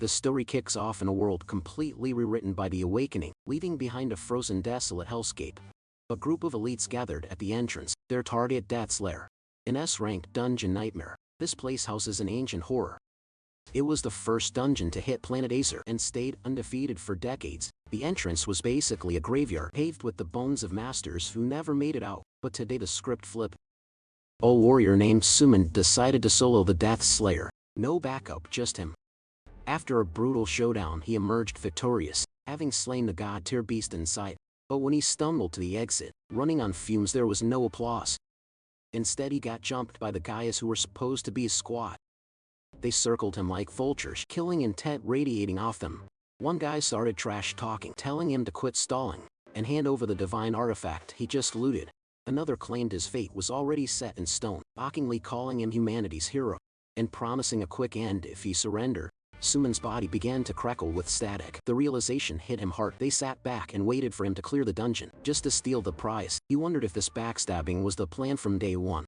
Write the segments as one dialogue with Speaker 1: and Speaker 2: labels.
Speaker 1: The story kicks off in a world completely rewritten by the awakening, leaving behind a frozen, desolate hellscape. A group of elites gathered at the entrance, their target Death's Lair. An S-ranked dungeon nightmare, this place houses an ancient horror. It was the first dungeon to hit planet Acer and stayed undefeated for decades. The entrance was basically a graveyard paved with the bones of masters who never made it out, but today the script flipped. A warrior named Suman decided to solo the Death Slayer. No backup, just him. After a brutal showdown he emerged victorious, having slain the god-tier beast inside. But when he stumbled to the exit, running on fumes, there was no applause. Instead he got jumped by the guys who were supposed to be his squad. They circled him like vultures, killing intent radiating off them. One guy started trash talking, telling him to quit stalling and hand over the divine artifact he just looted. Another claimed his fate was already set in stone, mockingly calling him humanity's hero and promising a quick end if he surrendered. Suman's body began to crackle with static. The realization hit him hard. They sat back and waited for him to clear the dungeon, just to steal the prize. He wondered if this backstabbing was the plan from day one.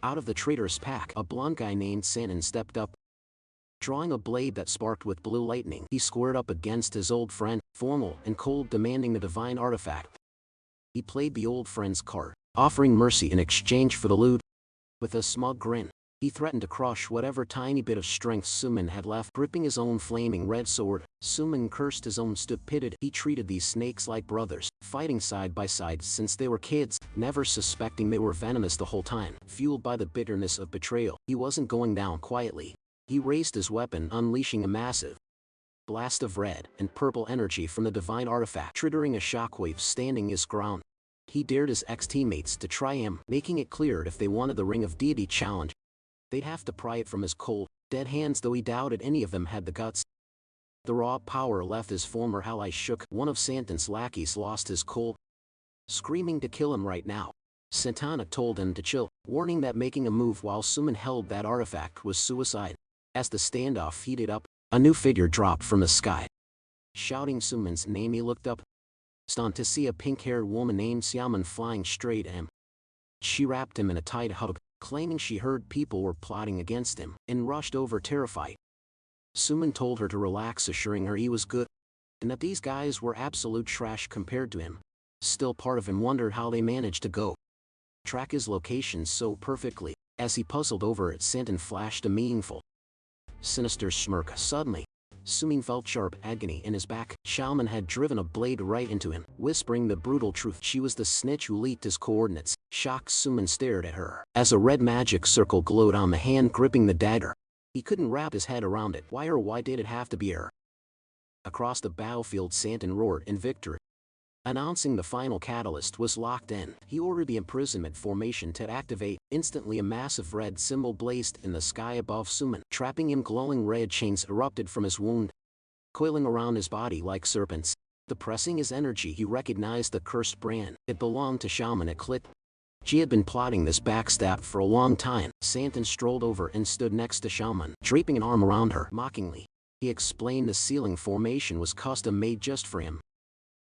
Speaker 1: Out of the traitorous pack, a blonde guy named Santon stepped up. Drawing a blade that sparked with blue lightning, he squared up against his old friend, formal and cold, demanding the divine artifact. He played the old friend's card, offering mercy in exchange for the loot. With a smug grin, he threatened to crush whatever tiny bit of strength Suman had left. Gripping his own flaming red sword, Suman cursed his own stupidity. He treated these snakes like brothers, fighting side by side since they were kids, never suspecting they were venomous the whole time. Fueled by the bitterness of betrayal, he wasn't going down quietly. He raised his weapon, unleashing a massive blast of red and purple energy from the divine artifact, triggering a shockwave. Standing his ground, he dared his ex-teammates to try him, making it clear if they wanted the Ring of Deity challenge, they'd have to pry it from his cold, dead hands, though he doubted any of them had the guts. The raw power left his former ally shook. One of Santon's lackeys lost his cold, screaming to kill him right now. Santana told him to chill, warning that making a move while Suman held that artifact was suicide. As the standoff heated up, a new figure dropped from the sky. Shouting Suman's name, he looked up, stunned to see a pink-haired woman named Xiamen flying straight at him. She wrapped him in a tight hug, claiming she heard people were plotting against him, and rushed over terrified. Suman told her to relax, assuring her he was good, and that these guys were absolute trash compared to him. Still, part of him wondered how they managed to track his location so perfectly. As he puzzled over it, Santon flashed a meaningful, sinister smirk. Suddenly, Suman felt sharp agony in his back. Xiamen had driven a blade right into him, whispering the brutal truth. She was the snitch who leaked his coordinates. Shocked, Suman stared at her as a red magic circle glowed on the hand gripping the dagger. He couldn't wrap his head around it. Why did it have to be her? Across the battlefield, Santon roared in victory, announcing the final catalyst was locked in. He ordered the imprisonment formation to activate. Instantly, a massive red symbol blazed in the sky above Suman, trapping him. Glowing red chains erupted from his wound, coiling around his body like serpents. Depressing his energy, he recognized the cursed brand. It belonged to Shaman. It clicked. She had been plotting this backstab for a long time. Santon strolled over and stood next to Shaman, draping an arm around her. Mockingly, he explained the sealing formation was custom-made just for him,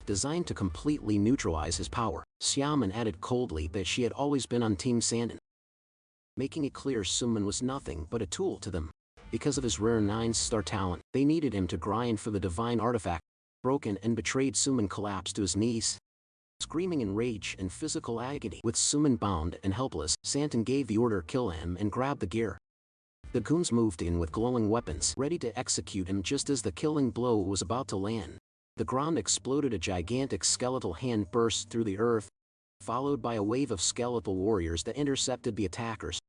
Speaker 1: designed to completely neutralize his power. Xiamen added coldly that she had always been on Team Santon, making it clear Suman was nothing but a tool to them. Because of his rare 9-star talent, they needed him to grind for the divine artifact. Broken and betrayed, Suman collapsed to his knees, screaming in rage and physical agony. With Suman bound and helpless, Santon gave the order, kill him, and grabbed the gear. The goons moved in with glowing weapons, ready to execute him. Just as the killing blow was about to land, the ground exploded. A gigantic skeletal hand burst through the earth, followed by a wave of skeletal warriors that intercepted the attackers,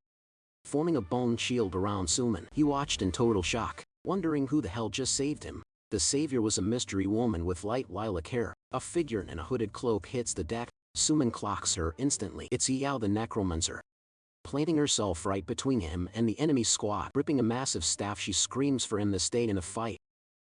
Speaker 1: forming a bone shield around Suman. He watched in total shock, wondering who the hell just saved him. The savior was a mystery woman with light lilac hair. A figure in a hooded cloak hits the deck. Suman clocks her instantly. It's Yahello the necromancer, planting herself right between him and the enemy squad. Gripping a massive staff, she screams for him to stay in the fight,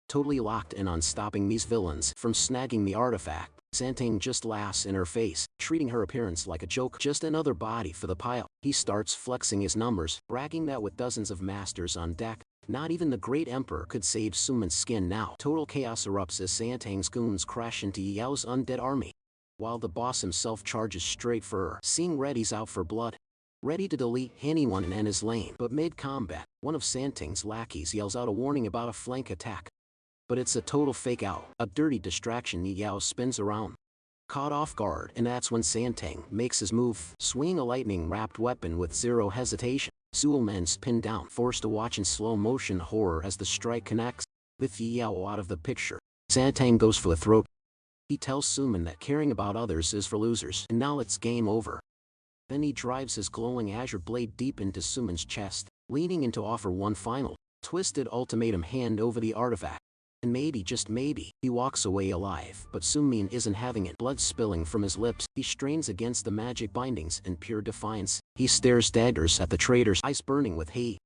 Speaker 1: totally locked in on stopping these villains from snagging the artifact. Santon just laughs in her face, treating her appearance like a joke. Just another body for the pile. He starts flexing his numbers, bragging that with dozens of masters on deck, not even the great emperor could save Suman's skin now. Total chaos erupts as Santon's goons crash into Yahello's undead army, while the boss himself charges straight for her. Seeing red, he's out for blood. ready to delete anyone and end his lane. But mid-combat, one of Santang's lackeys yells out a warning about a flank attack. But it's a total fake out, a dirty distraction. Yao spins around, caught off guard, and that's when Santang makes his move, swinging a lightning-wrapped weapon with zero hesitation. Suleman's pinned down, forced to watch in slow motion horror as the strike connects. With Yao out of the picture, Santang goes for the throat. He tells Suman that caring about others is for losers, and now it's game over. Then he drives his glowing azure blade deep into Suman's chest, leaning in to offer one final, twisted ultimatum hand over the artifact. And maybe, just maybe, he walks away alive. But Sumin isn't having it. Blood spilling from his lips, he strains against the magic bindings in pure defiance. He stares daggers at the traitors, eyes burning with hate.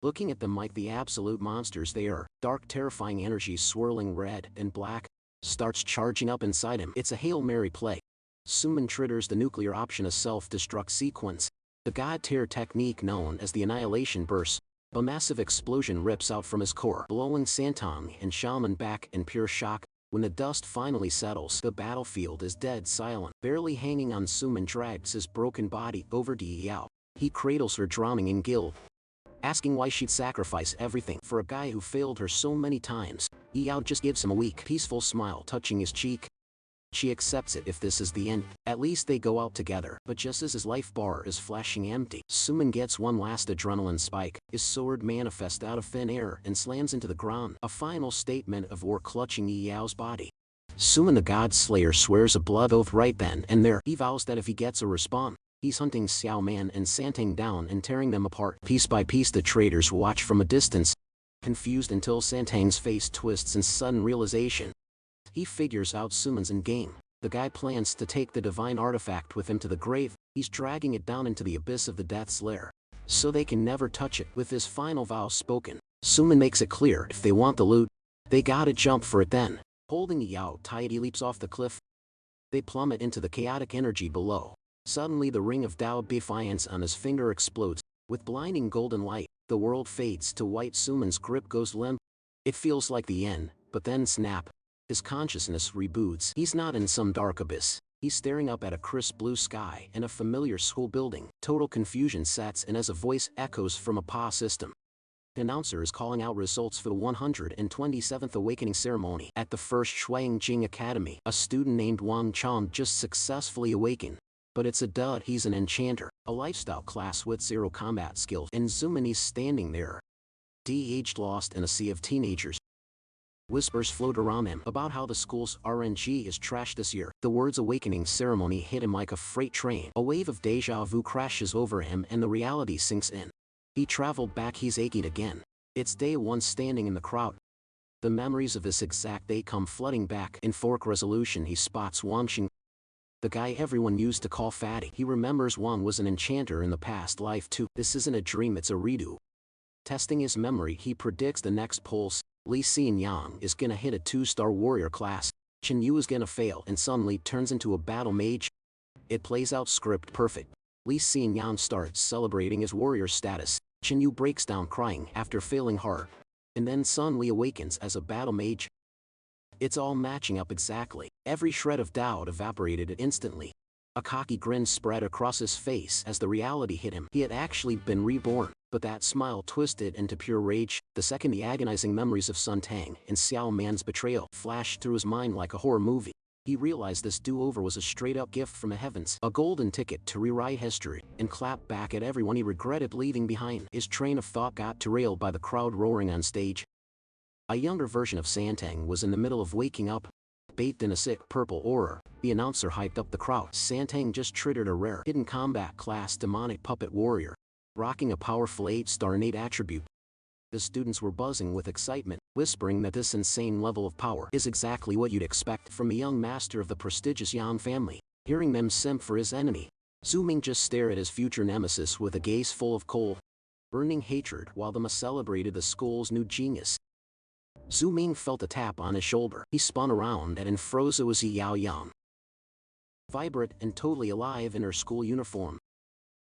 Speaker 1: Looking at them like the absolute monsters they are, dark terrifying energies swirling red and black, starts charging up inside him. It's a Hail Mary play. Suman triggers the nuclear option, a self-destruct sequence, the god tier technique known as the Annihilation Burst. A massive explosion rips out from his core, blowing Santang and Shaman back in pure shock. When the dust finally settles, the battlefield is dead silent. Barely hanging on, Suman drags his broken body over to Yao. He cradles her, drowning in guilt, asking why she'd sacrifice everything for a guy who failed her so many times. Yao just gives him a weak, peaceful smile, touching his cheek. She accepts it. If this is the end, at least they go out together. But just as his life bar is flashing empty, Suman gets one last adrenaline spike. His sword manifests out of thin air and slams into the ground, a final statement of war clutching Yao's body. Suman the God Slayer swears a blood oath right then and there. He vows that if he gets a respawn, he's hunting Xiao Man and Santang down and tearing them apart. Piece by piece, the traitors watch from a distance, confused, until Santang's face twists in sudden realization. He figures out Suman's in game. The guy plans to take the divine artifact with him to the grave. He's dragging it down into the abyss of the Death's Lair, so they can never touch it. With his final vow spoken, Suman makes it clear if they want the loot, they gotta jump for it then. Holding Yao tight, he leaps off the cliff. They plummet into the chaotic energy below. Suddenly the ring of Tao defiance on his finger explodes. With blinding golden light, the world fades to white. Suman's grip goes limp. It feels like the end, but then snap. His consciousness reboots. He's not in some dark abyss. He's staring up at a crisp blue sky and a familiar school building. Total confusion sets in as a voice echoes from a PA system. The announcer is calling out results for the 127th Awakening Ceremony. At the first Shuangjing Academy, a student named Wang Chong just successfully awakened. But it's a dud. He's an enchanter, a lifestyle class with zero combat skills. And Zumani's standing there, de-aged, lost in a sea of teenagers. Whispers float around him about how the school's RNG is trashed this year. The words awakening ceremony hit him like a freight train. A wave of deja vu crashes over him and the reality sinks in. He traveled back. He's aching again. It's day one, standing in the crowd. The memories of this exact day come flooding back. In fork resolution, he spots Wangxing, the guy everyone used to call Fatty. He remembers Wang was an enchanter in the past life too. This isn't a dream, it's a redo. Testing his memory, he predicts the next pulse. Li Xianyang is gonna hit a 2-star warrior class. Chen Yu is gonna fail and suddenly turns into a battle mage. It plays out script perfect. Li Xianyang starts celebrating his warrior status. Chen Yu breaks down crying after failing hard, and then suddenly awakens as a battle mage. It's all matching up exactly. Every shred of doubt evaporated instantly. A cocky grin spread across his face as the reality hit him. He had actually been reborn. But that smile twisted into pure rage the second the agonizing memories of Sun Tang and Xiao Man's betrayal flashed through his mind like a horror movie. He realized this do-over was a straight-up gift from the heavens, a golden ticket to rewrite history, and clapped back at everyone he regretted leaving behind. His train of thought got derailed by the crowd roaring on stage. A younger version of Santang was in the middle of waking up, bathed in a sick purple aura. The announcer hyped up the crowd. Santang just triggered a rare hidden combat class demonic puppet warrior, rocking a powerful 8-star innate attribute. The students were buzzing with excitement, whispering that this insane level of power is exactly what you'd expect from a young master of the prestigious Yang family. Hearing them simp for his enemy, Zhu Ming just stared at his future nemesis with a gaze full of cold, burning hatred, while the Ma celebrated the school's new genius. Zhu Ming felt a tap on his shoulder. He spun around and froze. It was Yao Yang, vibrant and totally alive in her school uniform.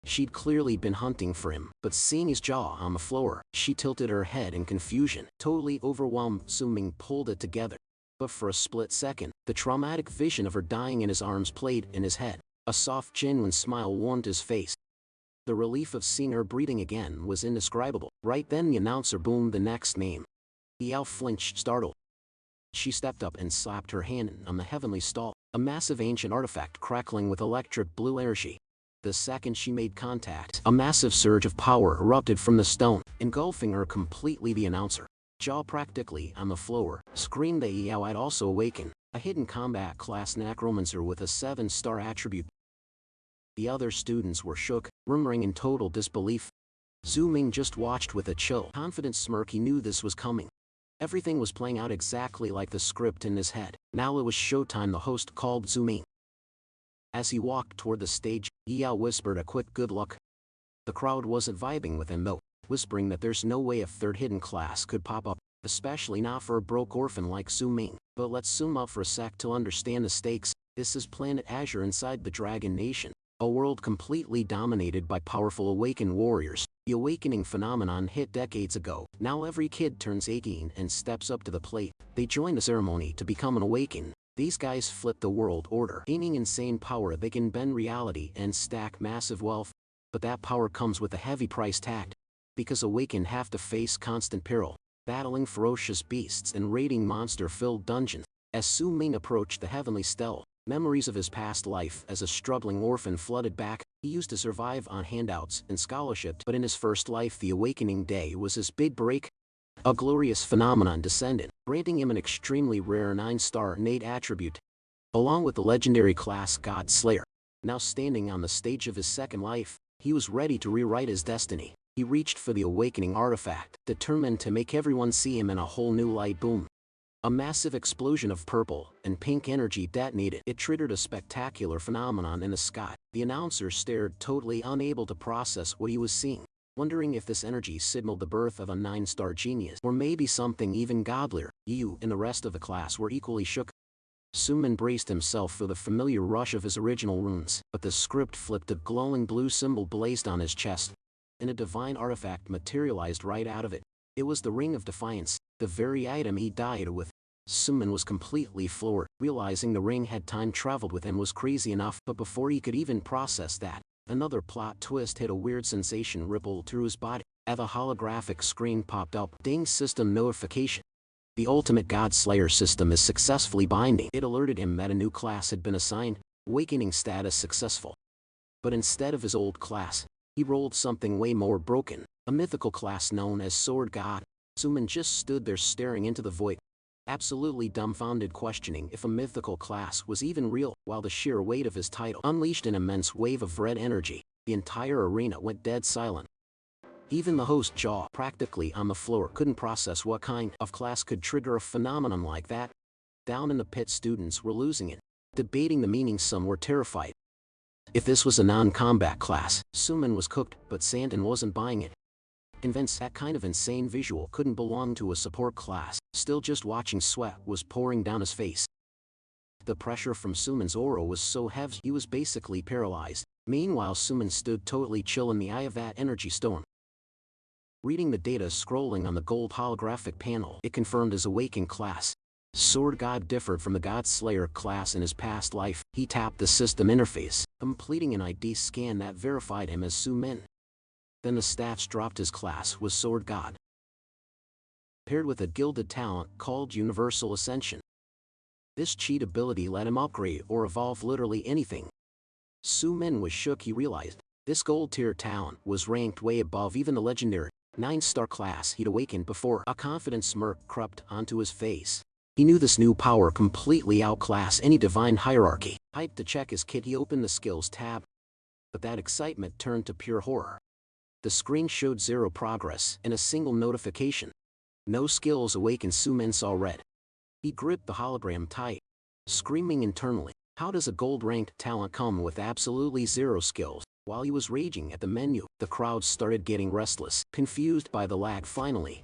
Speaker 1: She'd clearly been hunting for him, but seeing his jaw on the floor, she tilted her head in confusion. Totally overwhelmed, Zhu Ming pulled it together. But for a split second, the traumatic vision of her dying in his arms played in his head. A soft, genuine smile warmed his face. The relief of seeing her breathing again was indescribable. Right then the announcer boomed the next name. Yahello flinched, startled. She stepped up and slapped her hand on the heavenly stall, a massive ancient artifact crackling with electric blue energy. The second she made contact, a massive surge of power erupted from the stone, engulfing her completely. The announcer, jaw practically on the floor, screamed that Yahello had also awakened, a hidden combat class necromancer with a 7-star attribute. The other students were shook, murmuring in total disbelief. Zhu Ming just watched with a chill, confident smirk. He knew this was coming. Everything was playing out exactly like the script in his head. Now it was showtime. The host called Zhu Ming. As he walked toward the stage, Yahello whispered a quick good luck. The crowd wasn't vibing with him though, whispering that there's no way a third hidden class could pop up, especially not for a broke orphan like Zhu Ming. But let's zoom out for a sec to understand the stakes. This is planet Azure inside the Dragon Nation, a world completely dominated by powerful awakened warriors. The awakening phenomenon hit decades ago. Now every kid turns 18 and steps up to the plate. They join the ceremony to become an awakened. These guys flip the world order. Gaining insane power, they can bend reality and stack massive wealth. But that power comes with a heavy price tag. Because awakened have to face constant peril, battling ferocious beasts and raiding monster-filled dungeons. As Zhu Ming approached the heavenly stele, memories of his past life as a struggling orphan flooded back. He used to survive on handouts and scholarships, but in his first life the awakening day was his big break. A glorious phenomenon descended, granting him an extremely rare 9-star innate attribute, along with the legendary class God Slayer. Now standing on the stage of his second life, he was ready to rewrite his destiny. He reached for the awakening artifact, determined to make everyone see him in a whole new light. Boom. A massive explosion of purple and pink energy detonated. It triggered a spectacular phenomenon in the sky. The announcer stared, totally unable to process what he was seeing, wondering if this energy signaled the birth of a 9-star genius, or maybe something even godlier. You and the rest of the class were equally shook. Zhu Ming braced himself for the familiar rush of his original runes, but the script flipped. A glowing blue symbol blazed on his chest, and a divine artifact materialized right out of it. It was the Ring of Defiance, the very item he died with. Zhu Ming was completely floored. Realizing the ring had time traveled with him was crazy enough, but before he could even process that, another plot twist hit. A weird sensation rippled through his body. As a holographic screen popped up. Ding, system notification. The ultimate God Slayer system is successfully binding. It alerted him that a new class had been assigned, awakening status successful. But instead of his old class, he rolled something way more broken, a mythical class known as Sword God. Zhu Ming just stood there staring into the void, absolutely dumbfounded, questioning if a mythical class was even real. While the sheer weight of his title unleashed an immense wave of red energy, the entire arena went dead silent. Even the host, jaw practically on the floor, couldn't process what kind of class could trigger a phenomenon like that. Down in the pit, students were losing it, debating the meaning. Some were terrified. If this was a non-combat class, Zhu Ming was cooked, but Sandin wasn't buying it. Convinced that kind of insane visual couldn't belong to a support class, still just watching sweat was pouring down his face. The pressure from Zhu Ming's aura was so heavy he was basically paralyzed. Meanwhile, Zhu Ming stood totally chill in the eye of that energy storm, reading the data scrolling on the gold holographic panel. It confirmed his awakened class. Sword God differed from the God Slayer class in his past life. He tapped the system interface, completing an ID scan that verified him as Zhu Ming. Then the stats dropped. His class was Sword God, paired with a gilded talent called Universal Ascension. This cheat ability let him upgrade or evolve literally anything. Zhu Ming was shook. He realized this gold tier talent was ranked way above even the legendary 9-star class he'd awakened before. A confident smirk crept onto his face. He knew this new power completely outclassed any divine hierarchy. Hyped to check his kit, he opened the skills tab, but that excitement turned to pure horror. The screen showed 0 progress and a single notification. No skills awakened. Zhu Ming saw red. He gripped the hologram tight, screaming internally, how does a gold-ranked talent come with absolutely 0 skills? While he was raging at the menu, the crowd started getting restless, confused by the lag. Finally,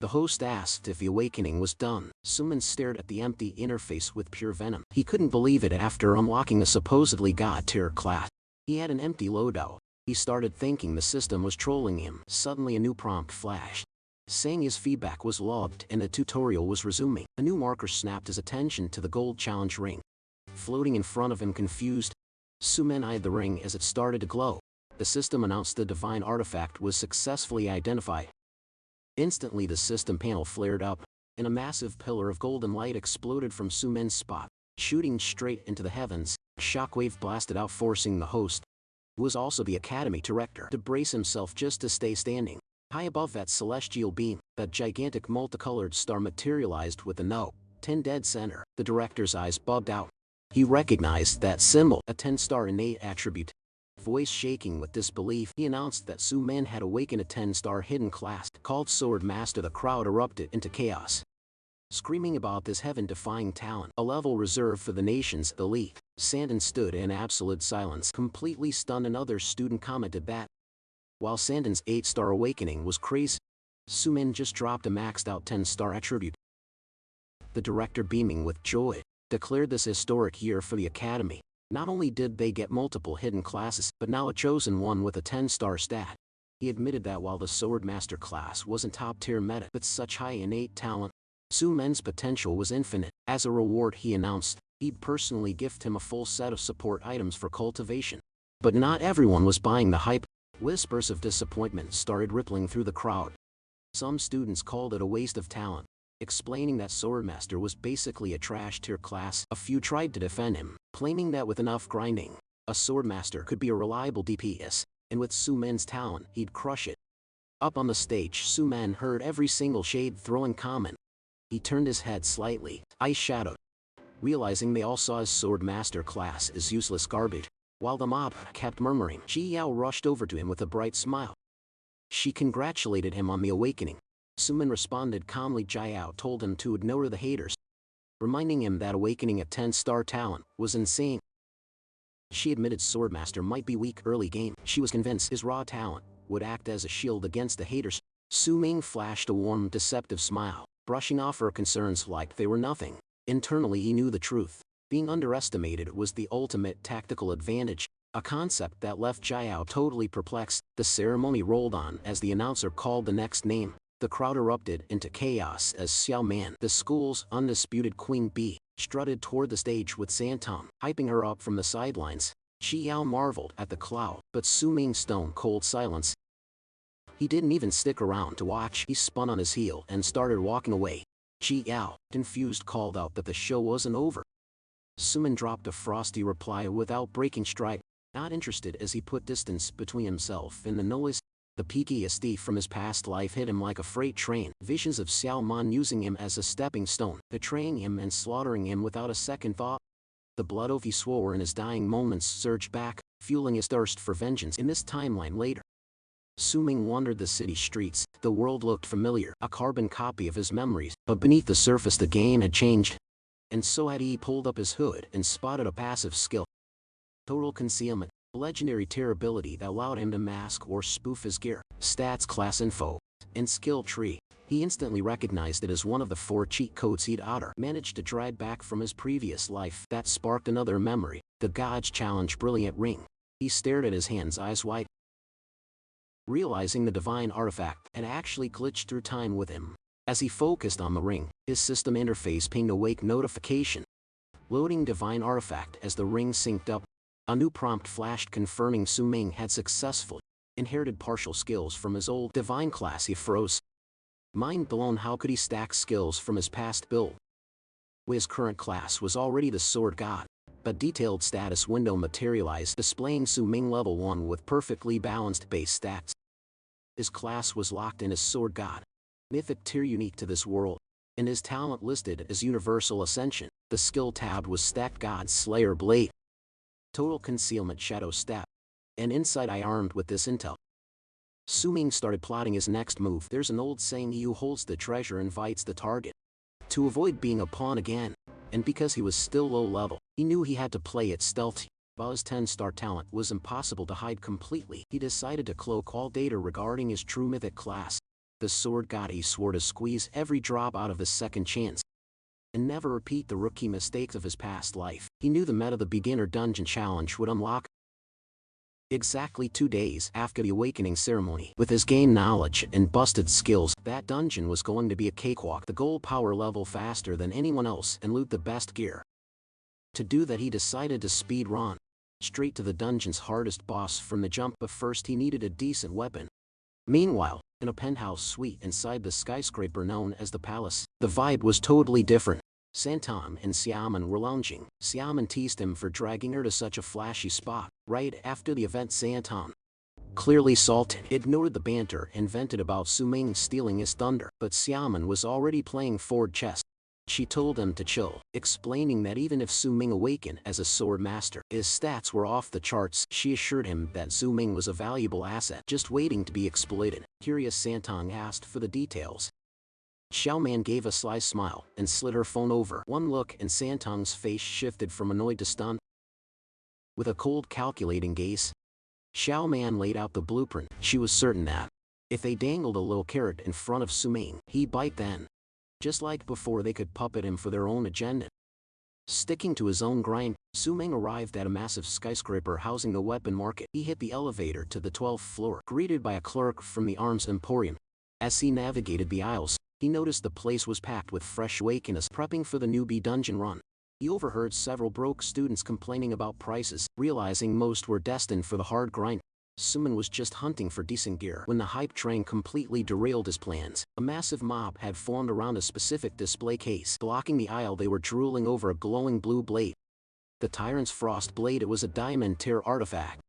Speaker 1: the host asked if the awakening was done. Zhu Ming stared at the empty interface with pure venom. He couldn't believe it. After unlocking a supposedly god-tier class, he had an empty loadout. He started thinking the system was trolling him. Suddenly a new prompt flashed, saying his feedback was logged and the tutorial was resuming. A new marker snapped his attention to the gold challenge ring, floating in front of him. Confused, Zhu Ming eyed the ring as it started to glow. the system announced the divine artifact was successfully identified. Instantly the system panel flared up, and a massive pillar of golden light exploded from Su-men's spot, shooting straight into the heavens. Shockwave blasted out, forcing the host, who was also the academy director, to brace himself just to stay standing. High above that celestial beam, that gigantic multicolored star materialized with a no. 10 dead center. The director's eyes bugged out. He recognized that symbol, a 10-star innate attribute. Voice shaking with disbelief, he announced that Su-men had awakened a 10-star hidden class called Sword Master. The crowd erupted into chaos, screaming about this heaven-defying talent, a level reserved for the nation's elite. Sandin stood in absolute silence, completely stunned. Another student commented that, while Sandin's 8-star awakening was crazy, Su-men just dropped a maxed-out 10-star attribute. The director, beaming with joy, declared this historic year for the academy. Not only did they get multiple hidden classes, but now a chosen one with a 10-star stat. He admitted that while the Sword Master class wasn't top-tier meta, with such high innate talent, Su-men's potential was infinite. As a reward, he announced he'd personally gift him a full set of support items for cultivation. But not everyone was buying the hype. Whispers of disappointment started rippling through the crowd. Some students called it a waste of talent, explaining that Swordmaster was basically a trash-tier class. A few tried to defend him, claiming that with enough grinding, a Swordmaster could be a reliable DPS, and with Su-men's talent, he'd crush it. Up on the stage, Su-men heard every single shade-throwing comment. He turned his head slightly, eyes shadowed, realizing they all saw his Swordmaster class as useless garbage. While the mob kept murmuring, Yahello rushed over to him with a bright smile. She congratulated him on the awakening. Su-men responded calmly. Yahello told him to ignore the haters, reminding him that awakening a 10-star talent was insane. She admitted Swordmaster might be weak early game. She was convinced his raw talent would act as a shield against the haters. Su-men flashed a warm, deceptive smile, brushing off her concerns like they were nothing. Internally he knew the truth. Being underestimated was the ultimate tactical advantage, a concept that left Yahello totally perplexed. The ceremony rolled on as the announcer called the next name. The crowd erupted into chaos as Xiaoman, the school's undisputed queen bee, strutted toward the stage with Santom, hyping her up from the sidelines. Yahello marveled at the cloud, but Su-men's stone-cold silence. He didn't even stick around to watch. He spun on his heel and started walking away. Yahello, confused, called out that the show wasn't over. Su-men dropped a frosty reply without breaking stride, not interested, as he put distance between himself and the noise. The PTSD from his past life hit him like a freight train. Visions of Xiaoman using him as a stepping stone, betraying him and slaughtering him without a second thought. The blood oath he swore in his dying moments surged back, fueling his thirst for vengeance. In this timeline later, Su-men wandered the city streets. The world looked familiar, a carbon copy of his memories, but beneath the surface the game had changed. And so had he. Pulled up his hood and spotted a passive skill. Total Concealment, a legendary tier ability that allowed him to mask or spoof his gear. Stats, class info, and skill tree. He instantly recognized it as one of the 4 cheat codes he'd managed to drag back from his previous life. That sparked another memory, the God's Challenge Brilliant Ring. He stared at his hands, eyes wide, realizing the divine artifact had actually glitched through time with him. As he focused on the ring, his system interface pinged a wake notification. Loading divine artifact. As the ring synced up, a new prompt flashed confirming Su-men had successfully inherited partial skills from his old divine class. He froze, mind blown. How could he stack skills from his past build? His current class was already the Sword God. A detailed status window materialized, displaying Su-men level 1 with perfectly balanced base stats. His class was locked in as Sword God, mythic tier unique to this world, and his talent listed as Universal Ascension. The skill tab was Stacked God Slayer Blade. Total Concealment Shadow Stat. And inside eye. Armed with this intel, Su-men started plotting his next move. There's an old saying, he who holds the treasure invites the target. To avoid being a pawn again, and because he was still low level, he knew he had to play it stealthy. While his 10-star talent was impossible to hide completely, he decided to cloak all data regarding his true mythic class. The Sword God. He swore to squeeze every drop out of his second chance, and never repeat the rookie mistakes of his past life. He knew the meta the beginner dungeon challenge would unlock. Exactly 2 days after the awakening ceremony, with his gained knowledge and busted skills, that dungeon was going to be a cakewalk. The gold power level faster than anyone else and loot the best gear. To do that, he decided to speed run. straight to the dungeon's hardest boss from the jump, but first he needed a decent weapon. Meanwhile, in a penthouse suite inside the skyscraper known as the Palace, the vibe was totally different. Santon and Xiamen were lounging. Xiamen teased him for dragging her to such a flashy spot. Right after the event, Santon, clearly salted, ignored the banter and vented about Su Ming stealing his thunder, but Xiamen was already playing forward chess. She told him to chill, explaining that even if Su Ming awakened as a sword master, his stats were off the charts. She assured him that Su Ming was a valuable asset, just waiting to be exploited. Curious, Santong asked for the details. Xiaoman gave a sly smile and slid her phone over. One look and Santong's face shifted from annoyed to stunned. With a cold, calculating gaze, Xiaoman laid out the blueprint. She was certain that if they dangled a little carrot in front of Su Ming, he'd bite then. Just like before, they could puppet him for their own agenda. Sticking to his own grind, Su Ming arrived at a massive skyscraper housing the weapon market. He hit the elevator to the 12th floor, greeted by a clerk from the Arms Emporium. As he navigated the aisles, he noticed the place was packed with fresh awakeners prepping for the newbie dungeon run. He overheard several broke students complaining about prices, realizing most were destined for the hard grind. Suman was just hunting for decent gear when the hype train completely derailed his plans. A massive mob had formed around a specific display case. Blocking the aisle, they were drooling over a glowing blue blade. The Tyrant's Frost Blade. It was a diamond tier artifact,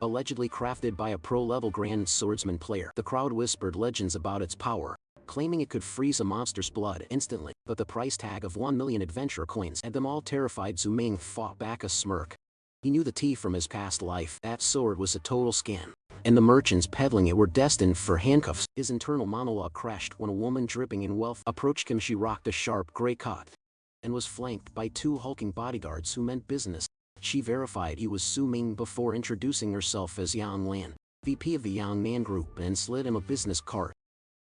Speaker 1: allegedly crafted by a pro-level grand swordsman player. The crowd whispered legends about its power, claiming it could freeze a monster's blood instantly, but the price tag of 1 million adventure coins had them all terrified. Zhu Ming fought back a smirk. He knew the tea from his past life. That sword was a total scam, and the merchants peddling it were destined for handcuffs. His internal monologue crashed when a woman dripping in wealth approached him. She rocked a sharp gray cut and was flanked by 2 hulking bodyguards who meant business. She verified he was Su Ming before introducing herself as Yang Lan, VP of the Yang Nan Group, and slid him a business card.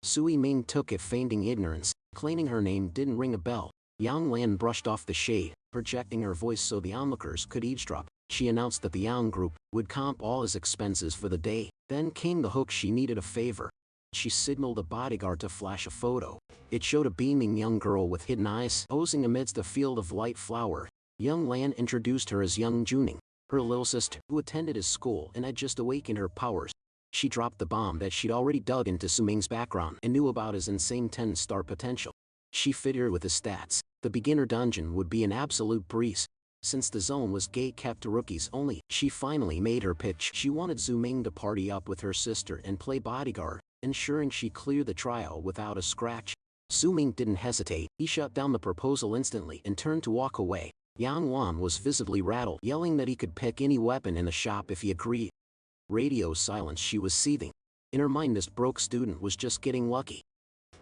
Speaker 1: Sui Ming took it, feigning ignorance, claiming her name didn't ring a bell. Yang Lan brushed off the shade, projecting her voice so the onlookers could eavesdrop. She announced that the Yang Group would comp all his expenses for the day. Then came the hook. She needed a favor. She signaled a bodyguard to flash a photo. It showed a beaming young girl with hidden eyes posing amidst a field of light flower. Young Lan introduced her as young Juning, her little sister, who attended his school and had just awakened her powers. She dropped the bomb that she'd already dug into Su Ming's background and knew about his insane 10-star potential. She fitted her with his stats. The beginner dungeon would be an absolute breeze, since the zone was gate-kept to rookies only. She finally made her pitch. She wanted Su Ming to party up with her sister and play bodyguard, ensuring she cleared the trial without a scratch. Su Ming didn't hesitate. He shut down the proposal instantly and turned to walk away. Yang Wan was visibly rattled, yelling that he could pick any weapon in the shop if he agreed. Radio silence. She was seething. In her mind, this broke student was just getting lucky.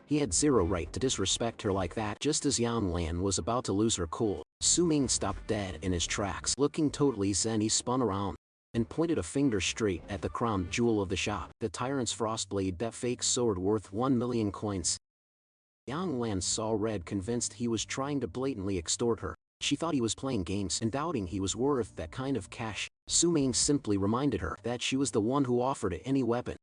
Speaker 1: He had zero right to disrespect her like that. Just as Yang Lan was about to lose her cool, Su Ming stopped dead in his tracks. Looking totally zen, he spun around and pointed a finger straight at the crown jewel of the shop, the Tyrant's Frostblade, that fake sword worth 1 million coins. Yang Lan saw red, convinced he was trying to blatantly extort her. She thought he was playing games and doubting he was worth that kind of cash. Su Ming simply reminded her that she was the one who offered it any weapon.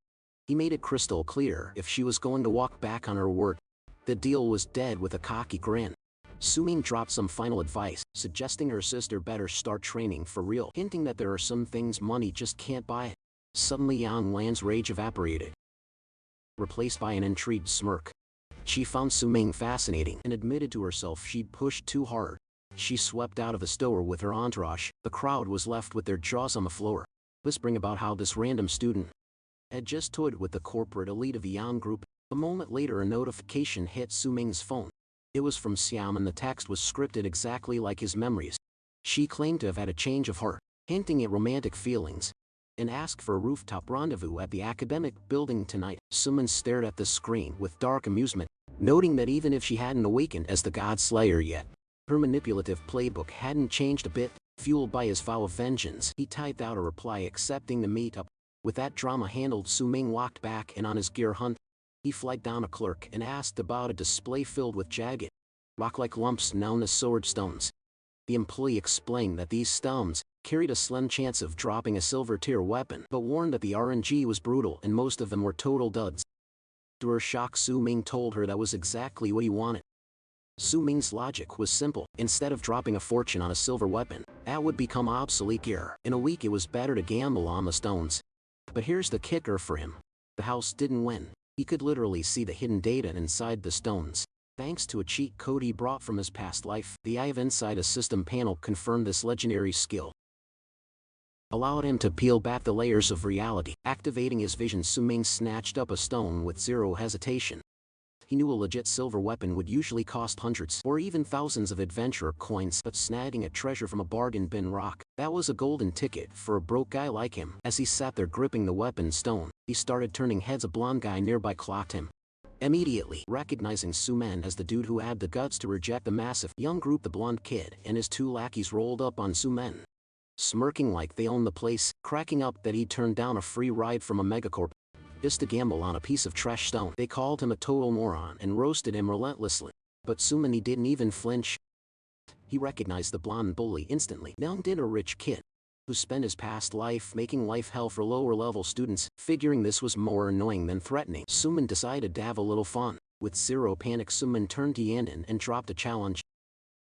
Speaker 1: He made it crystal clear if she was going to walk back on her word, the deal was dead. With a cocky grin, Su Ming dropped some final advice, suggesting her sister better start training for real, hinting that there are some things money just can't buy. Suddenly Yang Lan's rage evaporated, replaced by an intrigued smirk. She found Su Ming fascinating and admitted to herself she'd pushed too hard. She swept out of the store with her entourage. The crowd was left with their jaws on the floor, whispering about how this random student had just toyed with the corporate elite of the Yang Group. A moment later, a notification hit Su Ming's phone. It was from Xiam, and the text was scripted exactly like his memories. She claimed to have had a change of heart, hinting at romantic feelings, and asked for a rooftop rendezvous at the academic building tonight. Suman stared at the screen with dark amusement, noting that even if she hadn't awakened as the God Slayer yet, her manipulative playbook hadn't changed a bit. Fueled by his vow of vengeance, he typed out a reply accepting the meetup. With that drama handled, Su Ming walked back in on his gear hunt. He flagged down a clerk and asked about a display filled with jagged, rock-like lumps known as sword stones. The employee explained that these stones carried a slim chance of dropping a silver-tier weapon, but warned that the RNG was brutal and most of them were total duds. To her shock, Su Ming told her that was exactly what he wanted. Su Ming's logic was simple. Instead of dropping a fortune on a silver weapon, that would become obsolete gear. In a week it was better to gamble on the stones. But here's the kicker for him. The house didn't win. He could literally see the hidden data inside the stones. Thanks to a cheat code he brought from his past life, the Eye of Insight, a system panel, confirmed this legendary skill. Allowed him to peel back the layers of reality. Activating his vision, Su Ming snatched up a stone with zero hesitation. He knew a legit silver weapon would usually cost hundreds or even thousands of adventurer coins, but snagging a treasure from a bargain bin rock, that was a golden ticket for a broke guy like him. As he sat there gripping the weapon stone, he started turning heads. A blonde guy nearby clocked him. Immediately recognizing Su Ming as the dude who had the guts to reject the massive young group, the blonde kid and his two lackeys rolled up on Su Ming, smirking like they owned the place, cracking up that he'd turned down a free ride from a megacorp just to gamble on a piece of trash stone. They called him a total moron and roasted him relentlessly. But Su Ming didn't even flinch. He recognized the blonde bully instantly. Young did a rich kid who spent his past life making life hell for lower level students. Figuring this was more annoying than threatening, Su Ming decided to have a little fun. With zero panic, Su Ming turned to Yahello and dropped a challenge.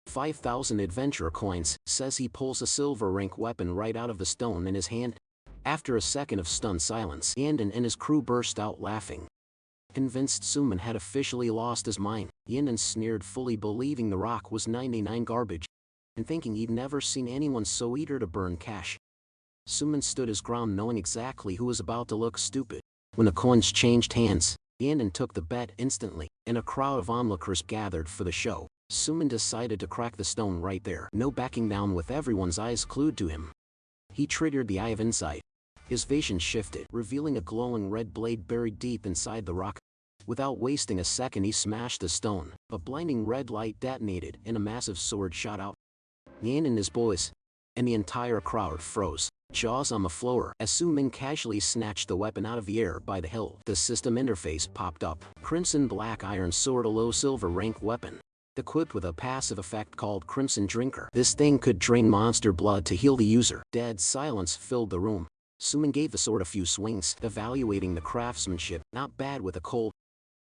Speaker 1: 5,000 adventurer coins, says he pulls a silver rank weapon right out of the stone in his hand. After a second of stunned silence, Yahello and his crew burst out laughing. Convinced Su Ming had officially lost his mind, Yahello sneered, fully believing the rock was 99 garbage, and thinking he'd never seen anyone so eager to burn cash. Su Ming stood his ground, knowing exactly who was about to look stupid. When the coins changed hands, Yahello took the bet instantly, and a crowd of onlookers gathered for the show. Su Ming decided to crack the stone right there. No backing down, with everyone's eyes glued to him. He triggered the Eye of Insight. His vision shifted, revealing a glowing red blade buried deep inside the rock. Without wasting a second, he smashed the stone. A blinding red light detonated, and a massive sword shot out. Yahello and his boys, and the entire crowd froze, jaws on the floor, as Su Ming casually snatched the weapon out of the air by the hilt. The system interface popped up. Crimson black iron sword, a low silver rank weapon, equipped with a passive effect called Crimson Drinker. This thing could drain monster blood to heal the user. Dead silence filled the room. Su Ming gave the sword a few swings, evaluating the craftsmanship. Not bad. With a cold,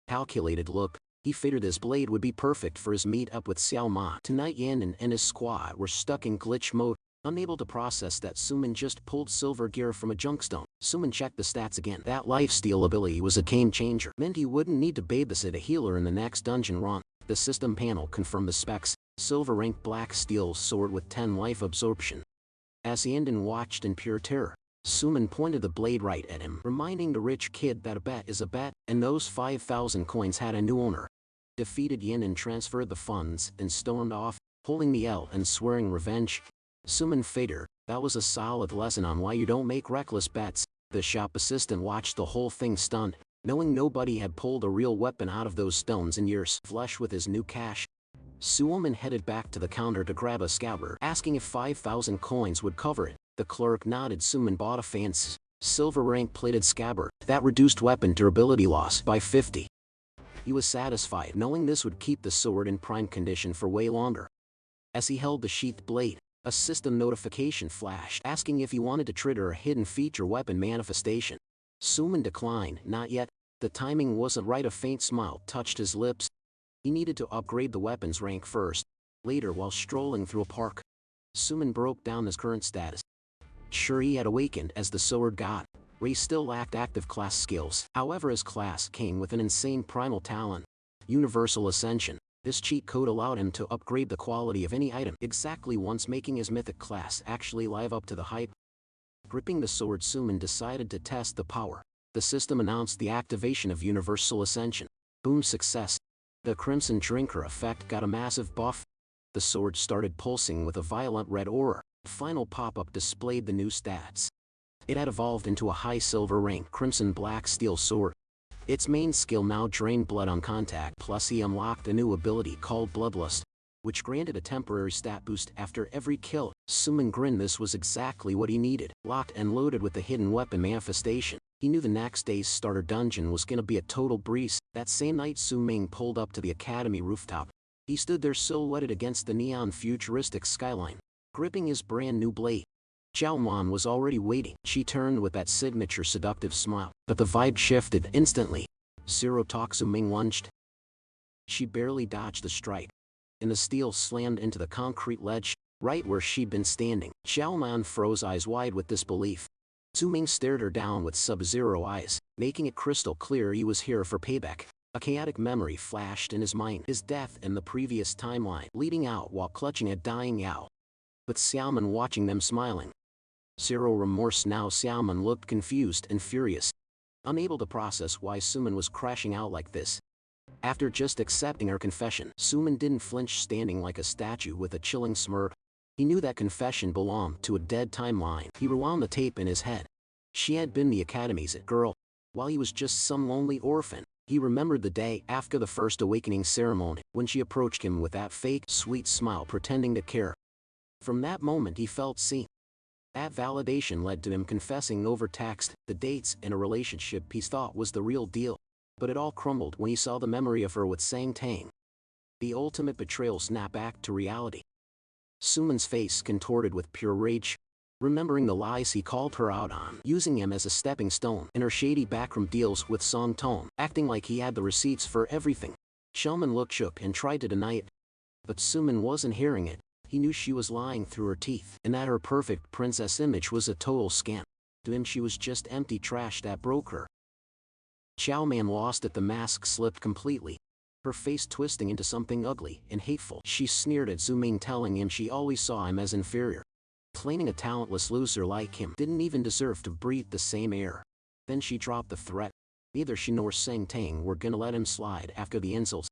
Speaker 1: calculated look, he figured this blade would be perfect for his meet-up with Xiao Ma. Tonight Yahello and his squad were stuck in glitch mode, unable to process that Su Ming just pulled silver gear from a junkstone. Su Ming checked the stats again. That lifesteal ability was a game changer. Meant he wouldn't need to babysit a healer in the next dungeon run. The system panel confirmed the specs: silver rank black steel sword with 10 life absorption. As Yahello watched in pure terror, Su Ming pointed the blade right at him, reminding the rich kid that a bet is a bet, and those 5,000 coins had a new owner. Defeated, Yahello transferred the funds and stormed off, holding the L and swearing revenge. Su Ming figured that was a solid lesson on why you don't make reckless bets. The shop assistant watched the whole thing stunned, knowing nobody had pulled a real weapon out of those stones in years. Flush with his new cash, Su Ming headed back to the counter to grab a scabbard, asking if 5,000 coins would cover it. The clerk nodded. Su Ming bought a fancy, silver rank plated scabbard that reduced weapon durability loss by 50. He was satisfied, knowing this would keep the sword in prime condition for way longer. As he held the sheathed blade, a system notification flashed, asking if he wanted to trigger a hidden feature weapon manifestation. Su Ming declined. Not yet. The timing wasn't right. A faint smile touched his lips. He needed to upgrade the weapon's rank first. Later, while strolling through a park, Su Ming broke down his current status. Sure, he had awakened as the sword god. Ray still lacked active class skills. However, his class came with an insane primal talent: Universal Ascension. This cheat code allowed him to upgrade the quality of any item exactly once, making his mythic class actually live up to the hype. Gripping the sword, Su Ming decided to test the power. The system announced the activation of Universal Ascension. Boom, success. The Crimson Drinker effect got a massive buff. The sword started pulsing with a violent red aura. Final pop-up displayed the new stats. It had evolved into a high silver rank Crimson Black Steel sword. Its main skill now drained blood on contact, plus he unlocked a new ability called Bloodlust, which granted a temporary stat boost after every kill. Su Ming grinned. This was exactly what he needed. Locked and loaded with the hidden weapon manifestation, he knew the next day's starter dungeon was gonna be a total breeze. That same night, Su Ming pulled up to the academy rooftop. He stood there silhouetted against the neon futuristic skyline, gripping his brand new blade. Xiao Man was already waiting. She turned with that signature seductive smile, but the vibe shifted instantly. Zero talk. Su Ming lunged. She barely dodged the strike, and the steel slammed into the concrete ledge, right where she'd been standing. Xiaoman froze, eyes wide with disbelief. Zuming stared her down with sub-zero eyes, making it crystal clear he was here for payback. A chaotic memory flashed in his mind, his death in the previous timeline, leading out while clutching a dying Yao. But Xiaoman watching them smiling. Zero remorse now. Xiaoman looked confused and furious, unable to process why Suman was crashing out like this. After just accepting her confession, Suman didn't flinch, standing like a statue with a chilling smirk. He knew that confession belonged to a dead timeline. He rewound the tape in his head. She had been the Academy's it girl, while he was just some lonely orphan. He remembered the day after the first awakening ceremony, when she approached him with that fake, sweet smile pretending to care. From that moment he felt seen. That validation led to him confessing over text the dates in a relationship he thought was the real deal. But it all crumbled when he saw the memory of her with Sang Tang. The ultimate betrayal snapped back to reality. Suman's face contorted with pure rage, remembering the lies he called her out on, using him as a stepping stone in her shady backroom deals with Song Tone, acting like he had the receipts for everything. Xiaoman looked shook and tried to deny it. But Suman wasn't hearing it. He knew she was lying through her teeth, and that her perfect princess image was a total scam. To him she was just empty trash that broke her. Xiaoman lost it. The mask slipped completely, her face twisting into something ugly and hateful. She sneered at Zuming, telling him she always saw him as inferior, claiming a talentless loser like him didn't even deserve to breathe the same air. Then she dropped the threat. Neither she nor Sang Tang were gonna let him slide after the insults.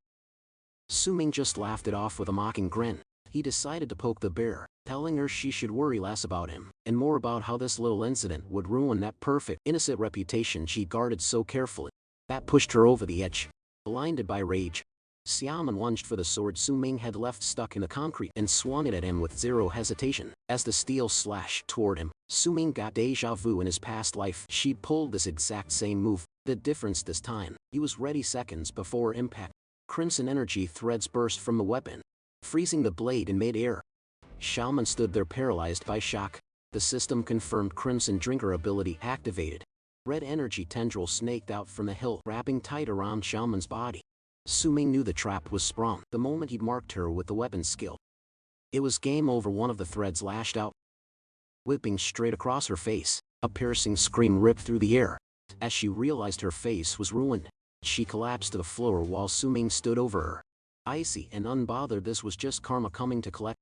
Speaker 1: Zuming just laughed it off with a mocking grin. He decided to poke the bear, telling her she should worry less about him, and more about how this little incident would ruin that perfect, innocent reputation she guarded so carefully. That pushed her over the edge. Blinded by rage, Xiaoman lunged for the sword Zuming had left stuck in the concrete and swung it at him with zero hesitation. As the steel slashed toward him, Zuming got deja vu in his past life. She'd pulled this exact same move. The difference this time, he was ready seconds before impact. Crimson energy threads burst from the weapon, freezing the blade in mid-air. Xiaoman stood there paralyzed by shock. The system confirmed Crimson Drinker ability activated. Red energy tendrils snaked out from the hilt, wrapping tight around Xiaoman's body. Zuming knew the trap was sprung the moment he'd marked her with the weapon skill. It was game over. One of the threads lashed out, whipping straight across her face. A piercing scream ripped through the air. As she realized her face was ruined, she collapsed to the floor while Zuming stood over her, icy and unbothered. This was just karma coming to collect.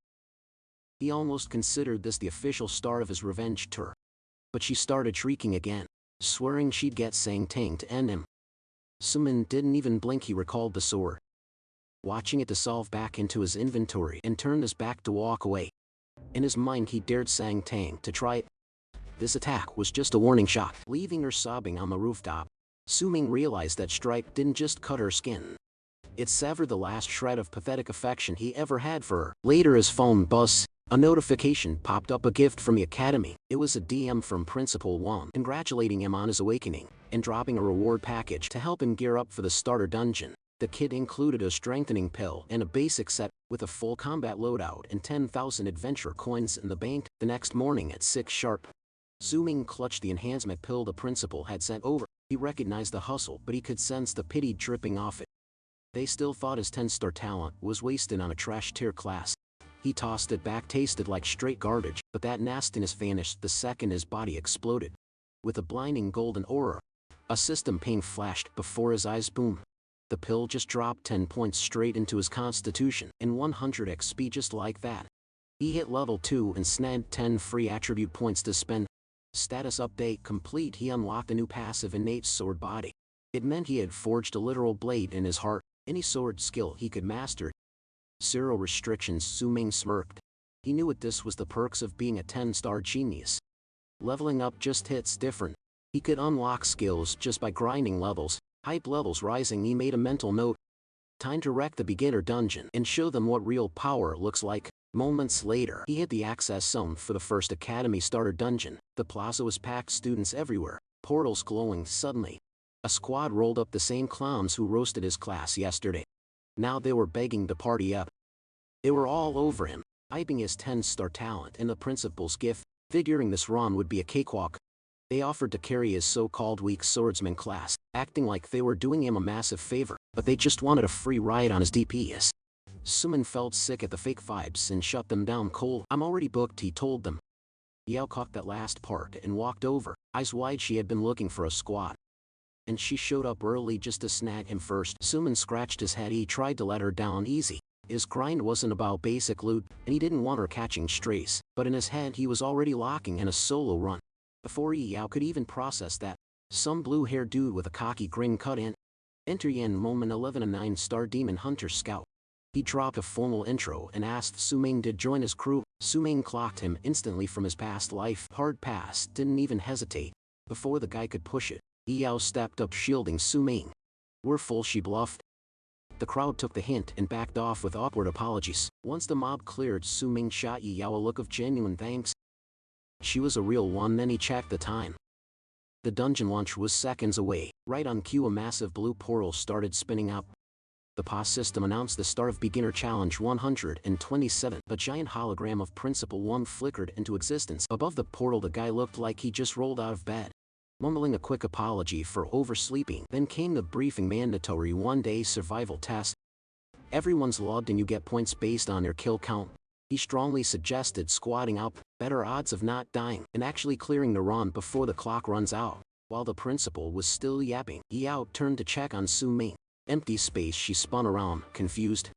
Speaker 1: He almost considered this the official start of his revenge tour. But she started shrieking again, swearing she'd get Sang Tang to end him. Suman didn't even blink. He recalled the sword, watching it dissolve back into his inventory, and turned his back to walk away. In his mind he dared Sang Tang to try it. This attack was just a warning shot. Leaving her sobbing on the rooftop, Zuming realized that strike didn't just cut her skin. It severed the last shred of pathetic affection he ever had for her. Later his phone buzzed. A notification popped up, a gift from the Academy. It was a DM from Principal Wang, congratulating him on his awakening, and dropping a reward package to help him gear up for the starter dungeon. The kit included a strengthening pill and a basic set, with a full combat loadout and 10,000 adventure coins in the bank. The next morning at 6 sharp, Zuming clutched the enhancement pill the principal had sent over. He recognized the hustle, but he could sense the pity dripping off it. They still thought his 10-star talent was wasted on a trash tier class. He tossed it back, tasted like straight garbage, but that nastiness vanished the second his body exploded. With a blinding golden aura, a system pane flashed before his eyes. Boom. The pill just dropped 10 points straight into his constitution, and 100 XP just like that. He hit level 2 and snagged 10 free attribute points to spend. Status update complete. He unlocked a new passive, innate sword body. It meant he had forged a literal blade in his heart. Any sword skill he could master. Zero restrictions. Zuming smirked. He knew it. This was the perks of being a 10-star genius. Leveling up just hits different. He could unlock skills just by grinding levels. Hype levels rising. He made a mental note. Time to wreck the beginner dungeon and show them what real power looks like. Moments later, he hit the access zone for the first Academy starter dungeon. The plaza was packed, students everywhere, portals glowing. Suddenly, a squad rolled up, the same clowns who roasted his class yesterday. Now they were begging to party up. They were all over him, hyping his 10-star talent and the principal's gift, figuring this run would be a cakewalk. They offered to carry his so-called weak swordsman class, acting like they were doing him a massive favor, but they just wanted a free ride on his DPS. Suman felt sick at the fake vibes and shut them down cold. "I'm already booked," he told them. Yao caught that last part and walked over, eyes wide. She had been looking for a squad, and she showed up early just to snag him first. Suman scratched his head. He tried to let her down easy. His grind wasn't about basic loot, and he didn't want her catching strays, but in his head he was already locking in a solo run. Before Yao could even process that, some blue-haired dude with a cocky grin cut in. "Enter Yen Moment 11, a 9-star demon hunter scout." He dropped a formal intro and asked Suming to join his crew. Suming clocked him instantly from his past life. Hard pass, didn't even hesitate. Before the guy could push it, Yao stepped up shielding Suming. "We're full," she bluffed. The crowd took the hint and backed off with awkward apologies. Once the mob cleared, Suming shot Yao a look of genuine thanks. She was a real one. Then he checked the time. The dungeon launch was seconds away. Right on cue, a massive blue portal started spinning up. The POS system announced the start of Beginner Challenge 127. A giant hologram of Principal 1 flickered into existence. Above the portal, the guy looked like he just rolled out of bed, mumbling a quick apology for oversleeping. Then came the briefing: mandatory 1-day survival test. Everyone's logged and you get points based on your kill count. He strongly suggested squatting up, better odds of not dying, and actually clearing the run before the clock runs out. While the principal was still yapping, Yao turned to check on Suming. Empty space. She spun around, confused.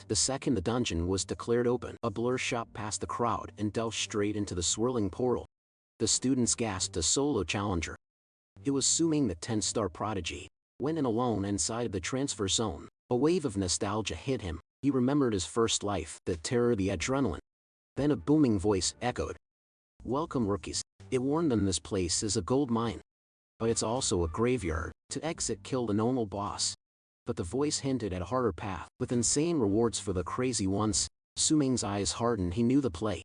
Speaker 1: The second the dungeon was declared open, a blur shot past the crowd and delved straight into the swirling portal. The students gasped. A solo challenger. It was Suming, the 10-star prodigy. Went in alone inside the transfer zone. A wave of nostalgia hit him. He remembered his first life, the terror, the adrenaline. Then a booming voice echoed, "Welcome, rookies." It warned them this place is a gold mine, but it's also a graveyard. To exit, kill the normal boss. But the voice hinted at a harder path, with insane rewards for the crazy ones. Suming's eyes hardened. He knew the play.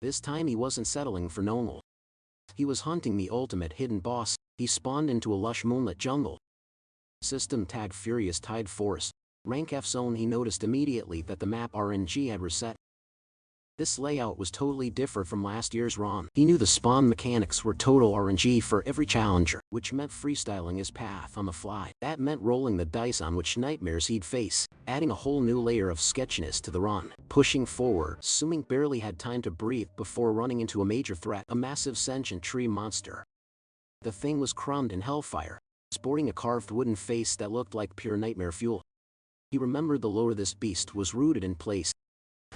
Speaker 1: This time he wasn't settling for normal. He was hunting the ultimate hidden boss. He spawned into a lush moonlit jungle. System tag: Furious Tide Forest. Rank F zone. He noticed immediately that the map RNG had reset. This layout was totally different from last year's run. He knew the spawn mechanics were total RNG for every challenger, which meant freestyling his path on the fly. That meant rolling the dice on which nightmares he'd face, adding a whole new layer of sketchiness to the run. Pushing forward, Suming barely had time to breathe before running into a major threat: a massive sentient tree monster. The thing was crowned in hellfire, sporting a carved wooden face that looked like pure nightmare fuel. He remembered the lore: this beast was rooted in place,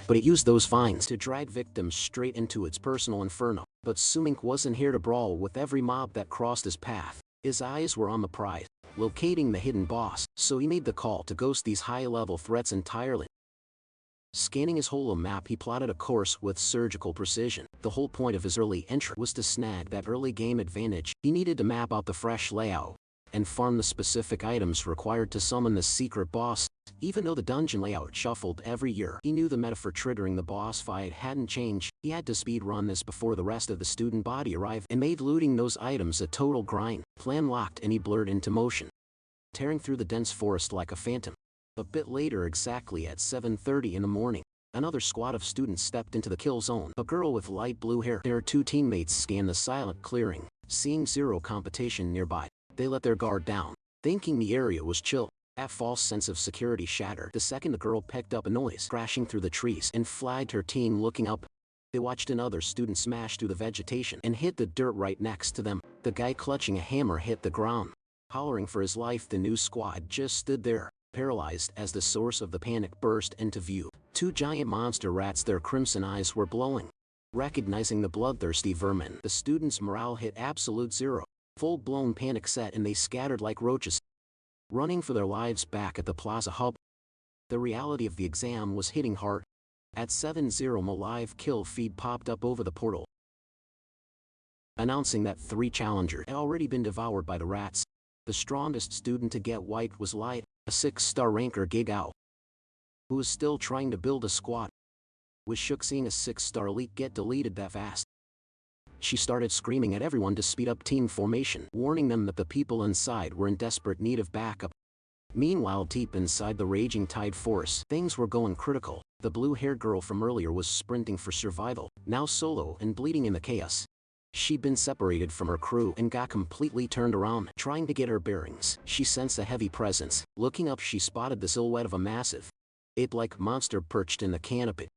Speaker 1: but it used those vines to drag victims straight into its personal inferno. But Suming wasn't here to brawl with every mob that crossed his path. His eyes were on the prize, locating the hidden boss, so he made the call to ghost these high-level threats entirely. Scanning his holo map, he plotted a course with surgical precision. The whole point of his early entry was to snag that early game advantage. He needed to map out the fresh layout and farm the specific items required to summon the secret boss. Even though the dungeon layout shuffled every year, he knew the meta for triggering the boss fight hadn't changed. He had to speedrun this before the rest of the student body arrived, and made looting those items a total grind. Plan locked, and he blurred into motion, tearing through the dense forest like a phantom. A bit later, exactly at 7:30 in the morning, another squad of students stepped into the kill zone. A girl with light blue hair. Their two teammates scanned the silent clearing. Seeing zero competition nearby, they let their guard down, thinking the area was chill. That false sense of security shattered the second the girl picked up a noise crashing through the trees and flagged her team. Looking up, they watched another student smash through the vegetation and hit the dirt right next to them. The guy clutching a hammer hit the ground, hollering for his life. The new squad just stood there, paralyzed, as the source of the panic burst into view. Two giant monster rats, their crimson eyes were glowing. Recognizing the bloodthirsty vermin, the students' morale hit absolute zero. Full-blown panic set, and they scattered like roaches, running for their lives back at the plaza hub. The reality of the exam was hitting hard. At 7:00, a live kill feed popped up over the portal, announcing that 3 challengers had already been devoured by the rats. The strongest student to get wiped was Light, a 6-star ranker Gigao, who was still trying to build a squad. Was shook seeing a 6-star elite get deleted that fast. She started screaming at everyone to speed up team formation, warning them that the people inside were in desperate need of backup. Meanwhile, deep inside the raging Tide Forest, things were going critical. The blue-haired girl from earlier was sprinting for survival, now solo and bleeding in the chaos. She'd been separated from her crew and got completely turned around, trying to get her bearings. She sensed a heavy presence. Looking up, she spotted the silhouette of a massive, ape-like monster perched in the canopy.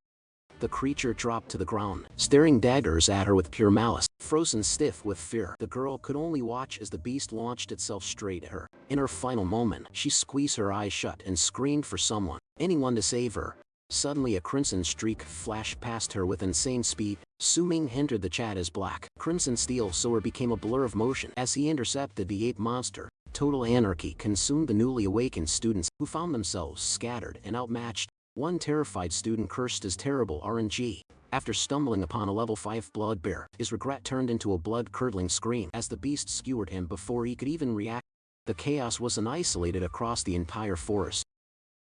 Speaker 1: The creature dropped to the ground, staring daggers at her with pure malice. Frozen stiff with fear, the girl could only watch as the beast launched itself straight at her. In her final moment, she squeezed her eyes shut and screamed for someone, anyone to save her. Suddenly a crimson streak flashed past her with insane speed. Su-ming entered the chat as black. Crimson steel sword became a blur of motion as he intercepted the ape monster. Total anarchy consumed the newly awakened students, who found themselves scattered and outmatched. One terrified student cursed his terrible RNG. After stumbling upon a level 5 blood bear, his regret turned into a blood-curdling scream as the beast skewered him before he could even react. The chaos wasn't isolated across the entire forest.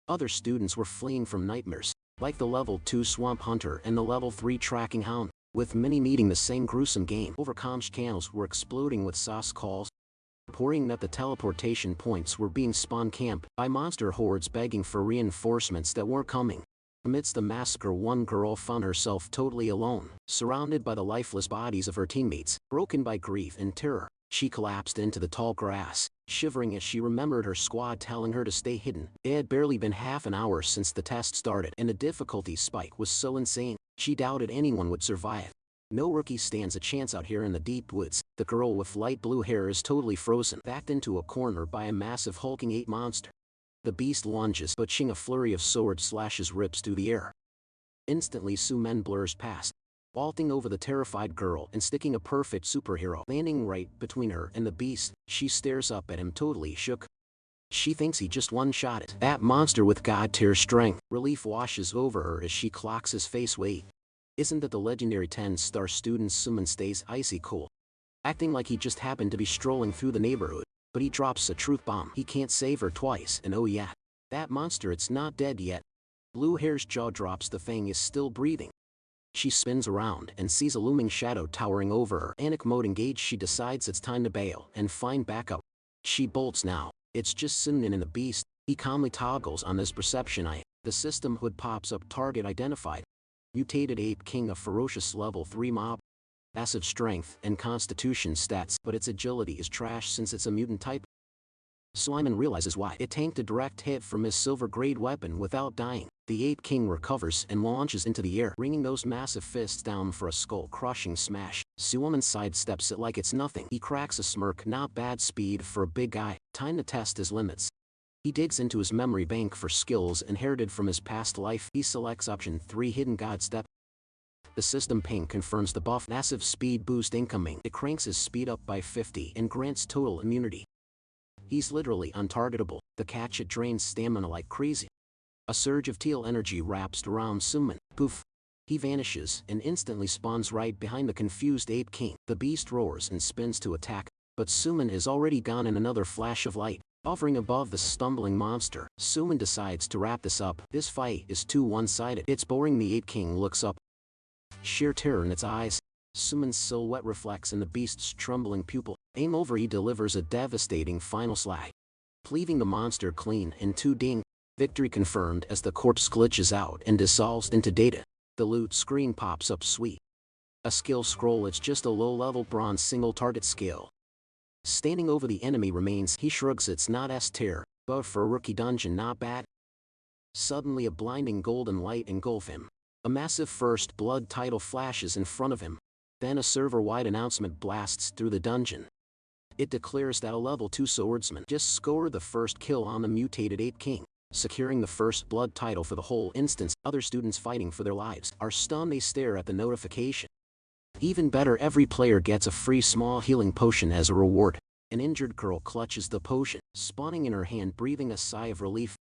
Speaker 1: Other students were fleeing from nightmares, like the level 2 swamp hunter and the level 3 tracking hound, with many meeting the same gruesome game. Overcomms channels were exploding with sauce calls, reporting that the teleportation points were being spawn camped by monster hordes begging for reinforcements that weren't coming. Amidst the massacre, one girl found herself totally alone, surrounded by the lifeless bodies of her teammates. Broken by grief and terror, she collapsed into the tall grass, shivering as she remembered her squad telling her to stay hidden. It had barely been half an hour since the test started, and the difficulty spike was so insane, she doubted anyone would survive. No rookie stands a chance out here in the deep woods. The girl with light blue hair is totally frozen, backed into a corner by a massive hulking ape monster. The beast lunges, but a flurry of sword slashes rips through the air. Instantly Su-men blurs past, vaulting over the terrified girl and sticking a perfect superhero landing right between her and the beast. She stares up at him totally shook. She thinks he just one-shot it. That monster with god-tier strength. Relief washes over her as she clocks his face weight. Isn't that the legendary 10-star student? Su-men stays icy cool, acting like he just happened to be strolling through the neighborhood. But he drops a truth bomb. He can't save her twice, and oh yeah, that monster, it's not dead yet. Blue hair's jaw drops. The thing is still breathing. She spins around and sees a looming shadow towering over her. Panic mode engaged, she decides it's time to bail and find backup. She bolts now. It's just Su-men and the beast. He calmly toggles on his perception eye. The system hood pops up. Target identified. Mutated ape king, a ferocious level 3 mob. Massive strength and constitution stats, but its agility is trash since it's a mutant type. Su-men realizes why. It tanked a direct hit from his silver-grade weapon without dying. The ape king recovers and launches into the air, bringing those massive fists down for a skull-crushing smash. Su-men sidesteps it like it's nothing. He cracks a smirk. Not bad speed for a big guy. Time to test his limits. He digs into his memory bank for skills inherited from his past life. He selects option 3, hidden god step. The system ping confirms the buff. Massive speed boost incoming. It cranks his speed up by 50 and grants total immunity. He's literally untargetable. The catch, it drains stamina like crazy. A surge of teal energy wraps around Su-men. Poof! He vanishes and instantly spawns right behind the confused ape king. The beast roars and spins to attack, but Su-men is already gone in another flash of light. Hovering above the stumbling monster, Su-men decides to wrap this up. This fight is too one-sided. It's boring. The ape king looks up, sheer terror in its eyes. Su-men's silhouette reflects in the beast's trembling pupil. Aim over. He delivers a devastating final slag, cleaving the monster clean in two. Ding! Victory confirmed as the corpse glitches out and dissolves into data. The loot screen pops up. Sweet. A skill scroll. It's just a low-level bronze single target skill. Standing over the enemy remains. He shrugs. It's not S tier, but for a rookie dungeon, not bad. Suddenly a blinding golden light engulfs him. A massive first blood title flashes in front of him. Then a server-wide announcement blasts through the dungeon. It declares that a level 2 swordsman just scored the first kill on the mutated ape king, securing the first blood title for the whole instance. Other students fighting for their lives are stunned. They stare at the notification. Even better, every player gets a free small healing potion as a reward. An injured girl clutches the potion, spawning in her hand, breathing a sigh of relief.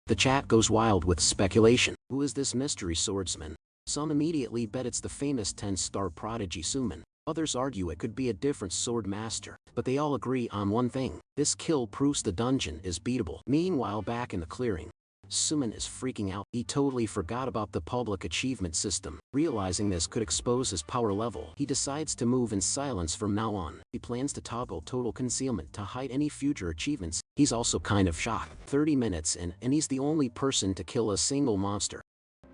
Speaker 1: The chat goes wild with speculation. Who is this mystery swordsman? Some immediately bet it's the famous 10-star prodigy Su-men. Others argue it could be a different sword master, but they all agree on one thing: this kill proves the dungeon is beatable. Meanwhile, back in the clearing, Su-men is freaking out. He totally forgot about the public achievement system. Realizing this could expose his power level, he decides to move in silence from now on. He plans to toggle total concealment to hide any future achievements. He's also kind of shocked. 30 minutes in, and he's the only person to kill a single monster.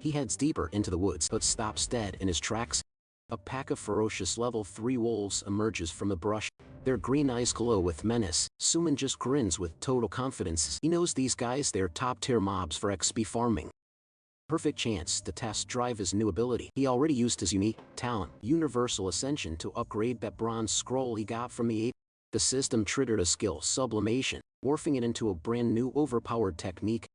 Speaker 1: He heads deeper into the woods, but stops dead in his tracks. A pack of ferocious level 3 wolves emerges from the brush. Their green eyes glow with menace. Su-men just grins with total confidence. He knows these guys, they're top-tier mobs for XP farming. Perfect chance to test drive his new ability. He already used his unique talent, Universal Ascension, to upgrade that bronze scroll he got from the 8. The system triggered a skill sublimation, morphing it into a brand new overpowered technique.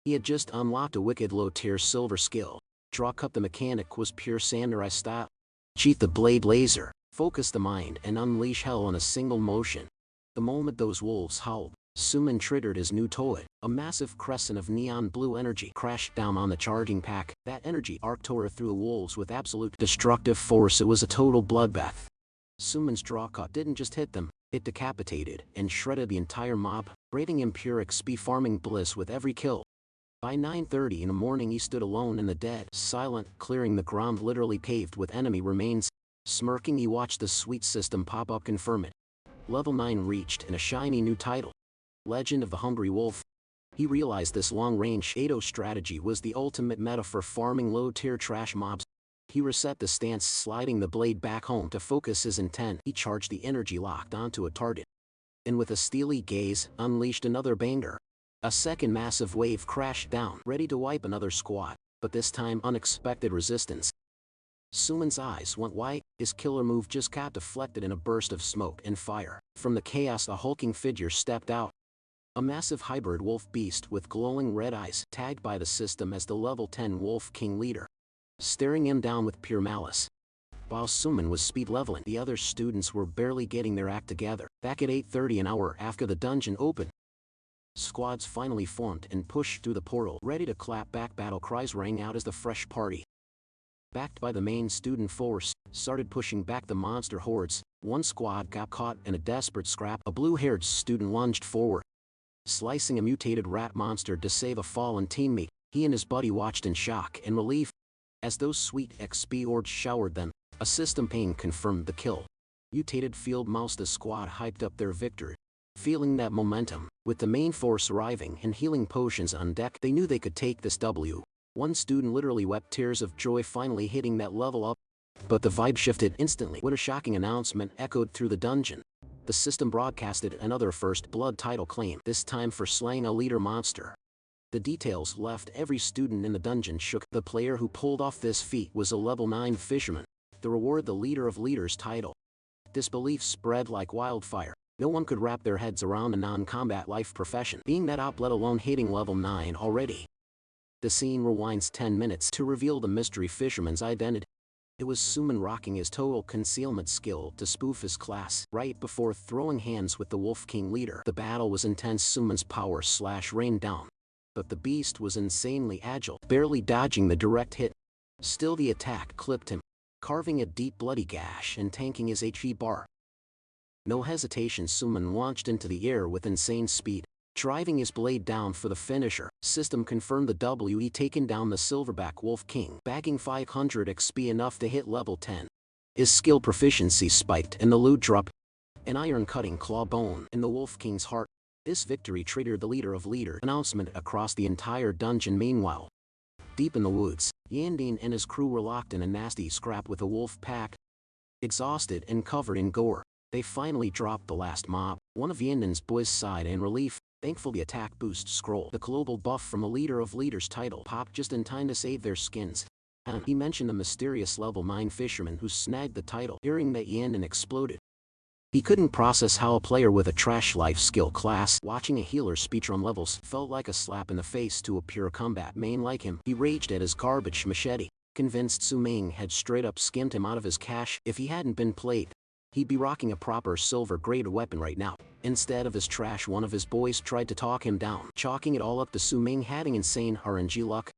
Speaker 1: He had just unlocked a wicked low-tier silver skill. Draw Cup the mechanic was pure samurai style. Sheath the blade laser, focus the mind, and unleash hell in a single motion. The moment those wolves howled, Suman triggered his new toy. A massive crescent of neon blue energy crashed down on the charging pack. That energy arc tore through the wolves with absolute destructive force. It was a total bloodbath. Suman's draw cut didn't just hit them, it decapitated and shredded the entire mob, grading him pure XP farming bliss with every kill. By 9:30 in the morning he stood alone in the dead, silent, clearing the ground literally paved with enemy remains. Smirking, he watched the sweet system pop up confirm it. Level 9 reached and a shiny new title. Legend of the Hungry Wolf. He realized this long-range Edo strategy was the ultimate meta for farming low-tier trash mobs. He reset the stance, sliding the blade back home to focus his intent. He charged the energy locked onto a target, and with a steely gaze, unleashed another banger. A second massive wave crashed down, ready to wipe another squad, but this time unexpected resistance. Suman's eyes went white, his killer move just got deflected in a burst of smoke and fire. From the chaos, a hulking figure stepped out. A massive hybrid wolf beast with glowing red eyes, tagged by the system as the level 10 Wolf King leader, staring him down with pure malice. While Suman was speed leveling, the other students were barely getting their act together. Back at 8:30, an hour after the dungeon opened, squads finally formed and pushed through the portal, ready to clap back. Battle cries rang out as the fresh party, backed by the main student force, started pushing back the monster hordes. One squad got caught in a desperate scrap. A blue-haired student lunged forward, slicing a mutated rat monster to save a fallen teammate. He and his buddy watched in shock and relief as those sweet XP orbs showered them. A system ping confirmed the kill. Mutated field mouse. The squad hyped up their victory. Feeling that momentum, with the main force arriving and healing potions on deck, they knew they could take this W. One student literally wept tears of joy, finally hitting that level up. But the vibe shifted instantly when a shocking announcement echoed through the dungeon. The system broadcasted another First Blood title claim, this time for slaying a leader monster. The details left every student in the dungeon shook. The player who pulled off this feat was a level 9 fisherman. The reward, the Leader of Leaders title. Disbelief spread like wildfire. No one could wrap their heads around a non-combat life profession being that up, let alone hitting level 9 already. The scene rewinds 10 minutes to reveal the mystery fisherman's identity. It was Suman rocking his total concealment skill to spoof his class. Right before throwing hands with the Wolf King leader, the battle was intense. Suman's power rained down, but the beast was insanely agile, barely dodging the direct hit. Still, the attack clipped him, carving a deep bloody gash and tanking his HP bar. No hesitation, Suman launched into the air with insane speed, driving his blade down for the finisher. System confirmed the W. He taken down the Silverback Wolf King, bagging 500 XP, enough to hit level 10. His skill proficiency spiked and the loot dropped. An iron-cutting claw bone in the Wolf King's heart. This victory triggered the Leader of Leaders announcement across the entire dungeon. Meanwhile, deep in the woods, Yandine and his crew were locked in a nasty scrap with a wolf pack. Exhausted and covered in gore, they finally dropped the last mob. One of Yandine's boys sighed in relief, thankful the attack boost scroll, the global buff from a Leader of Leaders title, popped just in time to save their skins. And he mentioned the mysterious level 9 fisherman who snagged the title. Hearing that, Yandine exploded. He couldn't process how a player with a trash life skill class watching a healer's speedrun levels felt like a slap in the face to a pure combat main like him. He raged at his garbage machete, convinced Suming had straight up skimmed him out of his cash. If he hadn't been played, he'd be rocking a proper silver-grade weapon right now. Instead of his trash, one of his boys tried to talk him down, chalking it all up to Suming having insane RNG luck.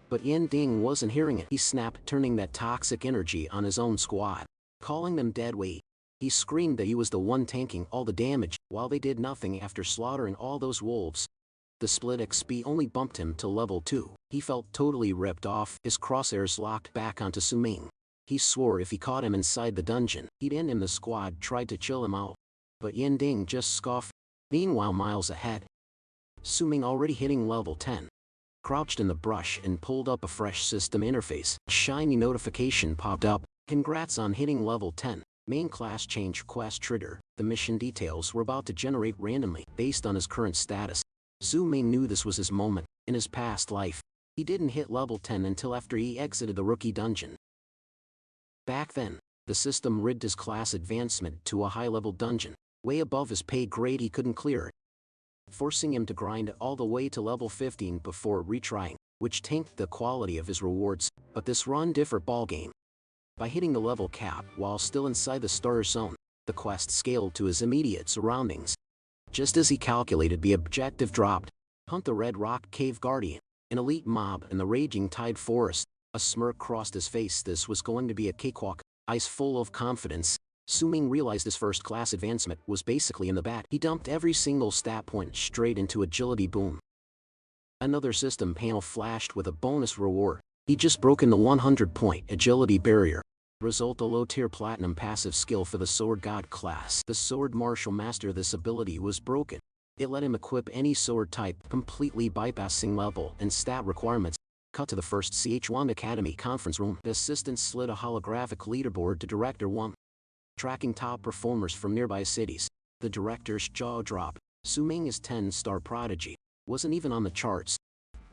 Speaker 1: But Yandine wasn't hearing it. He snapped, turning that toxic energy on his own squad, calling them dead weight. He screamed that he was the one tanking all the damage, while they did nothing after slaughtering all those wolves. The split XP only bumped him to level 2. He felt totally ripped off, his crosshairs locked back onto Suming. He swore if he caught him inside the dungeon, he'd end him. The squad tried to chill him out, but Yandine just scoffed. Meanwhile, miles ahead, Suming, already hitting level 10, crouched in the brush and pulled up a fresh system interface. A shiny notification popped up. Congrats on hitting level 10. Main class change quest trigger. The mission details were about to generate randomly, based on his current status. Suming knew this was his moment. In his past life, He didn't hit level 10 until after he exited the rookie dungeon. Back then, the system rigged his class advancement to a high-level dungeon, way above his pay grade. He couldn't clear it, forcing him to grind all the way to level 15 before retrying, which tanked the quality of his rewards. But this run differed ballgame. By hitting the level cap while still inside the starter zone, the quest scaled to his immediate surroundings. Just as he calculated, the objective dropped: hunt the Red Rock Cave Guardian, an elite mob in the Raging Tide Forest. A smirk crossed his face. This was going to be a cakewalk. Eyes full of confidence, Su-Ming realized his first class advancement was basically in the bag. He dumped every single stat point straight into agility. Boom. Another system panel flashed with a bonus reward. He just broken the 100-point agility barrier. Result: a low-tier platinum passive skill for the Sword God class. The Sword Martial Master. This ability was broken. It let him equip any sword type, completely bypassing level and stat requirements. Cut to the first CH1 Academy conference room. The assistant slid a holographic leaderboard to Director 1, tracking top performers from nearby cities. The director's jaw dropped. Su-Ming is 10-star prodigy. Wasn't even on the charts.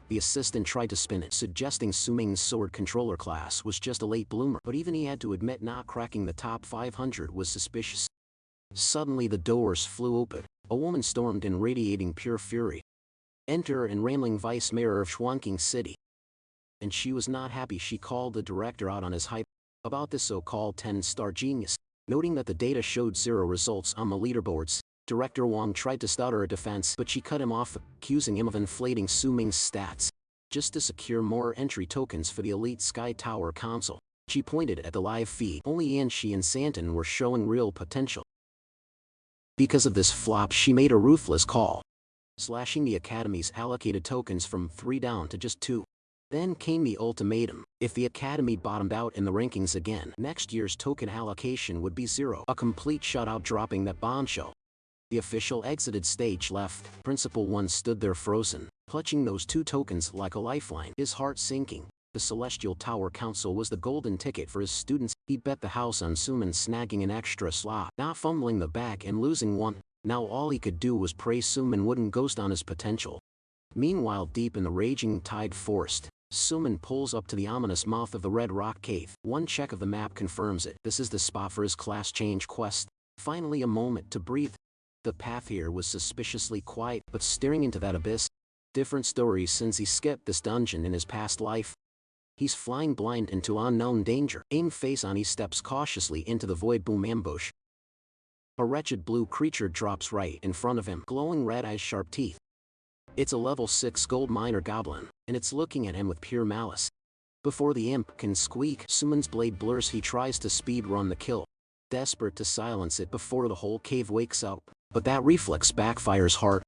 Speaker 1: The assistant tried to spin it, suggesting Su-Ming's sword controller class was just a late bloomer, but even he had to admit not cracking the top 500 was suspicious. Suddenly the doors flew open. A woman stormed in, radiating pure fury. Enter and rambling vice mayor of Schwanking City. And she was not happy. She called the director out on his hype about this so-called 10-star genius. Noting that the data showed 0 results on the leaderboards, Director Wang tried to stutter a defense, but she cut him off, accusing him of inflating Su-Ming's stats just to secure more entry tokens for the elite Sky Tower Council. She pointed at the live feed. Only Anshi and Santon were showing real potential. Because of this flop, she made a ruthless call, slashing the Academy's allocated tokens from 3 down to just 2. Then came the ultimatum: if the Academy bottomed out in the rankings again, next year's token allocation would be 0. A complete shutout. Dropping that bombshell, the official exited stage left. Principal 1 stood there frozen, clutching those 2 tokens like a lifeline, his heart sinking. The Celestial Tower Council was the golden ticket for his students. He bet the house on Su-Ming snagging an extra slot, not fumbling the bag and losing one. Now all he could do was pray Su-Ming wouldn't ghost on his potential. Meanwhile, deep in the Raging Tide Forest, Su-Ming pulls up to the ominous mouth of the Red Rock Cave. One check of the map confirms it. This is the spot for his class change quest. Finally a moment to breathe. The path here was suspiciously quiet, but staring into that abyss. Different stories since he skipped this dungeon in his past life. He's flying blind into unknown danger. Aim face on, he steps cautiously into the void. Boom. Ambush. A wretched blue creature drops right in front of him, glowing red eyes, sharp teeth. It's a level 6 gold miner goblin, and it's looking at him with pure malice. Before the imp can squeak, Su-Ming's blade blurs. He tries to speed run the kill, desperate to silence it before the whole cave wakes up. But that reflex backfires hard.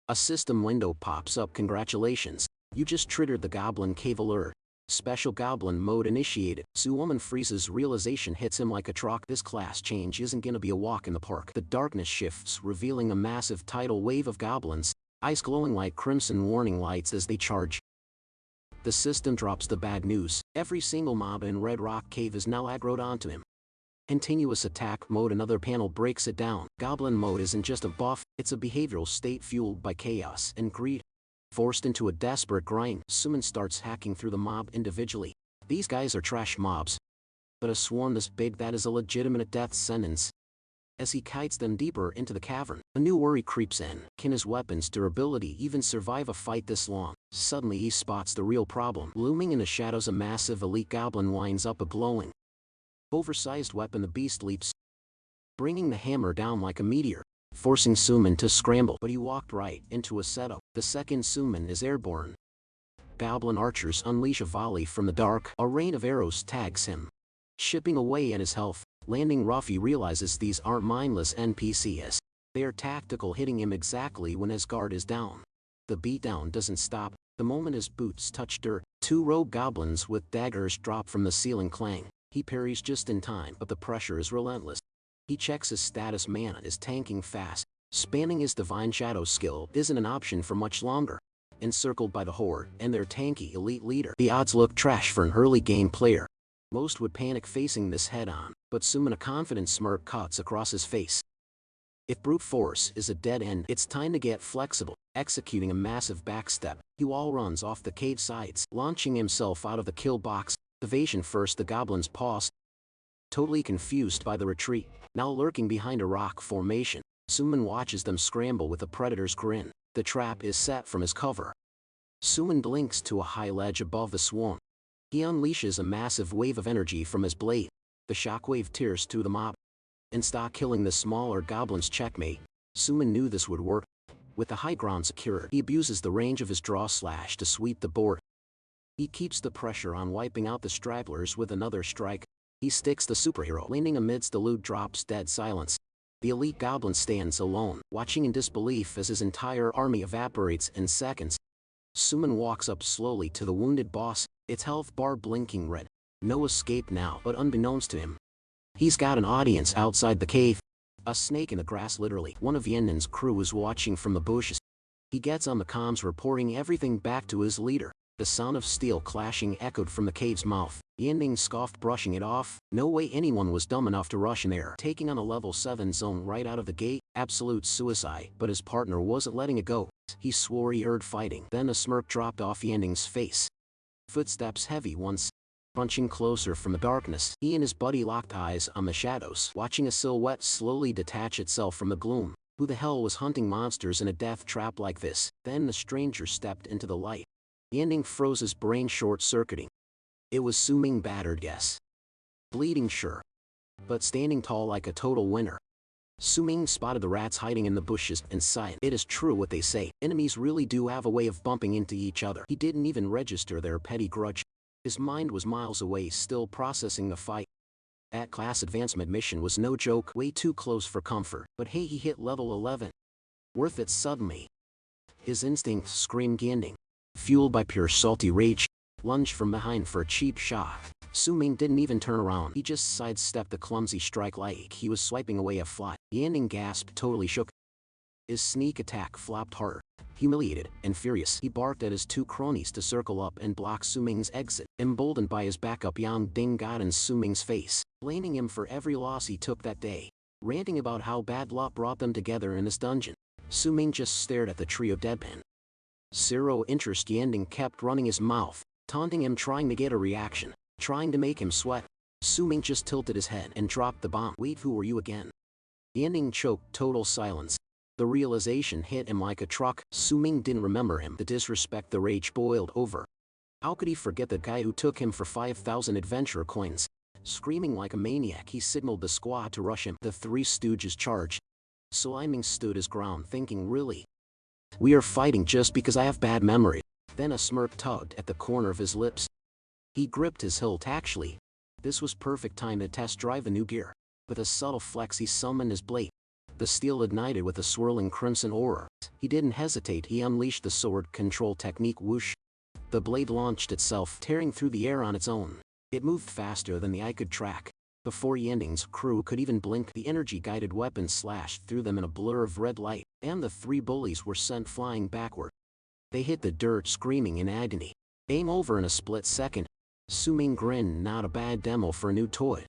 Speaker 1: A system window pops up. Congratulations, you just triggered the Goblin Cave alert. Special Goblin mode initiated. Su-Ming freezes. Realization hits him like a truck. This class change isn't gonna be a walk in the park. The darkness shifts, revealing a massive tidal wave of goblins, eyes glowing like crimson warning lights as they charge. The system drops the bad news. Every single mob in Red Rock Cave is now aggroed onto him. Continuous attack mode. Another panel breaks it down. Goblin mode isn't just a buff, it's a behavioral state fueled by chaos and greed. Forced into a desperate grind, Su-Ming starts hacking through the mob individually. These guys are trash mobs, but a swarm this big, that is a legitimate death sentence. As he kites them deeper into the cavern, a new worry creeps in. Can his weapon's durability even survive a fight this long? Suddenly he spots the real problem. Looming in the shadows, a massive elite goblin winds up a glowing, oversized weapon. The beast leaps, bringing the hammer down like a meteor, forcing Su-Ming to scramble. But he walked right into a setup. The second Su-Ming is airborne, goblin archers unleash a volley from the dark. A rain of arrows tags him, chipping away at his health. Landing rough, he realizes these aren't mindless NPCs. They are tactical, hitting him exactly when his guard is down. The beatdown doesn't stop. The moment his boots touch dirt, 2 rogue goblins with daggers drop from the ceiling, clang. He parries just in time, but the pressure is relentless. He checks his status. Mana is tanking fast. Spanning his Divine Shadow skill isn't an option for much longer. Encircled by the Horde and their tanky elite leader, the odds look trash for an early game player. Most would panic facing this head-on, but Su-Ming, a confident smirk cuts across his face. If brute force is a dead end, it's time to get flexible. Executing a massive backstep, he wall runs off the cave sides, launching himself out of the kill box. Evasion first. The goblins pause, totally confused by the retreat. Now lurking behind a rock formation, Suman watches them scramble with a predator's grin. The trap is set from his cover. Suman blinks to a high ledge above the swarm. He unleashes a massive wave of energy from his blade. The shockwave tears through the mob, insta-killing the smaller goblins. Checkmate. Suman knew this would work. With the high ground secured, he abuses the range of his draw slash to sweep the board. He keeps the pressure on, wiping out the stragglers with another strike. He sticks the superhero landing amidst the loot drops. Dead silence. The elite goblin stands alone, watching in disbelief as his entire army evaporates in seconds. Suman walks up slowly to the wounded boss, its health bar blinking red. No escape now, but unbeknownst to him, he's got an audience outside the cave. A snake in the grass, literally. One of Yennin's crew is watching from the bushes. He gets on the comms, reporting everything back to his leader. The sound of steel clashing echoed from the cave's mouth. Yenning scoffed, brushing it off. No way anyone was dumb enough to rush in there. Taking on a level 7 zone right out of the gate, absolute suicide. But his partner wasn't letting it go. He swore he heard fighting. Then a smirk dropped off Yenning's face. Footsteps, heavy ones, crunching closer from the darkness. He and his buddy locked eyes on the shadows, watching a silhouette slowly detach itself from the gloom. Who the hell was hunting monsters in a death trap like this? Then the stranger stepped into the light. Yenning froze, his brain short-circuiting. It was Suming, battered, yes. Bleeding, sure. But standing tall like a total winner. Suming spotted the rats hiding in the bushes and sighed. It is true what they say, enemies really do have a way of bumping into each other. He didn't even register their petty grudge. His mind was miles away, still processing the fight. That class advancement mission was no joke, way too close for comfort. But hey, he hit level 11. Worth it. Suddenly, his instincts screamed. Yenning, fueled by pure salty rage, lunged from behind for a cheap shot. Suming didn't even turn around. He just sidestepped the clumsy strike like he was swiping away a fly. Yenning gasped, totally shook. His sneak attack flopped hard. Humiliated and furious, he barked at his two cronies to circle up and block Suming's exit. Emboldened by his backup, Yang Ding got in Suming's face, blaming him for every loss he took that day, ranting about how bad luck brought them together in this dungeon. Suming just stared at the trio deadpan. Zero interest. Yenning kept running his mouth, taunting him, trying to get a reaction, trying to make him sweat. Suming just tilted his head and dropped the bomb. Wait, who are you again? Yenning choked. Total silence. The realization hit him like a truck. Suming didn't remember him. The disrespect, the rage boiled over. How could he forget the guy who took him for 5,000 adventure coins? Screaming like a maniac, he signaled the squad to rush him. The three stooges charged. Sliming stood his ground, thinking, really? We are fighting just because I have bad memory. Then a smirk tugged at the corner of his lips. He gripped his hilt. Actually, this was perfect time to test drive the new gear. With a subtle flex, he summoned his blade. The steel ignited with a swirling crimson aura. He didn't hesitate. He unleashed the sword control technique. Whoosh. The blade launched itself, tearing through the air on its own. It moved faster than the eye could track. Before Yenning's crew could even blink, the energy-guided weapon slashed through them in a blur of red light, and the three bullies were sent flying backward. They hit the dirt, screaming in agony. Game over in a split second. Suming grinned. Not a bad demo for a new toy.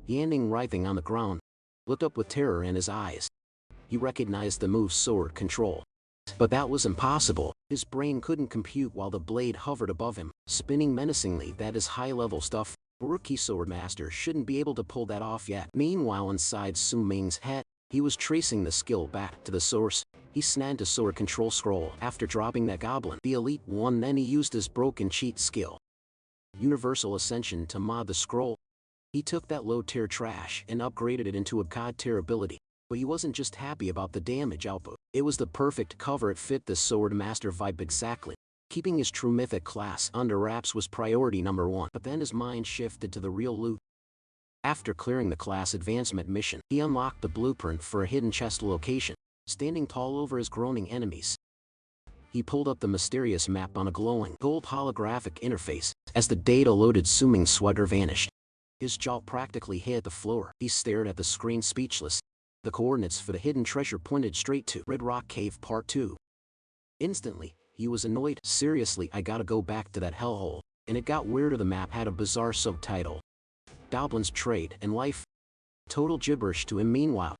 Speaker 1: Yenning, writhing on the ground, looked up with terror in his eyes. He recognized the move, sword control. But that was impossible. His brain couldn't compute while the blade hovered above him, spinning menacingly. That is high-level stuff. A rookie swordmaster shouldn't be able to pull that off yet. Meanwhile, inside Suming's head, he was tracing the skill back to the source. He snagged a sword control scroll after dropping that goblin, the elite one. Then he used his broken cheat skill, Universal Ascension, to mod the scroll. He took that low-tier trash and upgraded it into a god-tier ability. But he wasn't just happy about the damage output. It was the perfect cover. It fit the sword master vibe exactly. Keeping his true mythic class under wraps was priority number one. But then his mind shifted to the real loot. After clearing the class advancement mission, he unlocked the blueprint for a hidden chest location, standing tall over his groaning enemies. He pulled up the mysterious map on a glowing gold holographic interface. As the data loaded, Suming's sweater vanished. His jaw practically hit the floor. He stared at the screen, speechless. The coordinates for the hidden treasure pointed straight to Red Rock Cave Part 2. Instantly, he was annoyed. Seriously, I gotta go back to that hellhole. And it got weirder. The map had a bizarre subtitle: Goblins, Trade, and Life. Total gibberish to him. Meanwhile,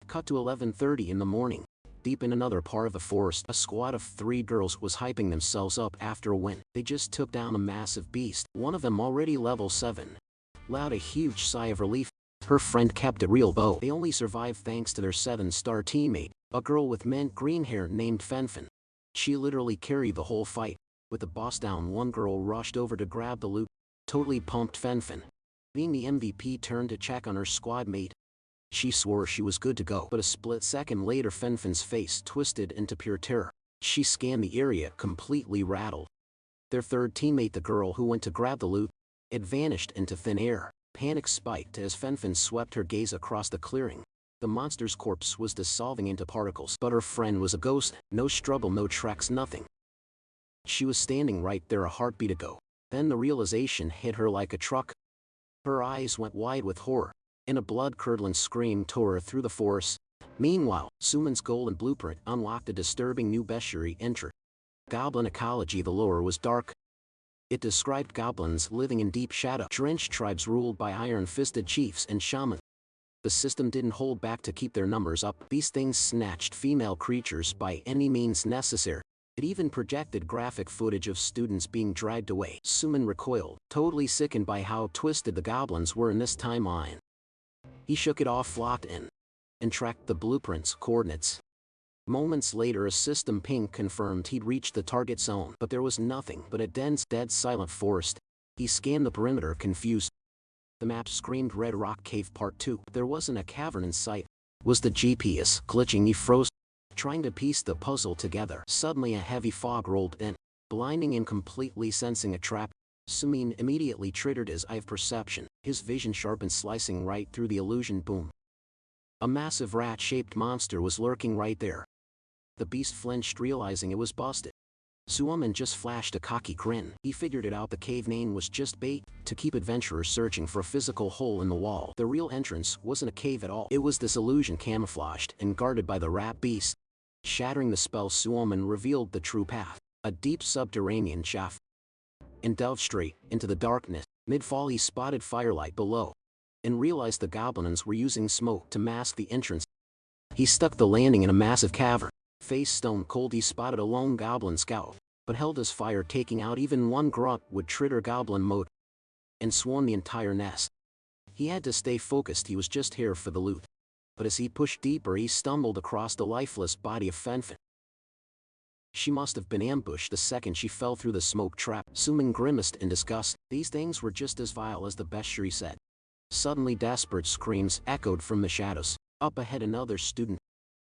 Speaker 1: cut to 11:30 in the morning. Deep in another part of the forest, a squad of 3 girls was hyping themselves up after a win. They just took down a massive beast, one of them already level 7. Loud a huge sigh of relief. Her friend kept it real though. They only survived thanks to their 7-star teammate, a girl with mint green hair named Fenfen. She literally carried the whole fight. With the boss down, one girl rushed over to grab the loot. Totally pumped Fenfen. Being the MVP, turned to check on her squad mate. She swore she was good to go, but a split second later Fenfen's face twisted into pure terror. She scanned the area, completely rattled. Their third teammate, the girl who went to grab the loot, it vanished into thin air. Panic spiked as Fenfen swept her gaze across the clearing. The monster's corpse was dissolving into particles, but her friend was a ghost. No struggle, no tracks, nothing. She was standing right there, a heartbeat ago. Then the realization hit her like a truck. Her eyes went wide with horror, and a blood-curdling scream tore her through the forest. Meanwhile, Suman's golden blueprint unlocked a disturbing new bestiary entry. Goblin ecology. The lore was dark. It described goblins living in deep shadow, drenched tribes ruled by iron-fisted chiefs and shamans. The system didn't hold back to keep their numbers up. These things snatched female creatures by any means necessary. It even projected graphic footage of students being dragged away. Suman recoiled, totally sickened by how twisted the goblins were in this timeline. He shook it off, locked in, and tracked the blueprint's coordinates. Moments later, a system ping confirmed he'd reached the target zone, but there was nothing but a dense, dead silent forest. He scanned the perimeter, confused. The map screamed Red Rock Cave Part 2. There wasn't a cavern in sight. Was the GPS glitching? He froze, trying to piece the puzzle together. Suddenly a heavy fog rolled in, blinding and completely sensing a trap. Sumin immediately triggered his eye of perception, his vision sharpened, slicing right through the illusion. Boom. A massive rat-shaped monster was lurking right there. The beast flinched, realizing it was busted. Suman just flashed a cocky grin. He figured it out. The cave name was just bait to keep adventurers searching for a physical hole in the wall. The real entrance wasn't a cave at all. It was this illusion, camouflaged and guarded by the rat beast. Shattering the spell, Suman revealed the true path, a deep subterranean shaft, and delved straight into the darkness. Mid-fall, he spotted firelight below, and realized the goblins were using smoke to mask the entrance. He stuck the landing in a massive cavern. Face stone cold, he spotted a lone goblin scout, but held his fire. Taking out even one grunt would trigger goblin mode and swarm the entire nest. He had to stay focused. He was just here for the loot. But as he pushed deeper, he stumbled across the lifeless body of Fenfen. She must have been ambushed the second she fell through the smoke trap. Suman grimaced in disgust. These things were just as vile as the bestiary said. Suddenly, desperate screams echoed from the shadows. Up ahead, another student,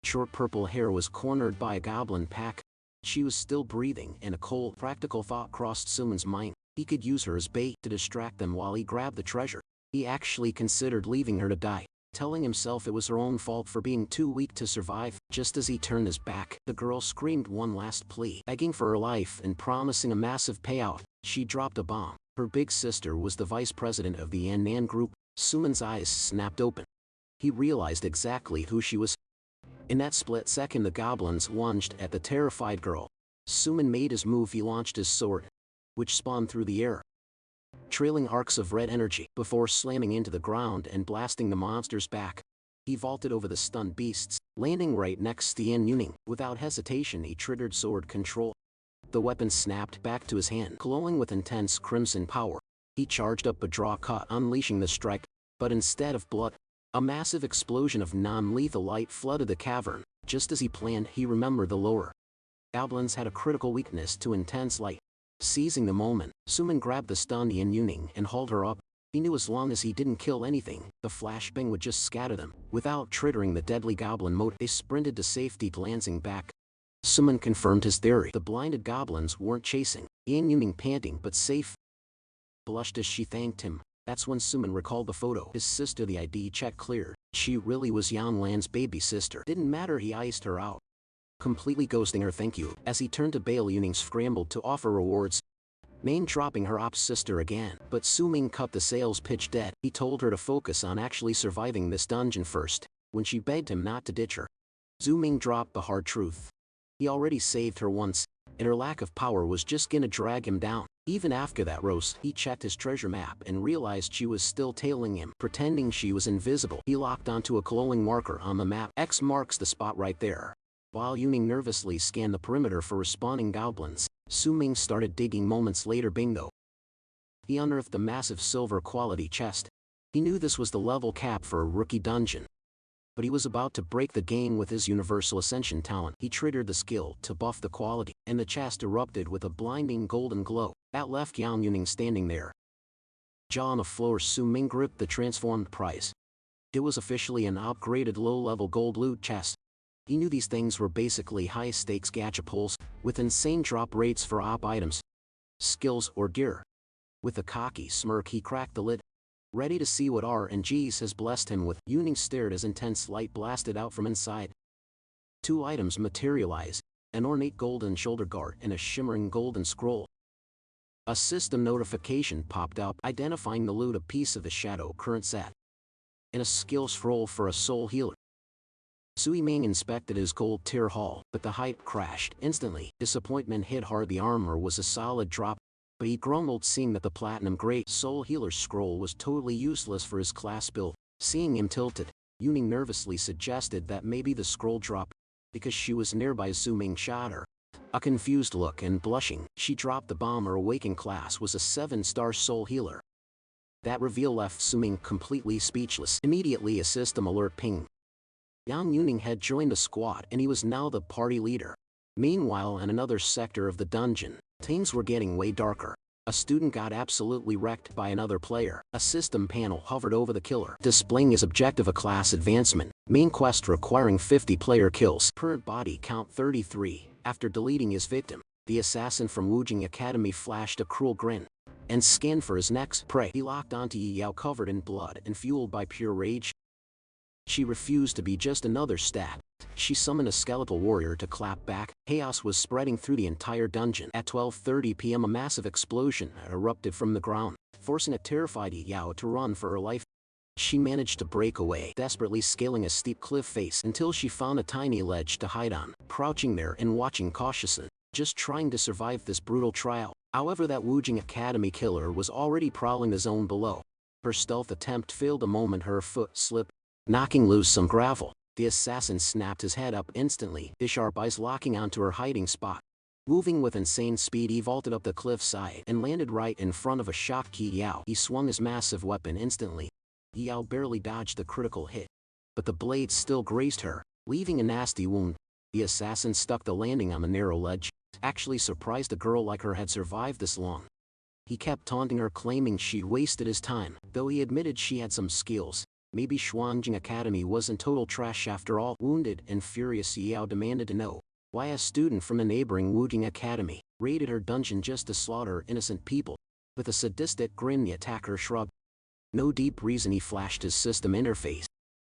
Speaker 1: short purple hair, was cornered by a goblin pack. She was still breathing, and a cold, practical thought crossed Suman's mind. He could use her as bait to distract them while he grabbed the treasure. He actually considered leaving her to die, telling himself it was her own fault for being too weak to survive. Just as he turned his back, the girl screamed one last plea, begging for her life and promising a massive payout. She dropped a bomb. Her big sister was the vice president of the Nan group. Suman's eyes snapped open. He realized exactly who she was. In that split second, the goblins lunged at the terrified girl. Suman made his move. He launched his sword, which spun through the air, trailing arcs of red energy, before slamming into the ground and blasting the monster's back. He vaulted over the stunned beasts, landing right next to Yan Yuning. Without hesitation, he triggered sword control. The weapon snapped back to his hand, glowing with intense crimson power. He charged up a draw cut, unleashing the strike, but instead of blood, a massive explosion of non-lethal light flooded the cavern. Just as he planned, he remembered the lore. Goblins had a critical weakness to intense light. Seizing the moment, Suman grabbed the stunned Yan Yuning and hauled her up. He knew as long as he didn't kill anything, the flashbang would just scatter them. Without triggering the deadly goblin mode, they sprinted to safety, glancing back. Suman confirmed his theory. The blinded goblins weren't chasing. Yan Yuning, panting but safe, blushed as she thanked him. That's when Suman recalled the photo. His sister, the ID check cleared. She really was Yan Lan's baby sister. Didn't matter, he iced her out, completely ghosting her. Thank you. As he turned to bail, Yuning scrambled to offer rewards, name-dropping her ops sister again. But Sumin cut the sales pitch dead. He told her to focus on actually surviving this dungeon first. When she begged him not to ditch her, Zuming dropped the hard truth. He already saved her once, and her lack of power was just gonna drag him down. Even after that roast, he checked his treasure map and realized she was still tailing him. Pretending she was invisible, he locked onto a glowing marker on the map. X marks the spot right there. While Yuning nervously scanned the perimeter for respawning goblins, Su Ming started digging moments later. Bingo! He unearthed a massive silver quality chest. He knew this was the level cap for a rookie dungeon. But he was about to break the game with his Universal Ascension talent. He triggered the skill to buff the quality, and the chest erupted with a blinding golden glow. That left Yang Yuning standing there, jaw on the floor. Su Ming gripped the transformed prize. It was officially an upgraded low-level gold loot chest. He knew these things were basically high-stakes gacha pulls, with insane drop rates for op items, skills, or gear. With a cocky smirk, he cracked the lid, ready to see what RNGs has blessed him with. Yuning stared as intense light blasted out from inside. Two items materialized, an ornate golden shoulder guard and a shimmering golden scroll. A system notification popped up identifying the loot: a piece of the shadow current set, and a skill scroll for a soul healer. Su Ming inspected his gold tier haul, but the hype crashed instantly. Disappointment hit hard. The armor was a solid drop, but he grumbled seeing that the platinum grade soul healer scroll was totally useless for his class build. Seeing him tilted, Yuning nervously suggested that maybe the scroll dropped because she was nearby. Su Ming shot her a confused look, and blushing, she dropped the bomb. Her awakened class was a 7-star soul healer. That reveal left Su Ming completely speechless. Immediately a system alert pinged. Yang Yuning had joined the squad and he was now the party leader. Meanwhile, in another sector of the dungeon, things were getting way darker. A student got absolutely wrecked by another player. A system panel hovered over the killer, displaying his objective: a class advancement. Main quest requiring 50 player kills. Current body count 33. After deleting his victim, the assassin from Wujing Academy flashed a cruel grin and scanned for his next prey. He locked onto Yao, covered in blood and fueled by pure rage. She refused to be just another stat. She summoned a skeletal warrior to clap back. Chaos was spreading through the entire dungeon. At 12:30 p.m. a massive explosion erupted from the ground, forcing a terrified Yao to run for her life. She managed to break away, desperately scaling a steep cliff face until she found a tiny ledge to hide on, crouching there and watching cautiously, just trying to survive this brutal trial. However, that Wujing Academy killer was already prowling the zone below. Her stealth attempt failed the moment her foot slipped, knocking loose some gravel. The assassin snapped his head up instantly, his sharp eyes locking onto her hiding spot. Moving with insane speed, he vaulted up the cliffside and landed right in front of a shocked Yao. He swung his massive weapon instantly. Yao barely dodged the critical hit, but the blade still grazed her, leaving a nasty wound. The assassin stuck the landing on the narrow ledge, actually surprised a girl like her had survived this long. He kept taunting her, claiming she'd wasted his time, though he admitted she had some skills. Maybe Xuanjing Academy wasn't total trash after all. Wounded and furious, Yao demanded to know why a student from a neighboring Wujing Academy raided her dungeon just to slaughter innocent people. With a sadistic grin, the attacker shrugged. No deep reason. He flashed his system interface,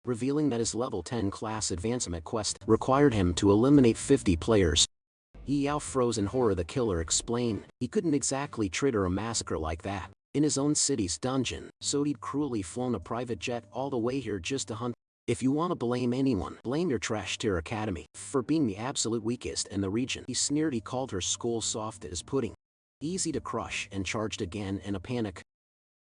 Speaker 1: revealing that his level 10 class advancement quest required him to eliminate 50 players. Yao froze in horror. The killer explained he couldn't exactly trigger a massacre like that in his own city's dungeon, so he'd cruelly flown a private jet all the way here just to hunt. If you want to blame anyone, blame your trash tier academy for being the absolute weakest in the region. He sneered. He called her school soft as pudding, easy to crush, and charged again in a panic.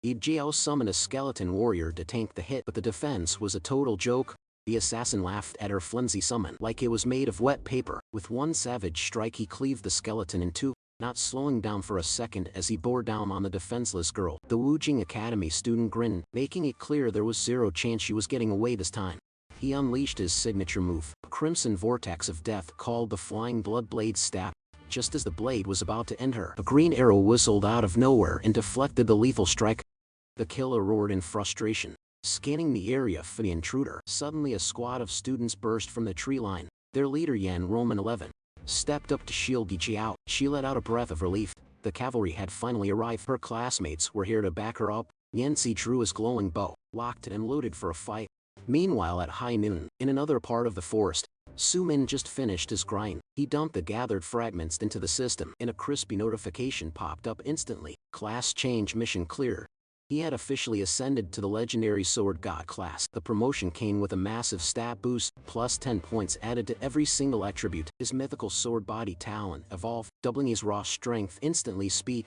Speaker 1: Jiao summoned a skeleton warrior to tank the hit, but the defense was a total joke. The assassin laughed at her flimsy summon like it was made of wet paper. With one savage strike, he cleaved the skeleton in two, not slowing down for a second as he bore down on the defenseless girl. The Wujing Academy student grinned, making it clear there was zero chance she was getting away this time. He unleashed his signature move, a crimson vortex of death called the Flying Blood Blade Stab. Just as the blade was about to end her, a green arrow whistled out of nowhere and deflected the lethal strike. The killer roared in frustration, scanning the area for the intruder. Suddenly a squad of students burst from the tree line. Their leader, enrollment 11, stepped up to shield Jiao. She let out a breath of relief. The cavalry had finally arrived. Her classmates were here to back her up. Yanxi drew his glowing bow, locked it and loaded for a fight. Meanwhile, at high noon, in another part of the forest, Su Min just finished his grind. He dumped the gathered fragments into the system, and a crispy notification popped up instantly. Class change mission clear. He had officially ascended to the legendary sword god class. The promotion came with a massive stat boost, plus 10 points added to every single attribute. His mythical sword body talent evolved, doubling his raw strength instantly, speed,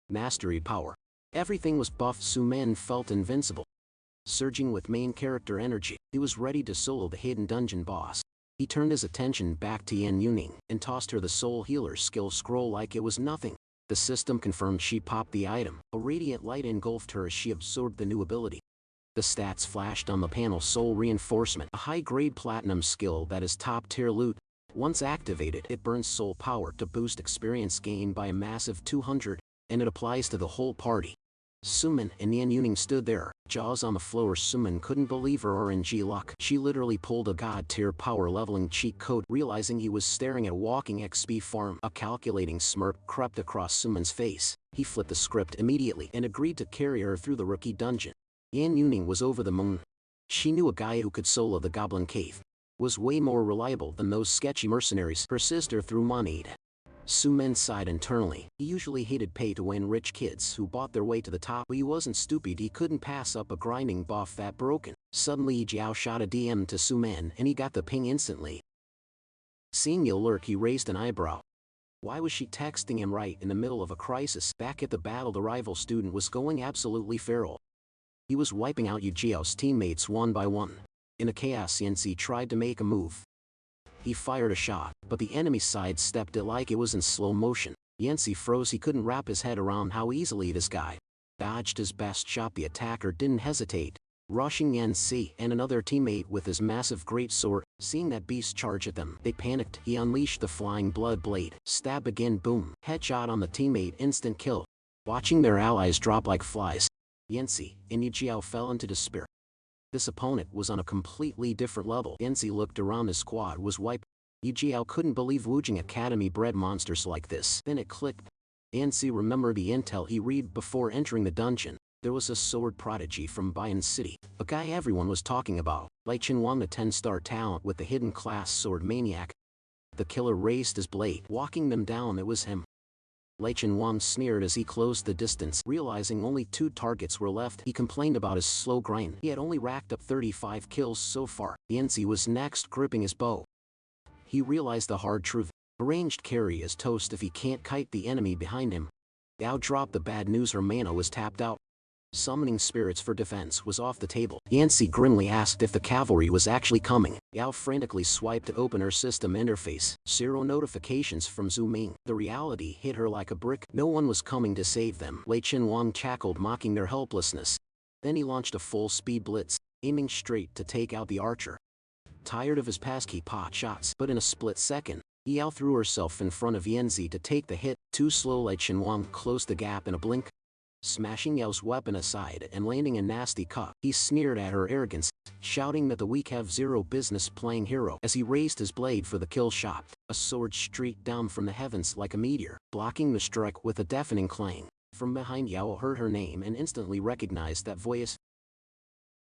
Speaker 1: mastery, power. Everything was buffed. Su Min felt invincible. Surging with main character energy, he was ready to solo the hidden dungeon boss. He turned his attention back to Yan Yuning and tossed her the soul healer skill scroll like it was nothing. The system confirmed she popped the item. A radiant light engulfed her as she absorbed the new ability. The stats flashed on the panel: Soul Reinforcement, a high-grade platinum skill that is top-tier loot. Once activated, it burns soul power to boost experience gain by a massive 200, and it applies to the whole party. Sumin and Yan Yuning stood there, jaws on the floor. Sumin couldn't believe her RNG luck. She literally pulled a god-tier power-leveling cheat code. Realizing he was staring at a walking XP farm, a calculating smirk crept across Sumin's face. He flipped the script immediately and agreed to carry her through the rookie dungeon. Yan Yuning was over the moon. She knew a guy who could solo the Goblin Cave was way more reliable than those sketchy mercenaries her sister threw money at. Sumin sighed internally. He usually hated pay-to-win rich kids who bought their way to the top, but he wasn't stupid. He couldn't pass up a grinding buff that broken. Suddenly Jiao shot a DM to Sumin and he got the ping instantly. Seeing the alert, he raised an eyebrow. Why was she texting him right in the middle of a crisis? Back at the battle, the rival student was going absolutely feral. He was wiping out Yu Jiao's teammates one by one. In a chaos, Yancy tried to make a move. He fired a shot, but the enemy sidestepped it like it was in slow motion. Yancy froze. He couldn't wrap his head around how easily this guy dodged his best shot. The attacker didn't hesitate, rushing Yancy and another teammate with his massive greatsword. Seeing that beast charge at them, they panicked. He unleashed the flying blood blade. Stab again, boom. Headshot on the teammate, instant kill. Watching their allies drop like flies, Yancy and Yu Jiao fell into despair. This opponent was on a completely different level. Yancy looked around. His squad was wiped. Yu Jiao couldn't believe Wujing Academy bred monsters like this. Then it clicked. Yancy remembered the intel he read before entering the dungeon. There was a sword prodigy from Bayan City, a guy everyone was talking about. Lai Chenwan, the 10-star talent with the hidden class sword maniac. The killer raised his blade, walking them down. It was him. Lai Chenwan sneered as he closed the distance. Realizing only 2 targets were left, he complained about his slow grind. He had only racked up 35 kills so far. Yancy was next, gripping his bow. He realized the hard truth. A ranged carry is toast if he can't kite the enemy behind him. Yao dropped the bad news: her mana was tapped out. Summoning spirits for defense was off the table. Yancy grimly asked if the cavalry was actually coming. Yao frantically swiped to open her system interface. 0 notifications from Zhu Ming. The reality hit her like a brick. No one was coming to save them. Lei Chenwang cackled, mocking their helplessness. Then he launched a full-speed blitz, aiming straight to take out the archer. Tired of his pesky pot shots, but in a split second, Yao threw herself in front of Yanzi to take the hit. Too slow. Lei Chenwang closed the gap in a blink, smashing Yao's weapon aside and landing a nasty cut. He sneered at her arrogance, shouting that the weak have zero business playing hero. As he raised his blade for the kill shot, a sword streaked down from the heavens like a meteor, blocking the strike with a deafening clang. From behind, Yao heard her name and instantly recognized that voice.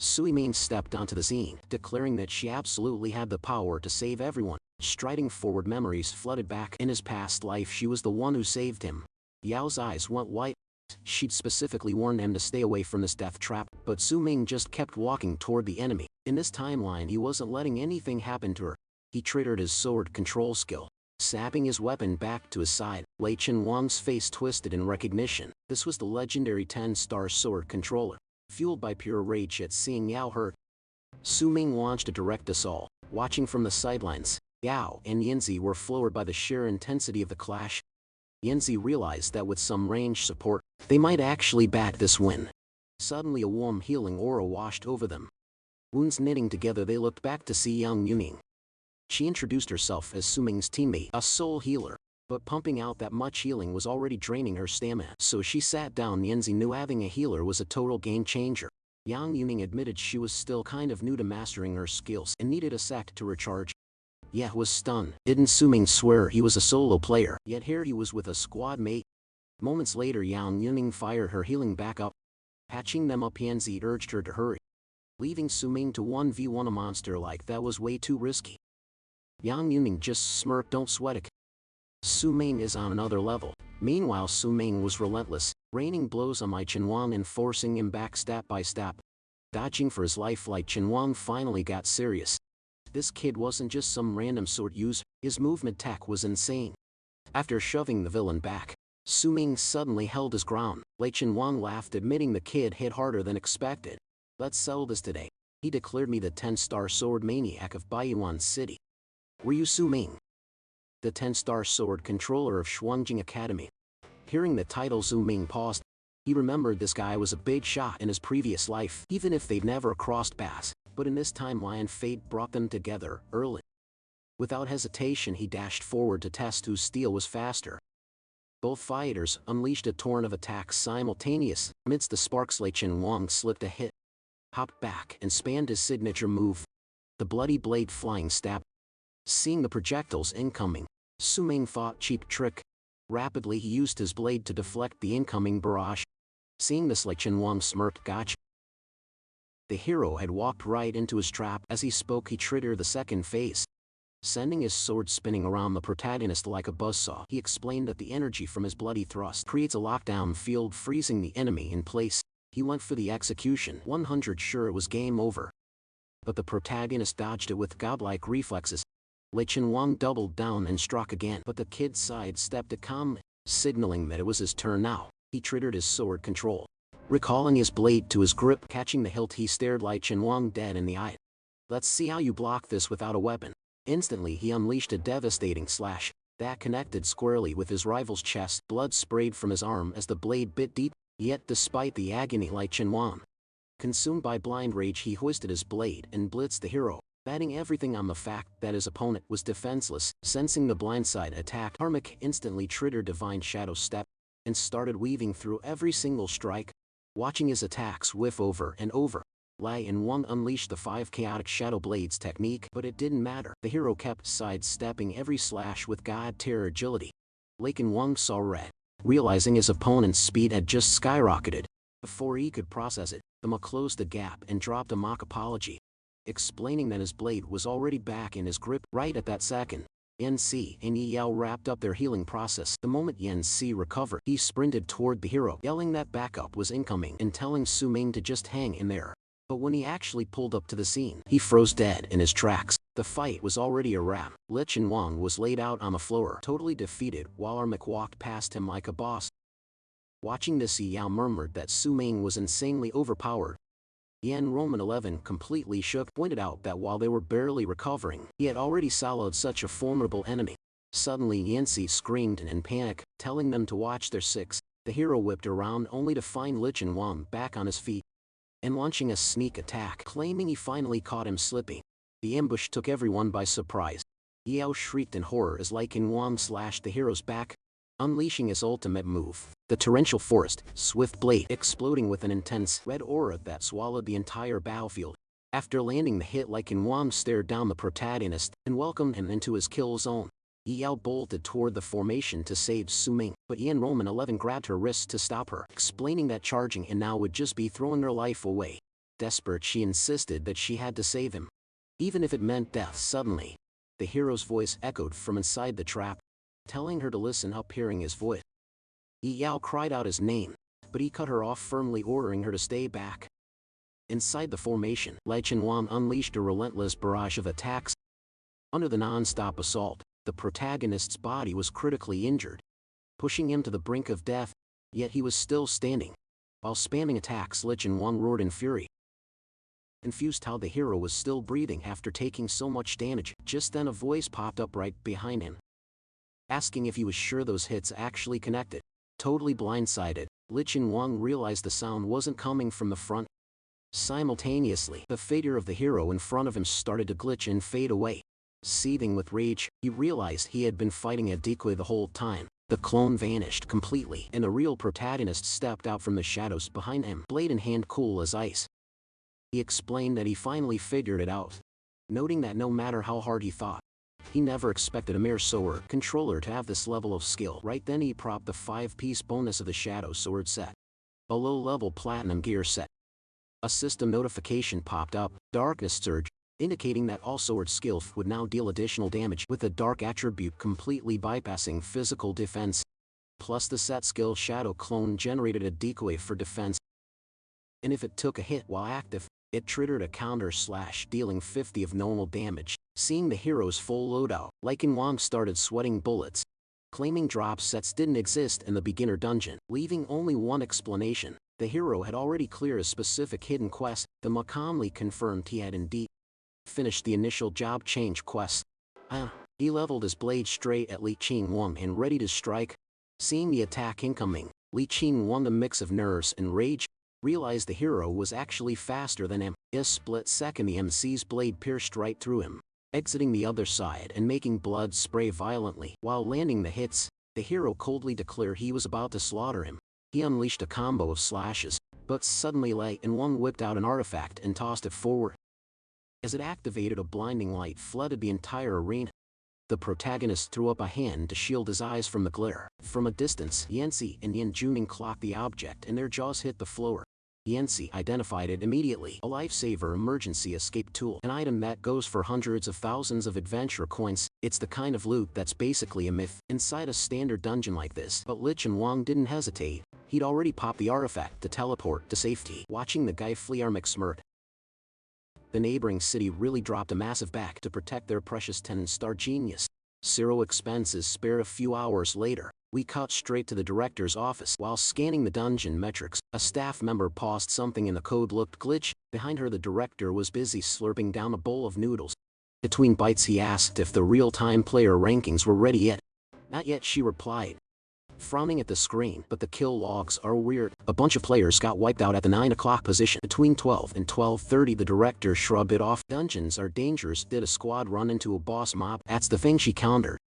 Speaker 1: Sui Ming stepped onto the scene, declaring that she absolutely had the power to save everyone. Striding forward, memories flooded back. In his past life, she was the one who saved him. Yao's eyes went white. She'd specifically warned him to stay away from this death trap, but Su Ming just kept walking toward the enemy. In this timeline, he wasn't letting anything happen to her. He triggered his sword control skill, snapping his weapon back to his side. Lei Chenwang's face twisted in recognition. This was the legendary 10-star sword controller. Fueled by pure rage at seeing Yao hurt, Su Ming launched a direct assault. Watching from the sidelines, Yao and Yanzi were floored by the sheer intensity of the clash. Yanzi realized that with some range support, they might actually bat this win. Suddenly a warm healing aura washed over them. Wounds knitting together, they looked back to see young Yuning. She introduced herself as Su Ming's teammate, a soul healer, but pumping out that much healing was already draining her stamina. So she sat down. Yanzi knew having a healer was a total game changer. Yang Yuning admitted she was still kind of new to mastering her skills and needed a sec to recharge. Ye was stunned. Didn't Su Ming swear he was a solo player? Yet here he was with a squad mate. Moments later, Yang Yuning fired her healing back up. Patching them up, Yanzi urged her to hurry. Leaving Su Ming to 1v1 a monster like that was way too risky. Yang Yuning just smirked. Don't sweat it. Su Ming is on another level. Meanwhile, Su Ming was relentless, raining blows on Lai Chenwang and forcing him back step by step. Dodging for his life, Lai Chenwang finally got serious. This kid wasn't just some random sword user, his movement tech was insane. After shoving the villain back, Su Ming suddenly held his ground. Lai Chenwang laughed, admitting the kid hit harder than expected. Let's settle this today. He declared me the 10-star sword maniac of Baiyuan City. Were you Su Ming, the 10-star sword controller of Shuangjing Academy? Hearing the title, Su Ming paused. He remembered this guy was a big shot in his previous life, even if they'd never crossed paths, but in this timeline fate brought them together early. Without hesitation he dashed forward to test whose steel was faster. Both fighters unleashed a torrent of attacks simultaneous. Amidst the sparks, Lei Wang slipped a hit, hopped back and spammed his signature move, the bloody blade flying stab. Seeing the projectiles incoming, Su Ming thought cheap trick. Rapidly he used his blade to deflect the incoming barrage. Seeing this, Lei Wang smirked. Gotcha. The hero had walked right into his trap. As he spoke, he triggered the second phase, sending his sword spinning around the protagonist like a buzzsaw. He explained that the energy from his bloody thrust creates a lockdown field, freezing the enemy in place. He went for the execution, 100 sure it was game over. But the protagonist dodged it with godlike reflexes. Lei Wang doubled down and struck again, but the kid sidestepped it calmly, signaling that it was his turn now. He triggered his sword control, recalling his blade to his grip. Catching the hilt, he stared Lei Wang dead in the eye. Let's see how you block this without a weapon. Instantly he unleashed a devastating slash that connected squarely with his rival's chest. Blood sprayed from his arm as the blade bit deep, yet despite the agony, Lei Wang, consumed by blind rage, he hoisted his blade and blitzed the hero, betting everything on the fact that his opponent was defenseless. Sensing the blindside attack, Harmonic instantly triggered Divine Shadow Step and started weaving through every single strike. Watching his attacks whiff over and over, Lei Wang unleashed the 5 chaotic shadow blades technique, but it didn't matter. The hero kept sidestepping every slash with god-tier agility. Lei Wang saw red, realizing his opponent's speed had just skyrocketed. Before he could process it, the Ma closed the gap and dropped a mock apology, explaining that his blade was already back in his grip. Right at that second, Yanxi and Yahello wrapped up their healing process. The moment Yanxi recovered, he sprinted toward the hero, yelling that backup was incoming and telling Su Ming to just hang in there. But when he actually pulled up to the scene, he froze dead in his tracks. The fight was already a wrap. Lei Wang was laid out on the floor, totally defeated, while Armic walked past him like a boss. Watching this, Yahello murmured that Su Ming was insanely overpowered. Enrollment 11 completely shook, pointed out that while they were barely recovering, he had already soloed such a formidable enemy. Suddenly Yanxi screamed in panic, telling them to watch their six. The hero whipped around only to find Lei Wang back on his feet and launching a sneak attack, claiming he finally caught him slipping. The ambush took everyone by surprise. Yahello shrieked in horror as Lei Wang slashed the hero's back, unleashing his ultimate move, the torrential forest, swift blade exploding with an intense red aura that swallowed the entire battlefield. After landing the hit, Lei Wang stared down the protagonist and welcomed him into his kill zone. Yahello bolted toward the formation to save Su Ming, but Enrollment 11 grabbed her wrists to stop her, explaining that charging in now would just be throwing her life away. Desperate, she insisted that she had to save him, even if it meant death. Suddenly, the hero's voice echoed from inside the trap, telling her to listen up. Hearing his voice, Yahello cried out his name, but he cut her off, firmly ordering her to stay back. Inside the formation, Lei Wang unleashed a relentless barrage of attacks. Under the non-stop assault, the protagonist's body was critically injured, pushing him to the brink of death, yet he was still standing. While spamming attacks, Lei Wang roared in fury, confused how the hero was still breathing after taking so much damage. Just then a voice popped up right behind him, asking if he was sure those hits actually connected. Totally blindsided, Lei Wang realized the sound wasn't coming from the front. Simultaneously, the figure of the hero in front of him started to glitch and fade away. Seething with rage, he realized he had been fighting a decoy the whole time. The clone vanished completely, and the real protagonist stepped out from the shadows behind him, blade in hand, cool as ice. He explained that he finally figured it out, noting that no matter how hard he thought, he never expected a mere sword controller to have this level of skill. Right then he propped the 5-piece bonus of the Shadow Sword set, a low-level platinum gear set. A system notification popped up, Darkness Surge, indicating that all sword skill would now deal additional damage with a dark attribute, completely bypassing physical defense. Plus the set skill Shadow Clone generated a decoy for defense, and if it took a hit while active, it triggered a counter slash, dealing 50 of normal damage. Seeing the hero's full loadout, Lei Wang started sweating bullets, claiming drop sets didn't exist in the beginner dungeon, leaving only one explanation. The hero had already cleared a specific hidden quest. The Ma calmly confirmed he had indeed finished the initial job change quest. He leveled his blade straight at Li Qingwang and ready to strike. Seeing the attack incoming, Li Qingwang, a mix of nerves and rage, realized the hero was actually faster than him. In a split second, the MC's blade pierced right through him, exiting the other side and making blood spray violently. While landing the hits, the hero coldly declared he was about to slaughter him. He unleashed a combo of slashes, but suddenly Li Qingwang whipped out an artifact and tossed it forward. As it activated, a blinding light flooded the entire arena. The protagonist threw up a hand to shield his eyes from the glare. From a distance, Yanxi and Yan Juning clocked the object and their jaws hit the floor. Yanxi identified it immediately. A lifesaver emergency escape tool, an item that goes for hundreds of thousands of adventure coins. It's the kind of loot that's basically a myth inside a standard dungeon like this. But Li Qingwang didn't hesitate. He'd already popped the artifact to teleport to safety. Watching the guy flee, Armik smirked. The neighboring city really dropped a massive back to protect their precious 10-star genius. Zero expenses spared. A few hours later, we cut straight to the director's office. While scanning the dungeon metrics, a staff member paused something and the code looked glitched. Behind her, the director was busy slurping down a bowl of noodles. Between bites, he asked if the real-time player rankings were ready yet. Not yet, she replied, frowning at the screen. But the kill logs are weird. A bunch of players got wiped out at the 9 o'clock position. Between 12 and 12:30, the director shrugged it off. Dungeons are dangerous. Did a squad run into a boss mob? That's the thing, she countered.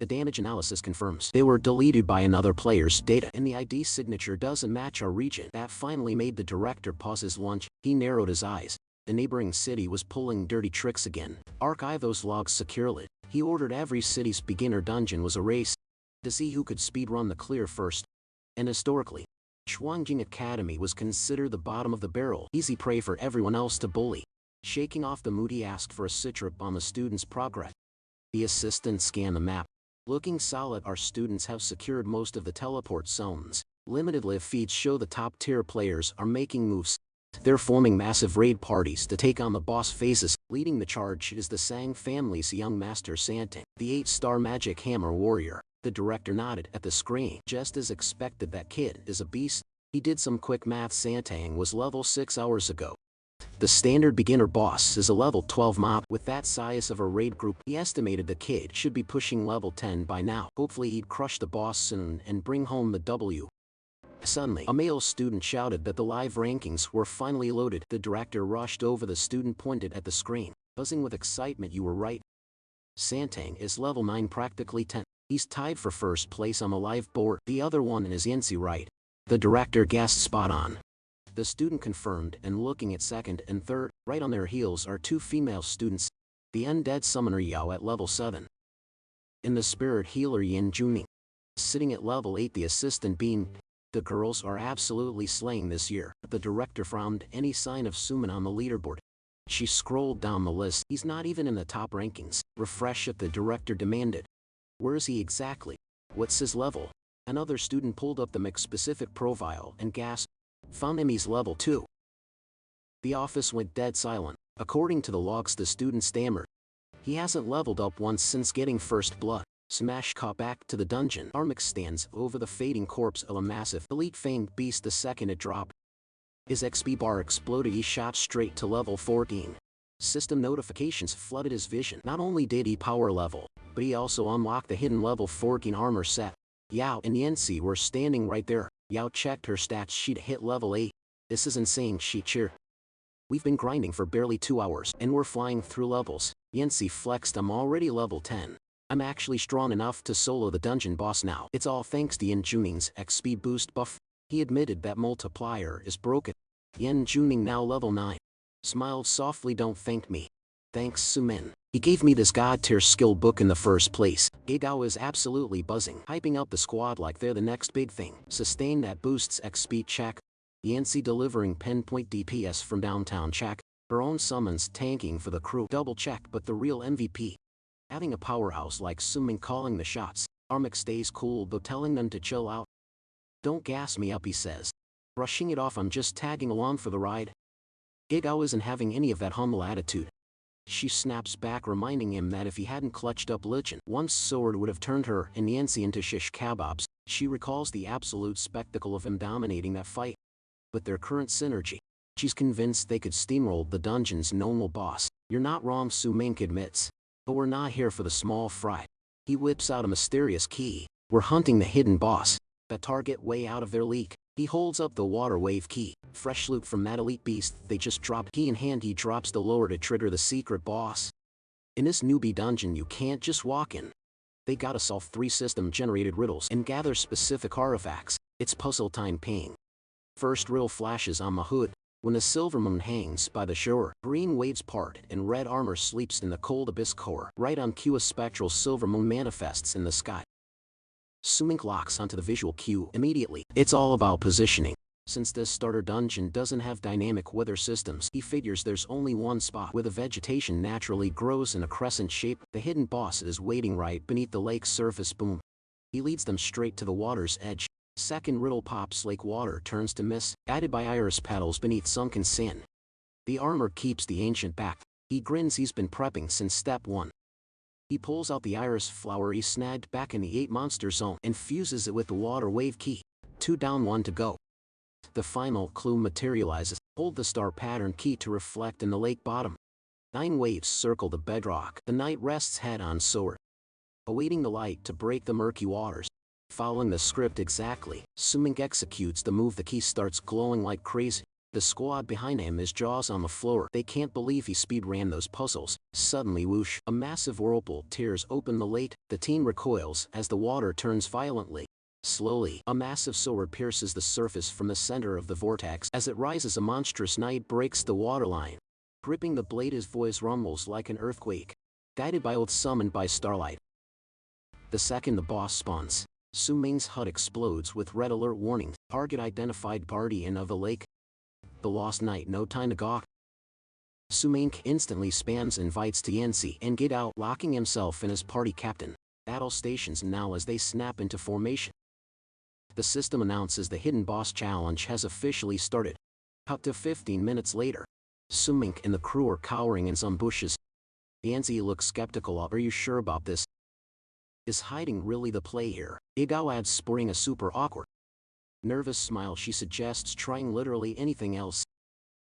Speaker 1: The damage analysis confirms they were deleted by another player's data, and the ID signature doesn't match our region. That finally made the director pause his lunch. He narrowed his eyes. The neighboring city was pulling dirty tricks again. Archive those logs securely. He ordered every city's beginner dungeon was a race to see who could speedrun the clear first. And historically, Shuangjing Academy was considered the bottom of the barrel, easy prey for everyone else to bully. Shaking off the mood, he asked for a citrip on the student's progress. The assistant scanned the map. Looking solid. Our students have secured most of the teleport zones. Limited live feeds show the top-tier players are making moves. They're forming massive raid parties to take on the boss phases. Leading the charge is the Sang family's young master Santang, the 8-star magic hammer warrior. The director nodded at the screen. Just as expected, that kid is a beast. He did some quick math. Santang was level 6 hours ago. The standard beginner boss is a level 12 mob. With that size of a raid group, he estimated the kid should be pushing level 10 by now. Hopefully he'd crush the boss soon and bring home the W. Suddenly, a male student shouted that the live rankings were finally loaded. The director rushed over. The student pointed at the screen, buzzing with excitement. You were right. Santang is level 9, practically 10. He's tied for first place on the live board. The other one is Yanxi, right? The director guessed spot on. The student confirmed, and looking at second and third, right on their heels are 2 female students. The undead summoner Yao at level 7. And the spirit healer Yan Juning, sitting at level 8. The assistant Bean. The girls are absolutely slaying this year. The director frowned. Any sign of Suman on the leaderboard? She scrolled down the list. He's not even in the top rankings. Refresh it, the director demanded. Where is he exactly? What's his level? Another student pulled up the MIC-specific profile and gasped. Found him, he's level 2. The office went dead silent. According to the logs, the student stammered. He hasn't leveled up once since getting first blood. Smash cut back to the dungeon. Armik stands over the fading corpse of a massive elite famed beast. The second it dropped, his XP bar exploded. He shot straight to level 14. System notifications flooded his vision. Not only did he power level, but he also unlocked the hidden level 14 armor set. Yao and Yanxi were standing right there. Yao checked her stats. She'd hit level 8. This is insane, she cheered. We've been grinding for barely 2 hours, and we're flying through levels. Yanxi flexed. I'm already level 10. I'm actually strong enough to solo the dungeon boss now. It's all thanks to Yan Juning's XP boost buff. He admitted that multiplier is broken. Yan Juning, now level 9. Smiled softly. Don't thank me. Thanks Sumin. He gave me this god-tier skill book in the first place. Gagao is absolutely buzzing, hyping up the squad like they're the next big thing. Sustain that boosts XP check. Yanxi delivering pinpoint DPS from downtown check. Her own summons tanking for the crew double check. But the real MVP, having a powerhouse like Sumin calling the shots. Armik stays cool but telling them to chill out. Don't gas me up, he says. Brushing it off. I'm just tagging along for the ride. Gagao isn't having any of that humble attitude. She snaps back, reminding him that if he hadn't clutched up Lichen, one's sword would have turned her and Yanxi into shish kebabs. She recalls the absolute spectacle of him dominating that fight. With their current synergy, she's convinced they could steamroll the dungeon's normal boss. You're not wrong, Su Mink admits. But we're not here for the small fry. He whips out a mysterious key. We're hunting the hidden boss. The target way out of their league. He holds up the water wave key. Fresh loot from that elite beast they just dropped. Key in hand, he drops the lower to trigger the secret boss. In this newbie dungeon you can't just walk in. They gotta solve 3 system-generated riddles and gather specific artifacts. It's puzzle time ping. First riddle flashes on my hood. When the silver moon hangs by the shore, green waves part and red armor sleeps in the cold abyss core. Right on cue, a spectral silver moon manifests in the sky. Sumink locks onto the visual cue immediately. It's all about positioning. Since this starter dungeon doesn't have dynamic weather systems, he figures there's only one spot where the vegetation naturally grows in a crescent shape. The hidden boss is waiting right beneath the lake's surface. Boom. He leads them straight to the water's edge. Second riddle pops. Lake water turns to mist, added by iris petals beneath sunken sand. The armor keeps the ancient back. He grins, he's been prepping since step 1. He pulls out the iris flower he snagged back in the 8 monster zone and fuses it with the water wave key. 2 down, 1 to go. The final clue materializes. Hold the star pattern key to reflect in the lake bottom. 9 waves circle the bedrock. The knight rests head on sword, awaiting the light to break the murky waters. Following the script exactly, Sumink executes the move. The key starts glowing like crazy. The squad behind him is jaws on the floor. They can't believe he speedran those puzzles. Suddenly, whoosh, a massive whirlpool tears open the lake. The team recoils as the water turns violently. Slowly, a massive sword pierces the surface from the center of the vortex. As it rises, a monstrous knight breaks the waterline. Gripping the blade, his voice rumbles like an earthquake. Guided by oath summoned by starlight. The second the boss spawns, Sumink's hut explodes with red alert warning. Target identified, guardian of the lake. The lost knight, no time to gawk. Sumink instantly spams invites to Yancy and get out, locking himself in his party captain. Battle stations now as they snap into formation. The system announces the hidden boss challenge has officially started. Up to 15 minutes later, Sumink and the crew are cowering in some bushes. Yancy looks skeptical. Are you sure about this? Is hiding really the play here? Igao adds, sporting a super awkward, nervous smile. She suggests trying literally anything else.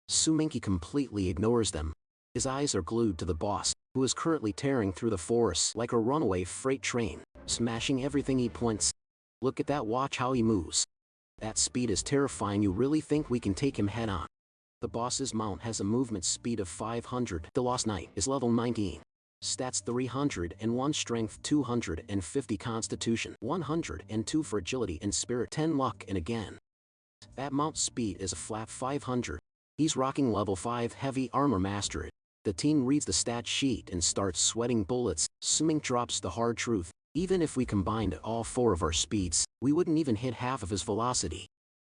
Speaker 1: Suminki completely ignores them. His eyes are glued to the boss, who is currently tearing through the forest like a runaway freight train, smashing everything he points. Look at that, watch how he moves. That speed is terrifying. You really think we can take him head on? The boss's mount has a movement speed of 500. The lost knight is level 19. Stats 301 strength, 250 constitution, 102 for agility and spirit, 10 luck, and again. That mount speed is a flat 500. He's rocking level 5 heavy armor mastered. The team reads the stat sheet and starts sweating bullets. Sumink drops the hard truth. Even if we combined all 4 of our speeds, we wouldn't even hit half of his velocity.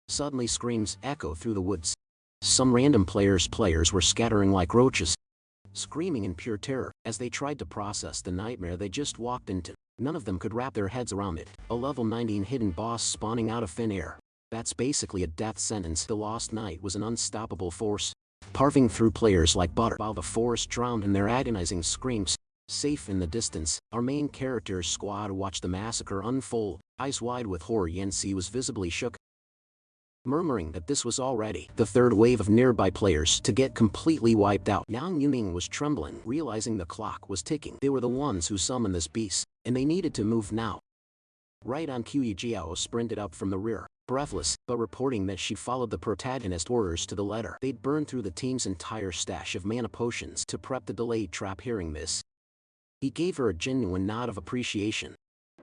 Speaker 1: Suddenly screams echo through the woods. Some random players were scattering like roaches, screaming in pure terror as they tried to process the nightmare they just walked into. None of them could wrap their heads around it. A level 19 hidden boss spawning out of thin air. That's basically a death sentence. The lost knight was an unstoppable force, carving through players like butter while the forest drowned in their agonizing screams. Safe in the distance, our main character's squad watched the massacre unfold. Eyes wide with horror, Yancy was visibly shook, murmuring that this was already the 3rd wave of nearby players to get completely wiped out. Yang Yuning was trembling, realizing the clock was ticking. They were the ones who summoned this beast, and they needed to move now. Right on cue, Jiao sprinted up from the rear, breathless, but reporting that she followed the protagonist's orders to the letter. They'd burned through the team's entire stash of mana potions to prep the delayed trap. Hearing this, he gave her a genuine nod of appreciation.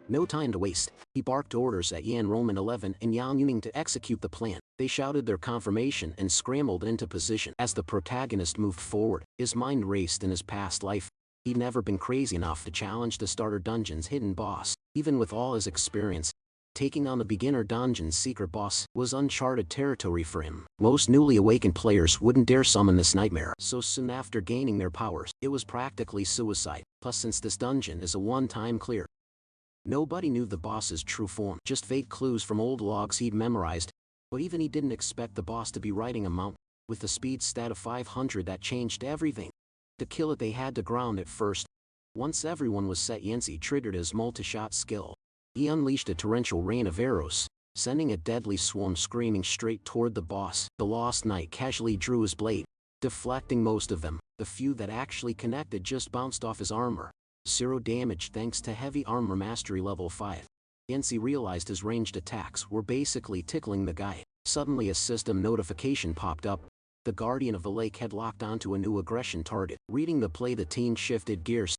Speaker 1: No time to waste. He barked orders at enrollment 11 and Yang Yuning to execute the plan. They shouted their confirmation and scrambled into position. As the protagonist moved forward, his mind raced in his past life. He'd never been crazy enough to challenge the starter dungeon's hidden boss. Even with all his experience, taking on the beginner dungeon's secret boss was uncharted territory for him. Most newly awakened players wouldn't dare summon this nightmare so soon after gaining their powers. It was practically suicide. Plus, since this dungeon is a one-time clear, nobody knew the boss's true form, just vague clues from old logs he'd memorized. But even he didn't expect the boss to be riding a mount with a speed stat of 500 that changed everything. To kill it, they had to ground it first. Once everyone was set, Yancy triggered his multi-shot skill. He unleashed a torrential rain of arrows, sending a deadly swarm screaming straight toward the boss. The lost knight casually drew his blade, deflecting most of them. The few that actually connected just bounced off his armor. 0 damage thanks to heavy armor mastery level 5. Yancy realized his ranged attacks were basically tickling the guy. Suddenly a system notification popped up. The Guardian of the Lake had locked onto a new aggression target. Reading the play, the teen shifted gears.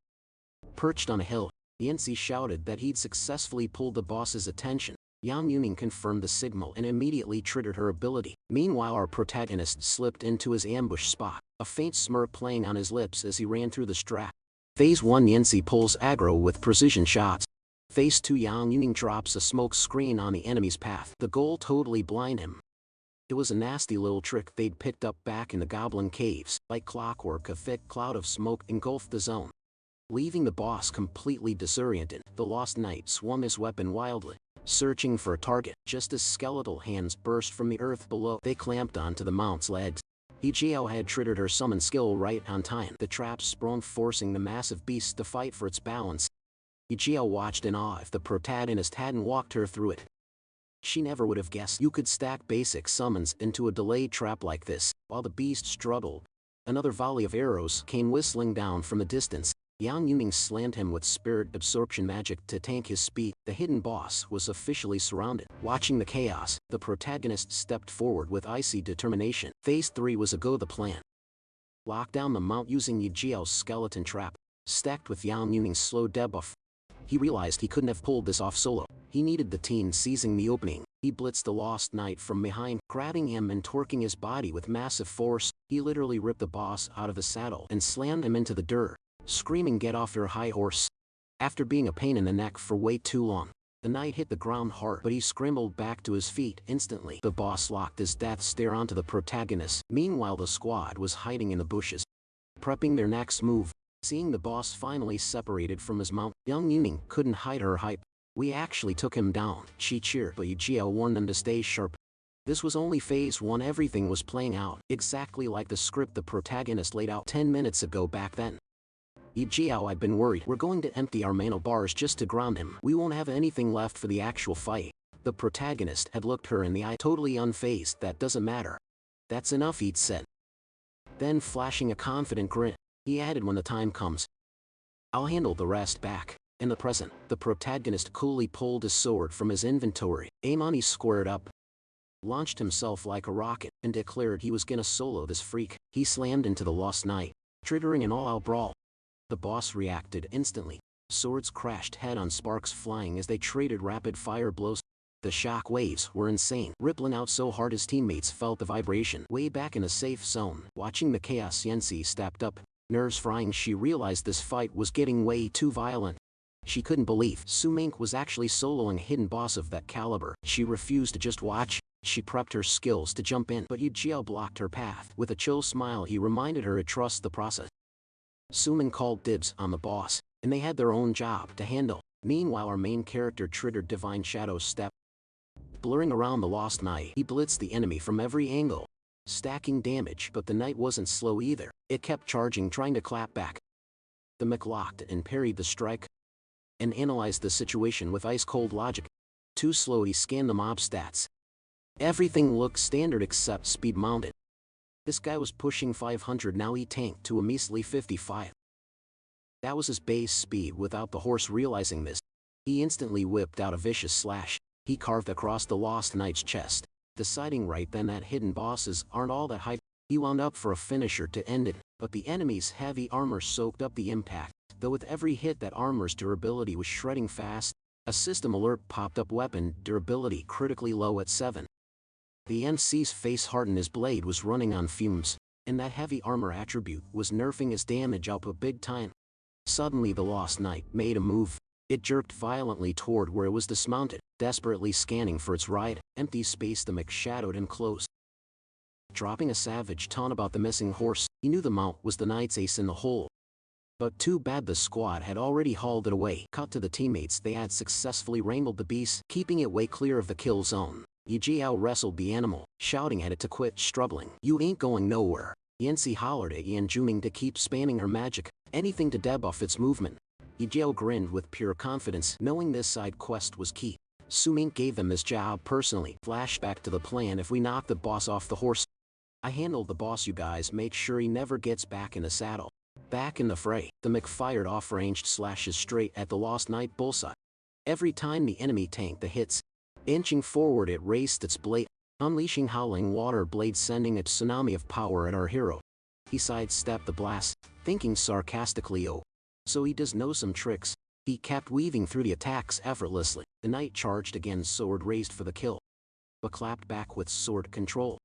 Speaker 1: Perched on a hill, Yancy shouted that he'd successfully pulled the boss's attention. Yang Yuning confirmed the signal and immediately triggered her ability. Meanwhile, our protagonist slipped into his ambush spot, a faint smirk playing on his lips as he ran through the strat. Phase 1, Yancy pulls aggro with precision shots. Phase 2, Yang Yuning drops a smoke screen on the enemy's path. The goal totally blind him. It was a nasty little trick they'd picked up back in the Goblin Caves. Like clockwork, a thick cloud of smoke engulfed the zone, leaving the boss completely disoriented. The Lost Knight swung his weapon wildly, searching for a target. Just as skeletal hands burst from the earth below, they clamped onto the mount's legs. Yahello had triggered her summon skill right on time. The trap sprung, forcing the massive beast to fight for its balance. Yahello watched in awe. If the protagonist hadn't walked her through it, she never would have guessed you could stack basic summons into a delayed trap like this. While the beast struggled, another volley of arrows came whistling down from a distance. Yang Yuning slammed him with spirit absorption magic to tank his speed. The hidden boss was officially surrounded. Watching the chaos, the protagonist stepped forward with icy determination. Phase 3 was a go the plan. Lock down the mount using Yahello's skeleton trap, stacked with Yang Yuning's slow debuff. He realized he couldn't have pulled this off solo. He needed the teen seizing the opening. He blitzed the Lost Knight from behind, grabbing him and torquing his body with massive force. He literally ripped the boss out of the saddle and slammed him into the dirt, screaming, "Get off your high horse." After being a pain in the neck for way too long, the knight hit the ground hard, but he scrambled back to his feet instantly. The boss locked his death stare onto the protagonist. Meanwhile, the squad was hiding in the bushes, prepping their next move. Seeing the boss finally separated from his mount, Yang Yuning couldn't hide her hype. "We actually took him down," she cheered, but Yahello warned them to stay sharp. This was only phase 1. Everything was playing out exactly like the script the protagonist laid out 10 minutes ago. Back then, Yahello, "I've been worried. We're going to empty our mana bars just to ground him. We won't have anything left for the actual fight." The protagonist had looked her in the eye, totally unfazed. "That doesn't matter. That's enough," he'd said. Then, flashing a confident grin, he added, "When the time comes, I'll handle the rest." Back in the present, the protagonist coolly pulled his sword from his inventory. He squared up, launched himself like a rocket, and declared he was gonna solo this freak. He slammed into the Lost Knight, triggering an all-out brawl. The boss reacted instantly. Swords crashed head-on, sparks flying as they traded rapid-fire blows. The shock waves were insane, rippling out so hard his teammates felt the vibration. Way back in a safe zone, watching the chaos, Yancy stepped up, nerves frying. She realized this fight was getting way too violent. She couldn't believe Sumank was actually soloing a hidden boss of that caliber. She refused to just watch. She prepped her skills to jump in, but Yahello blocked her path. With a chill smile, he reminded her to trust the process. Suman called dibs on the boss, and they had their own job to handle. Meanwhile, our main character triggered Divine Shadow's step. Blurring around the Lost Knight, he blitzed the enemy from every angle, stacking damage. But the knight wasn't slow either. It kept charging, trying to clap back. The mech locked and parried the strike, and analyzed the situation with ice-cold logic. Too slow. He scanned the mob stats. Everything looked standard except speed mounted. This guy was pushing 500 now. He tanked to a measly 55. That was his base speed without the horse. Realizing this, he instantly whipped out a vicious slash. He carved across the Lost Knight's chest, deciding right then that hidden bosses aren't all that hype. He wound up for a finisher to end it, but the enemy's heavy armor soaked up the impact. Though with every hit, that armor's durability was shredding fast. A system alert popped up: weapon durability critically low at 7. The MC's face hardened. His blade was running on fumes, and that heavy armor attribute was nerfing his damage output big time. Suddenly the Lost Knight made a move. It jerked violently toward where it was dismounted, desperately scanning for its ride. Empty space. The mech shadowed and closed, dropping a savage taunt about the missing horse. He knew the mount was the knight's ace in the hole, but too bad the squad had already hauled it away. Cut to the teammates. They had successfully wrangled the beast, keeping it way clear of the kill zone. Yahello wrestled the animal, shouting at it to quit struggling. "You ain't going nowhere." Yancy hollered at Yan Juming to keep spamming her magic, anything to debuff its movement. Yahello grinned with pure confidence, knowing this side quest was key. "Sumink gave them this job personally." Flashback to the plan: "If we knock the boss off the horse, I handle the boss. You guys make sure he never gets back in the saddle." Back in the fray, the mech fired off-ranged slashes straight at the Lost Knight bullseye. Every time the enemy tanked the hits, inching forward it raised its blade, unleashing howling water blades sending a tsunami of power at our hero. He sidestepped the blast, thinking sarcastically, oh, so he does know some tricks. He kept weaving through the attacks effortlessly. The knight charged again, sword raised for the kill, but clapped back with sword control,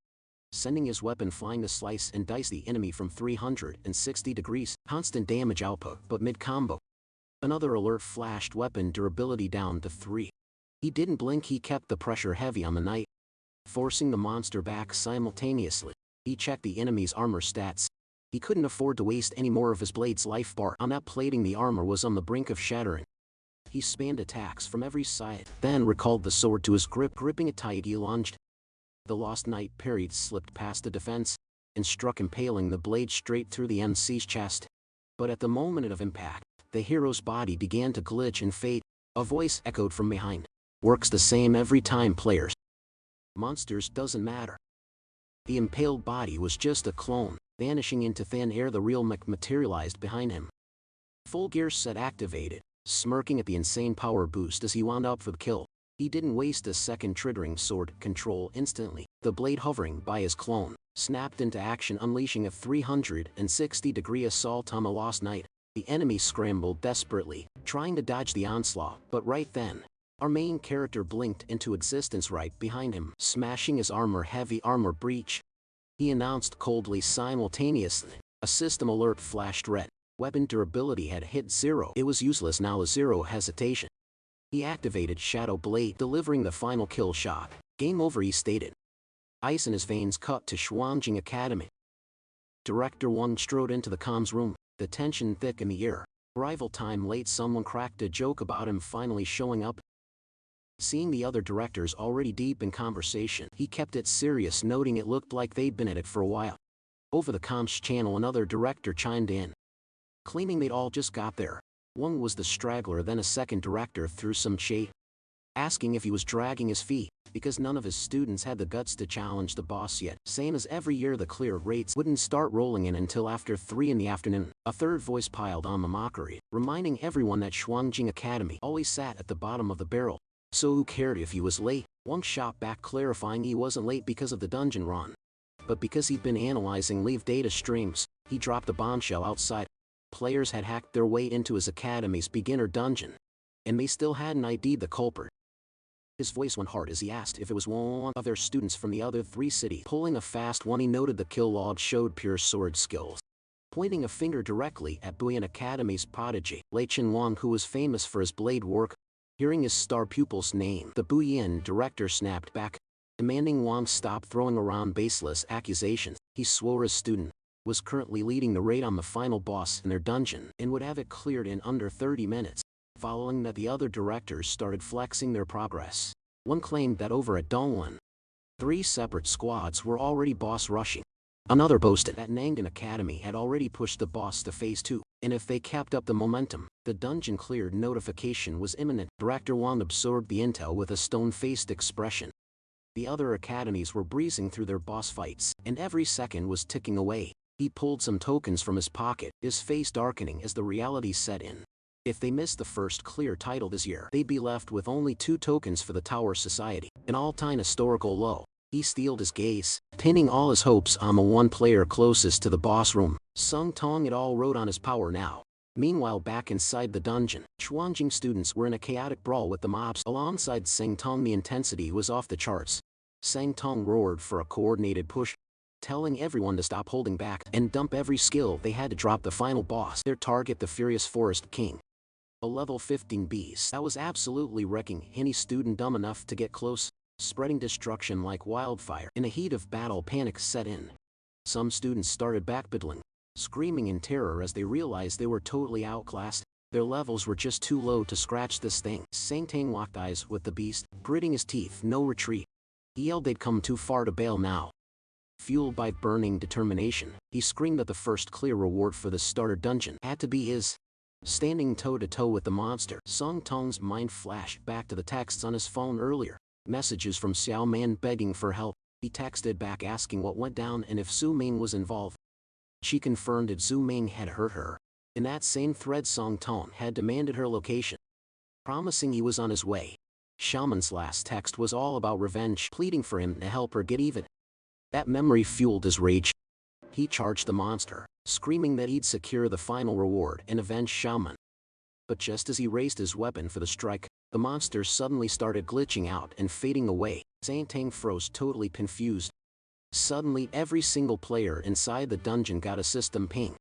Speaker 1: sending his weapon flying to slice and dice the enemy from 360 degrees, constant damage output but mid-combo. Another alert flashed, weapon durability down to 3. He didn't blink, he kept the pressure heavy on the knight, forcing the monster back simultaneously. He checked the enemy's armor stats. He couldn't afford to waste any more of his blade's life bar on that plating. The armor was on the brink of shattering. He spanned attacks from every side, then recalled the sword to his grip. Gripping it tight, he lunged. The Lost Knight parried, slipped past the defense, and struck, impaling the blade straight through the MC's chest. But at the moment of impact, the hero's body began to glitch and fade. A voice echoed from behind. Works the same every time, players. Monsters doesn't matter. The impaled body was just a clone, vanishing into thin air. The real mech materialized behind him. Full gear set activated, smirking at the insane power boost as he wound up for the kill. He didn't waste a second, triggering sword control instantly. The blade hovering by his clone snapped into action, unleashing a 360-degree assault on the Lost Knight. The enemy scrambled desperately, trying to dodge the onslaught, but right then, our main character blinked into existence right behind him, smashing his armor. Heavy armor breach, he announced coldly. Simultaneously, a system alert flashed red. Weapon durability had hit 0. It was useless now. 0 hesitation. He activated Shadow Blade, delivering the final kill shot. Game over, he stated. Ice in his veins. Cut to Xuanjing Academy. Director Wang strode into the comms room, the tension thick in the air. Arrival time late. Someone cracked a joke about him finally showing up. Seeing the other directors already deep in conversation, he kept it serious, noting it looked like they'd been at it for a while. Over the comms channel, another director chimed in, claiming they'd all just got there. One was the straggler. Then a second director threw some shade, asking if he was dragging his feet, because none of his students had the guts to challenge the boss yet. Same as every year, the clear rates wouldn't start rolling in until after 3 in the afternoon. A third voice piled on the mockery, reminding everyone that Xuanjing Academy always sat at the bottom of the barrel. So who cared if he was late? Wang shot back, clarifying he wasn't late because of the dungeon run, but because he'd been analyzing live data streams. He dropped the bombshell outside. Players had hacked their way into his academy's beginner dungeon, and they still hadn't ID'd the culprit. His voice went hard as he asked if it was one of their students from the other 3 cities. Pulling a fast one, he noted the kill log showed pure sword skills, pointing a finger directly at Buyan Academy's prodigy, Lei Wang, who was famous for his blade work. Hearing his star pupil's name, the Buyan director snapped back, demanding Wang stop throwing around baseless accusations. He swore his student was currently leading the raid on the final boss in their dungeon and would have it cleared in under 30 minutes. Following that, the other directors started flexing their progress. One claimed that over at Dongwon, 3 separate squads were already boss rushing. Another boasted that Nangan Academy had already pushed the boss to phase 2, and if they kept up the momentum, the dungeon cleared notification was imminent. Director Wang absorbed the intel with a stone-faced expression. The other academies were breezing through their boss fights, and every second was ticking away. He pulled some tokens from his pocket, his face darkening as the reality set in. If they missed the first clear title this year, they'd be left with only 2 tokens for the Tower Society, an all-time historical low. He steeled his gaze, pinning all his hopes on the one player closest to the boss room. Sung Tong. It all rode on his power now. Meanwhile, back inside the dungeon, Xuanjing students were in a chaotic brawl with the mobs. Alongside Sang Tong, the intensity was off the charts. Sang Tong roared for a coordinated push, telling everyone to stop holding back and dump every skill they had to drop the final boss, their target, the Furious Forest King. A level 15 beast that was absolutely wrecking any student dumb enough to get close, spreading destruction like wildfire. In the heat of battle, panic set in. Some students started backpedaling, screaming in terror as they realized they were totally outclassed. Their levels were just too low to scratch this thing. Sang Tang locked eyes with the beast, gritting his teeth. No retreat. He yelled they'd come too far to bail now. Fueled by burning determination, he screamed that the first clear reward for the starter dungeon had to be his. Standing toe-to-toe with the monster, Sung Tong's mind flashed back to the texts on his phone earlier. Messages from Xiao Man begging for help. He texted back asking what went down and if Su Ming was involved. She confirmed that Zhu Ming had hurt her. In that same thread, Song Tong had demanded her location, promising he was on his way. Xiaoman's last text was all about revenge, pleading for him to help her get even. That memory fueled his rage. He charged the monster, screaming that he'd secure the final reward and avenge Xiaoman. But just as he raised his weapon for the strike, the monster suddenly started glitching out and fading away. Zhang Tang froze, totally confused. Suddenly, every single player inside the dungeon got a system ping.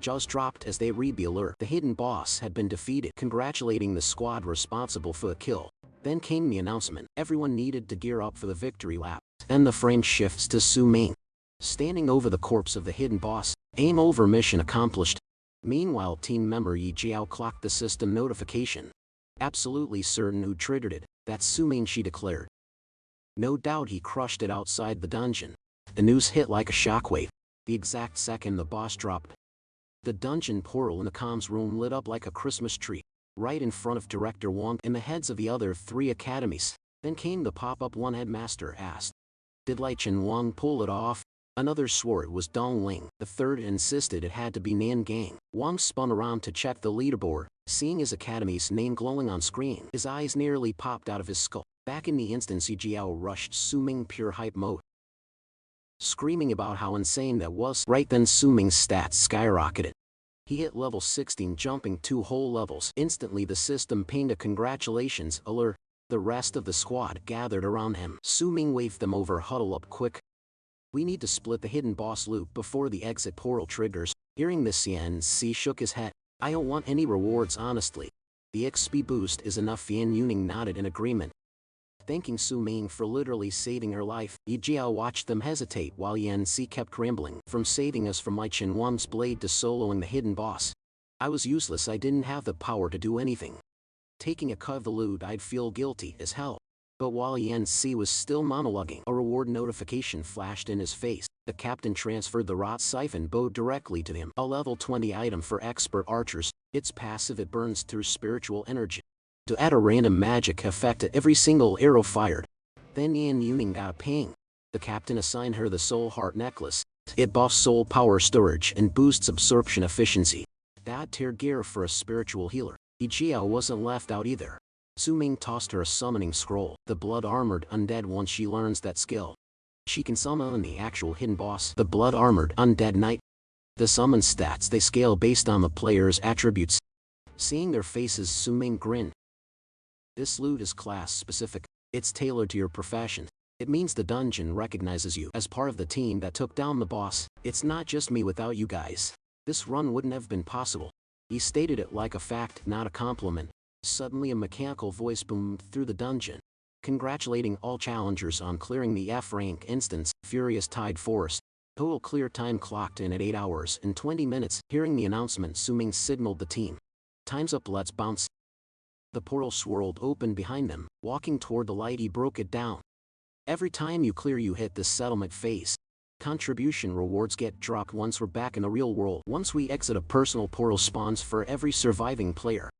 Speaker 1: Jaws dropped as they read the alert. The hidden boss had been defeated, congratulating the squad responsible for the kill. Then came the announcement. Everyone needed to gear up for the victory lap. Then the frame shifts to Su Ming, standing over the corpse of the hidden boss. Aim over, mission accomplished. Meanwhile, team member Yi Jiao clocked the system notification. Absolutely certain who triggered it, that's Su Ming, she declared. No doubt he crushed it outside the dungeon. The news hit like a shockwave. The exact second the boss dropped, the dungeon portal in the comms room lit up like a Christmas tree, right in front of Director Wang and the heads of the other 3 academies. Then came the pop-up. One headmaster asked, "Did Lai Chen Wang pull it off?" Another swore it was Dong Ling. The third insisted it had to be Nan Gang. Wang spun around to check the leaderboard. Seeing his academy's name glowing on screen, his eyes nearly popped out of his skull. Back in the instant, Yi Jiao rushed Su Ming, pure hype mode, screaming about how insane that was. Right then, Su Ming's stats skyrocketed. He hit level 16, jumping 2 whole levels. Instantly the system pinged a congratulations alert. The rest of the squad gathered around him. Su Ming waved them over. "Huddle up quick. We need to split the hidden boss loop before the exit portal triggers." Hearing this, Yan Si shook his head. "I don't want any rewards, honestly. The XP boost is enough." Yan Yuning nodded in agreement, thanking Su Ming for literally saving her life. Yi Jiao watched them hesitate while Yan Si kept rambling. "From saving us from Lai Chen Wang's blade to soloing the hidden boss, I was useless. I didn't have the power to do anything. Taking a cut of the loot, I'd feel guilty as hell." But while Yan Si was still monologuing, a reward notification flashed in his face. The captain transferred the Rot Siphon bow directly to him. A level 20 item for expert archers. It's passive. It burns through spiritual energy to add a random magic effect to every single arrow fired. Then Yan Yuning got a ping. The captain assigned her the Soul Heart necklace. It buffs soul power storage and boosts absorption efficiency. That tier gear for a spiritual healer. Yi Jiao wasn't left out either. Su Ming tossed her a summoning scroll, the blood-armored undead. Once she learns that skill, she can summon the actual hidden boss, the blood-armored undead knight. The summon stats, they scale based on the player's attributes. Seeing their faces, Su Ming grinned. "This loot is class-specific. It's tailored to your profession. It means the dungeon recognizes you as part of the team that took down the boss. It's not just me. Without you guys, this run wouldn't have been possible." He stated it like a fact, not a compliment. Suddenly a mechanical voice boomed through the dungeon, congratulating all challengers on clearing the F-rank instance. Furious Tide Forest. Total clear time clocked in at 8 hours and 20 minutes. Hearing the announcement, Su Ming signaled the team, "Time's up, let's bounce." The portal swirled open behind them. Walking toward the light, he broke it down. "Every time you clear, you hit the settlement phase. Contribution rewards get dropped once we're back in the real world. Once we exit, a personal portal spawns for every surviving player."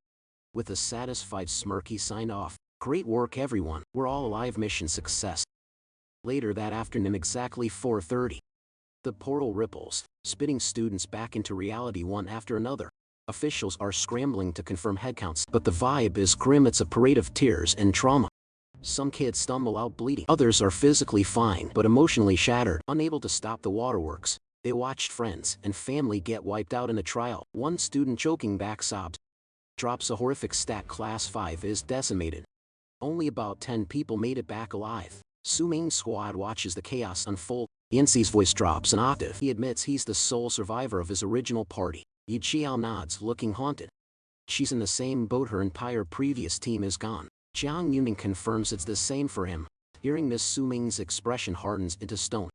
Speaker 1: With a satisfied smirk, he signed off. "Great work, everyone. We're all alive. Mission success." Later that afternoon, exactly 4:30, the portal ripples, spitting students back into reality one after another. Officials are scrambling to confirm headcounts, but the vibe is grim. It's a parade of tears and trauma. Some kids stumble out bleeding. Others are physically fine but emotionally shattered, unable to stop the waterworks. They watched friends and family get wiped out in a trial. One student, choking back, sobbed. Drops a horrific stat. Class 5 is decimated. Only about 10 people made it back alive. Su Ming's squad watches the chaos unfold. Yanxi's voice drops an octave. He admits he's the sole survivor of his original party. Yi Jiao nods, looking haunted. She's in the same boat. Her entire previous team is gone. Jiang Yuning confirms it's the same for him. Hearing this, Su Ming's expression hardens into stone.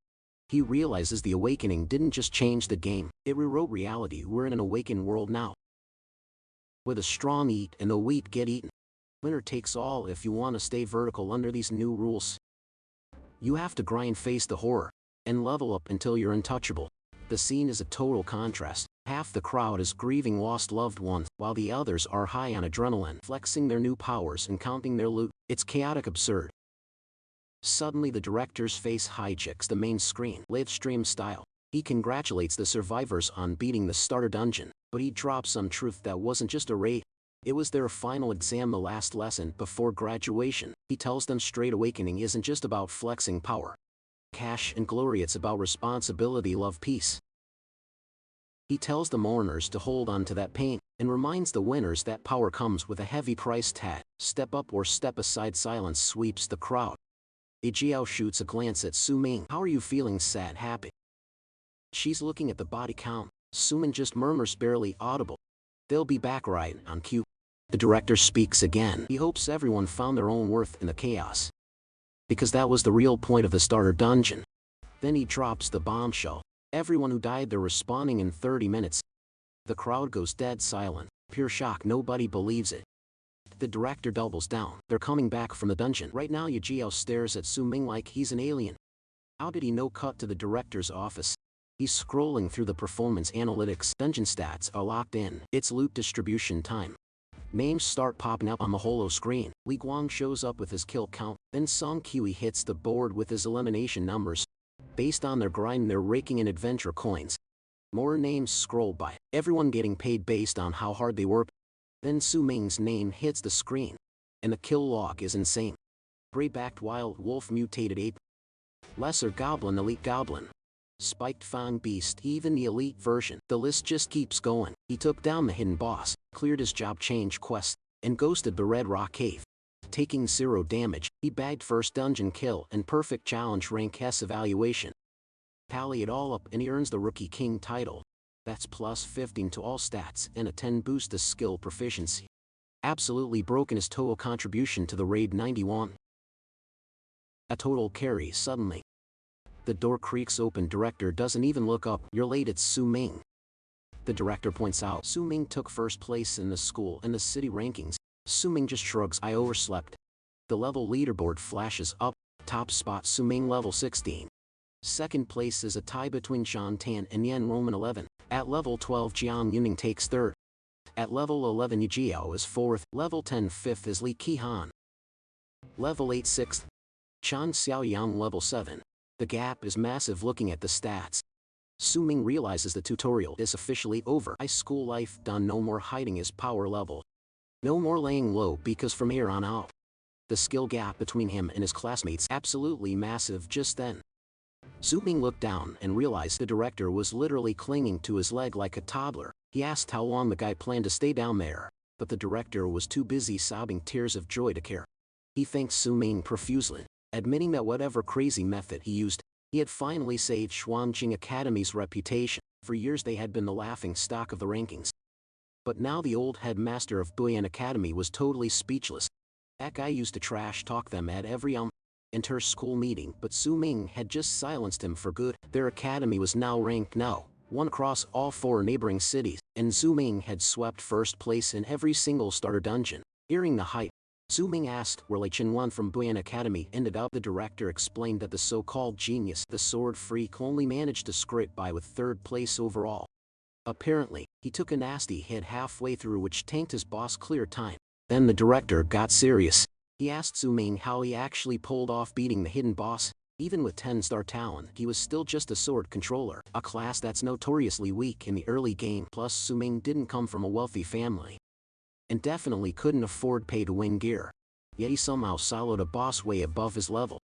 Speaker 1: He realizes the awakening didn't just change the game, it rewrote reality. We're in an awakened world now, where the strong eat and the weak get eaten. Winner takes all. If you want to stay vertical under these new rules, you have to grind, face the horror, and level up until you're untouchable. The scene is a total contrast. Half the crowd is grieving lost loved ones, while the others are high on adrenaline, flexing their new powers and counting their loot. It's chaotic, absurd. Suddenly the director's face hijacks the main screen, live stream style. He congratulates the survivors on beating the starter dungeon, but he drops some truth that wasn't just a raid. It was their final exam, the last lesson before graduation. He tells them straight awakening isn't just about flexing power, cash and glory, it's about responsibility, love, peace. He tells the mourners to hold on to that pain, and reminds the winners that power comes with a heavy price tag. Step up or step aside. Silence sweeps the crowd. Jiao shoots a glance at Su Ming. How are you feeling? Sad, happy? She's looking at the body count. Su Ming just murmurs, barely audible, they'll be back right on cue. The director speaks again. He hopes everyone found their own worth in the chaos, because that was the real point of the starter dungeon. Then he drops the bombshell. Everyone who died, they're responding in 30 minutes. The crowd goes dead silent. Pure shock, nobody believes it. The director doubles down. They're coming back from the dungeon. Right now Jiao stares at Su Ming like he's an alien. How did he know? Cut to the director's office. He's scrolling through the performance analytics. Dungeon stats are locked in. It's loot distribution time. Names start popping up on the holo screen. Li Guang shows up with his kill count. Then Song Qiui hits the board with his elimination numbers. Based on their grind, they're raking in adventure coins. More names scroll by, everyone getting paid based on how hard they work. Then Su Ming's name hits the screen, and the kill log is insane. Gray-backed wild wolf, mutated ape, lesser goblin, elite goblin, spiked fang beast, even the elite version. The list just keeps going. He took down the hidden boss, cleared his job change quest, and ghosted the Red Rock Cave. Taking 0 damage, he bagged first dungeon kill and perfect challenge rank S evaluation. Tally it all up and he earns the Rookie King title. That's plus 15 to all stats and a 10 boost to skill proficiency. Absolutely broken his total contribution to the raid, 91. A total carry. Suddenly, the door creaks open. Director doesn't even look up. You're late, it's Su Ming. The director points out Su Ming took first place in the school and the city rankings. Su Ming just shrugs. I overslept. The level leaderboard flashes up. Top spot Su Ming, level 16. Second place is a tie between Shan Tan and enrollment 11. At level 12 Jiang Yuning takes third. At level 11 Jiao is fourth. Level 10 fifth is Li Qihan. Level 8 sixth. Chan Xiaoyang, level 7. The gap is massive. Looking at the stats, Su Ming realizes the tutorial is officially over. High school life done. No more hiding his power level. No more laying low, because from here on out, the skill gap between him and his classmates absolutely massive. Just then, Su Ming looked down and realized the director was literally clinging to his leg like a toddler. He asked how long the guy planned to stay down there, but the director was too busy sobbing tears of joy to care. He thanked Su Ming profusely, admitting that whatever crazy method he used, he had finally saved Xuanjing Academy's reputation. For years they had been the laughing stock of the rankings. But now the old headmaster of Buyan Academy was totally speechless. That guy used to trash talk them at every inter-school meeting, but Su Ming had just silenced him for good. Their academy was now ranked No. 1 across all 4 neighboring cities, and Su Ming had swept first place in every single starter dungeon. Hearing the hype, Su Ming asked where Lei Chenwan from Buyan Academy ended up. The director explained that the so-called genius, the sword freak, only managed to scrape by with 3rd place overall. Apparently, he took a nasty hit halfway through which tanked his boss clear time. Then the director got serious. He asked Su Ming how he actually pulled off beating the hidden boss. Even with 10-star talent, he was still just a sword controller, a class that's notoriously weak in the early game. Plus, Su Ming didn't come from a wealthy family, and definitely couldn't afford pay-to-win gear. Yet he somehow soloed a boss way above his level.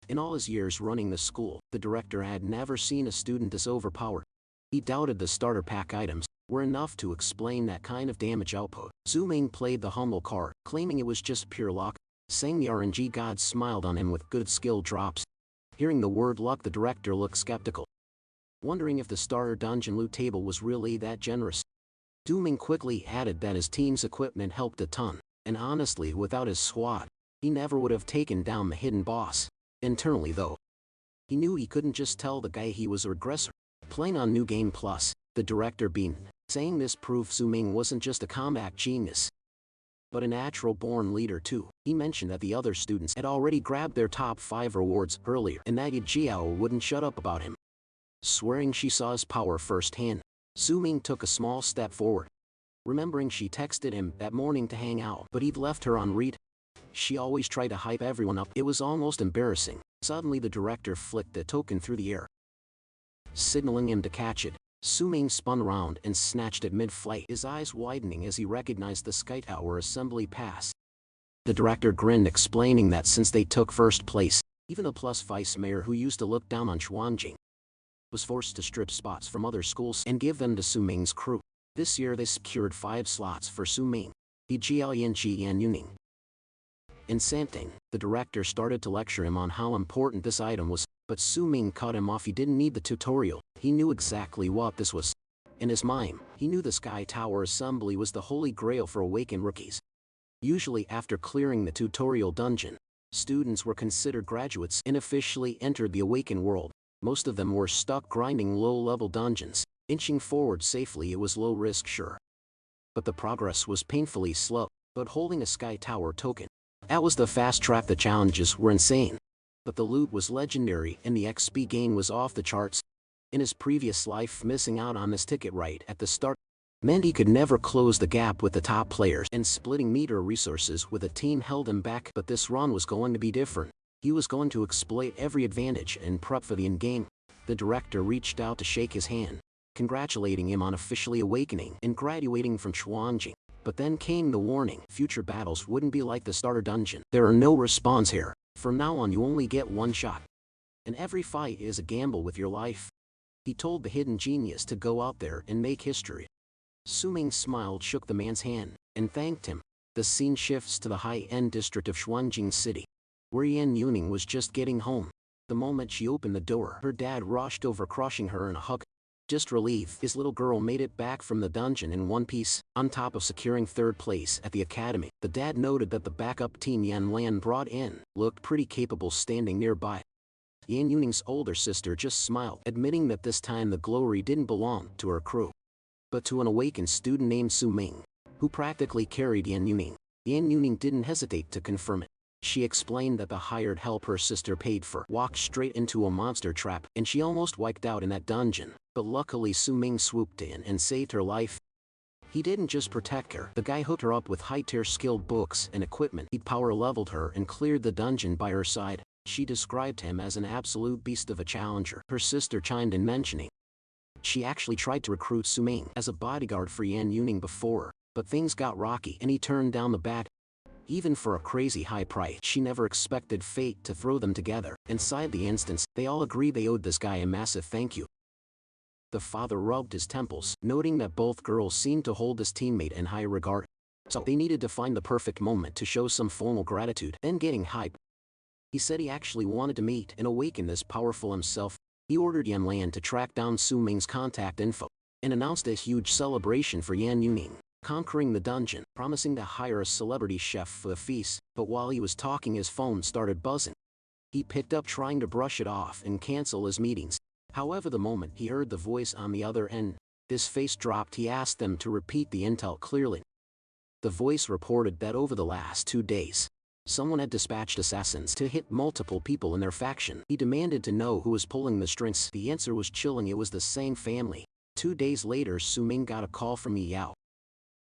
Speaker 1: In all his years running the school, the director had never seen a student this overpowered. He doubted the starter pack items were enough to explain that kind of damage output. Su Ming played the humble card, claiming it was just pure luck, saying the RNG gods smiled on him with good skill drops. Hearing the word luck, the director looked skeptical, wondering if the starter dungeon loot table was really that generous. Su Ming quickly added that his team's equipment helped a ton, and honestly, without his squad, he never would have taken down the hidden boss. Internally though, he knew he couldn't just tell the guy he was a regressor. Playing on New Game Plus, the director beamed, saying this proved Su Ming wasn't just a combat genius, but a natural-born leader too. He mentioned that the other students had already grabbed their top 5 rewards earlier, and that Jiao wouldn't shut up about him. Swearing she saw his power firsthand, Su Ming took a small step forward, remembering she texted him that morning to hang out, but he'd left her on read. She always tried to hype everyone up. It was almost embarrassing. Suddenly the director flicked a token through the air. signaling him to catch it. Su-ming spun around and snatched it mid-flight, his eyes widening as he recognized the Sky Tower assembly pass. The director grinned, explaining that since they took first place, even the plus vice mayor who used to look down on Xuanjing was forced to strip spots from other schools and give them to Su-ming's crew. This year they secured 5 slots for Su-ming. In Santing, the director started to lecture him on how important this item was, but Su-ming cut him off. He didn't need the tutorial, he knew exactly what this was. In his mind, he knew the Sky Tower Assembly was the holy grail for awakened rookies. Usually after clearing the tutorial dungeon, students were considered graduates and officially entered the awakened world. Most of them were stuck grinding low-level dungeons. Inching forward safely, it was low risk, sure, but the progress was painfully slow. But holding a Sky Tower token, that was the fast track. The challenges were insane, but the loot was legendary and the XP gain was off the charts. In his previous life, missing out on this ticket right at the start meant he could never close the gap with the top players, and splitting meter resources with a team held him back. But this run was going to be different. He was going to exploit every advantage and prep for the endgame. The director reached out to shake his hand, congratulating him on officially awakening and graduating from Xuanjing. But then came the warning: future battles wouldn't be like the starter dungeon. There are no respawns here. From now on you only get one shot, and every fight is a gamble with your life. He told the hidden genius to go out there and make history. Su-ming smiled, shook the man's hand, and thanked him. The scene shifts to the high-end district of Xuanjing City, where Yan Yuning was just getting home. The moment she opened the door, her dad rushed over, crushing her in a hug. Just relieved his little girl made it back from the dungeon in one piece. On top of securing 3rd place at the academy, the dad noted that the backup team Yan Lan brought in looked pretty capable standing nearby. Yan Yuning's older sister just smiled, admitting that this time the glory didn't belong to her crew, but to an awakened student named Su-ming, who practically carried Yan Yuning. Yan Yuning didn't hesitate to confirm it. She explained that the hired help her sister paid for walked straight into a monster trap, and she almost wiped out in that dungeon. But luckily Su-ming swooped in and saved her life. He didn't just protect her, the guy hooked her up with high-tier skilled books and equipment. He power-leveled her and cleared the dungeon by her side. She described him as an absolute beast of a challenger. Her sister chimed in, mentioning she actually tried to recruit Su-ming as a bodyguard for Yan Yuning before, but things got rocky and he turned down the bat. Even for a crazy high price, she never expected fate to throw them together. Inside the instance, they all agreed they owed this guy a massive thank you. The father rubbed his temples, noting that both girls seemed to hold his teammate in high regard. So they needed to find the perfect moment to show some formal gratitude. Then getting hype, he said he actually wanted to meet and awaken this powerful himself. He ordered Yan Lan to track down Su-ming's contact info, and announced a huge celebration for Yan Yuning conquering the dungeon, promising to hire a celebrity chef for the feast. But while he was talking, his phone started buzzing. He picked up, trying to brush it off and cancel his meetings. However, the moment he heard the voice on the other end, his face dropped. He asked them to repeat the intel clearly. The voice reported that over the last 2 days, someone had dispatched assassins to hit multiple people in their faction. He demanded to know who was pulling the strings. The answer was chilling: it was the same family. 2 days later, Su-ming got a call from Yahello,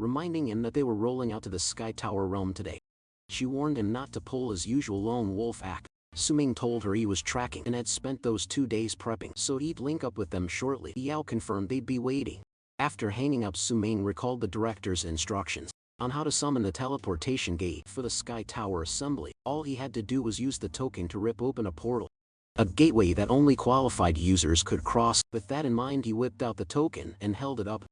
Speaker 1: reminding him that they were rolling out to the Sky Tower realm today. She warned him not to pull his usual lone wolf act. Su-ming told her he was tracking and had spent those 2 days prepping, so he'd link up with them shortly. Yahello confirmed they'd be waiting. After hanging up, Su-ming recalled the director's instructions on how to summon the teleportation gate for the Sky Tower Assembly. All he had to do was use the token to rip open a portal, a gateway that only qualified users could cross. With that in mind, he whipped out the token and held it up.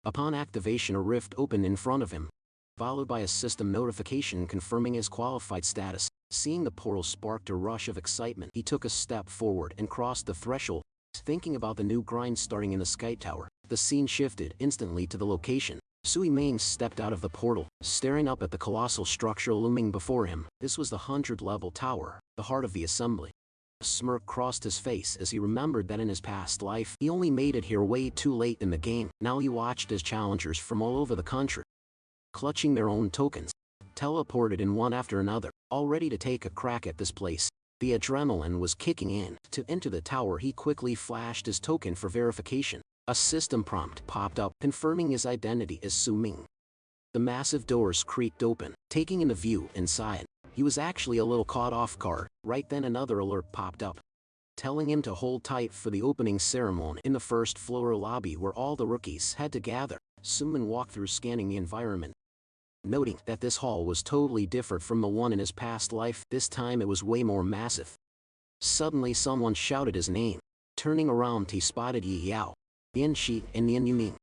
Speaker 1: Upon activation, a rift opened in front of him, followed by a system notification confirming his qualified status. Seeing the portal sparked a rush of excitement. He took a step forward and crossed the threshold, thinking about the new grind starting in the Sky Tower. The scene shifted instantly to the location. Su-ming stepped out of the portal, staring up at the colossal structure looming before him. This was the 100-level tower, the heart of the assembly. A smirk crossed his face as he remembered that in his past life, he only made it here way too late in the game. Now he watched as challengers from all over the country, clutching their own tokens, teleported in one after another, all ready to take a crack at this place. The adrenaline was kicking in. To enter the tower, he quickly flashed his token for verification. A system prompt popped up, confirming his identity as Su-ming. The massive doors creaked open, taking in a view inside. He was actually a little caught off guard. Right then another alert popped up, telling him to hold tight for the opening ceremony. In the first floor lobby where all the rookies had to gather, Suman walked through scanning the environment, noting that this hall was totally different from the one in his past life. This time it was way more massive. Suddenly someone shouted his name. Turning around he spotted Yi Yao, Yan Shi, and Yan Yuming.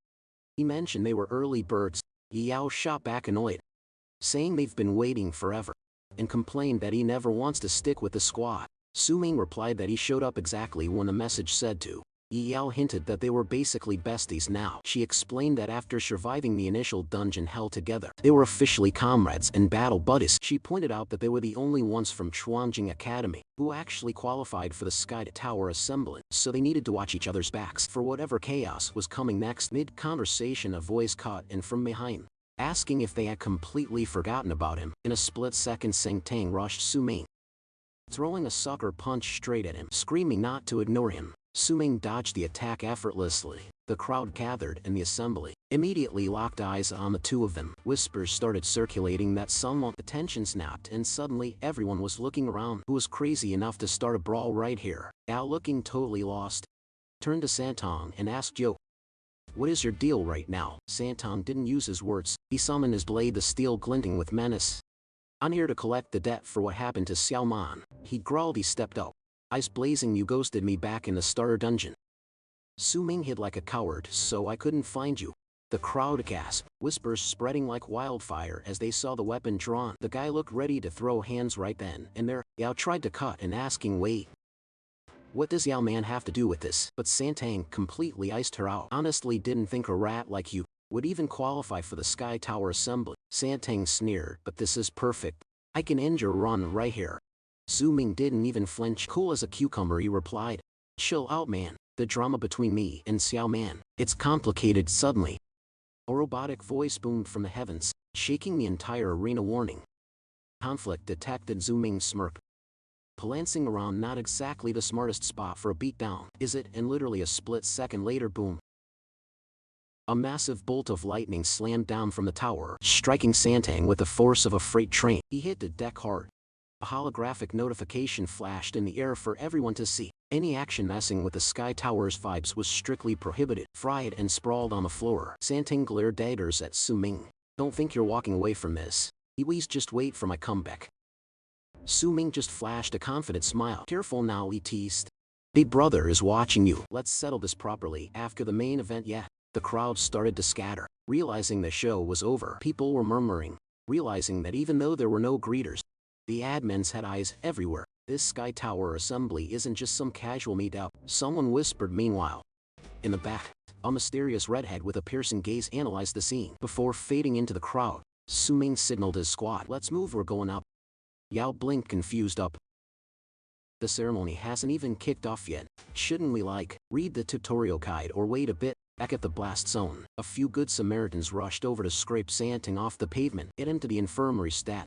Speaker 1: He mentioned they were early birds. Yi Yao shot back annoyed, saying they've been waiting forever, and complained that he never wants to stick with the squad. Suming replied that he showed up exactly when the message said to. Yi Yao hinted that they were basically besties now. She explained that after surviving the initial dungeon hell together, they were officially comrades and battle buddies. She pointed out that they were the only ones from Chuanjing Academy who actually qualified for the Sky Tower Assembly, so they needed to watch each other's backs for whatever chaos was coming next. Mid-conversation a voice caught in from behind, asking if they had completely forgotten about him. In a split second Sing Tang rushed Suming, throwing a sucker punch straight at him, screaming not to ignore him. Suming dodged the attack effortlessly. The crowd gathered in the assembly immediately locked eyes on the two of them. Whispers started circulating that someone. The tension snapped and suddenly everyone was looking around. Who was crazy enough to start a brawl right here? Al, looking totally lost, turned to Santong and asked Yo, what is your deal right now? Santong didn't use his words. He summoned his blade, the steel glinting with menace. I'm here to collect the debt for what happened to Xiao Man. He growled. He stepped up, eyes blazing. You ghosted me back in the starter dungeon. Suming hid like a coward, so I couldn't find you. The crowd gasped, whispers spreading like wildfire as they saw the weapon drawn. The guy looked ready to throw hands right then and there. Yao tried to cut and asking, wait, what does Yao Man have to do with this? But Santang completely iced her out. Honestly didn't think a rat like you would even qualify for the Sky Tower Assembly. Santang sneered, but this is perfect. I can end your run right here. Suming didn't even flinch. Cool as a cucumber, he replied. Chill out, man. The drama between me and Xiao Man, it's complicated. Suddenly, a robotic voice boomed from the heavens, shaking the entire arena. Warning. Conflict detected. Zooming smirk, glancing around. Not exactly the smartest spot for a beatdown, is it? And literally a split second later, boom. A massive bolt of lightning slammed down from the tower, striking Santang with the force of a freight train. He hit the deck hard. A holographic notification flashed in the air for everyone to see. Any action messing with the Sky Tower's vibes was strictly prohibited. Fried and sprawled on the floor, Santang glared daggers at Suming. Don't think you're walking away from this. He wheezed. Just wait for my comeback. Suming just flashed a confident smile. Careful now, he teased. Big brother is watching you. Let's settle this properly after the main event. Yeah. The crowd started to scatter. Realizing the show was over, people were murmuring, realizing that even though there were no greeters, the admins had eyes everywhere. This Sky Tower Assembly isn't just some casual meet-up, someone whispered. Meanwhile, in the back, a mysterious redhead with a piercing gaze analyzed the scene. Before fading into the crowd, Suming signaled his squad. Let's move, we're going up. Yao blinked, confused. Up? The ceremony hasn't even kicked off yet. Shouldn't we read the tutorial guide or wait a bit? Back at the blast zone, a few good Samaritans rushed over to scrape Santang off the pavement, get him to the infirmary stat.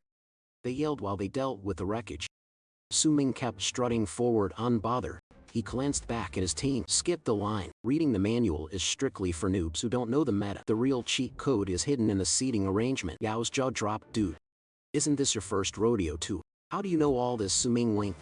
Speaker 1: They yelled while they dealt with the wreckage. Suming kept strutting forward unbothered. He glanced back at his team. Skip the line. Reading the manual is strictly for noobs who don't know the meta. The real cheat code is hidden in the seating arrangement. Yao's jaw dropped. Dude, isn't this your first rodeo too? How do you know all this? Suming winked.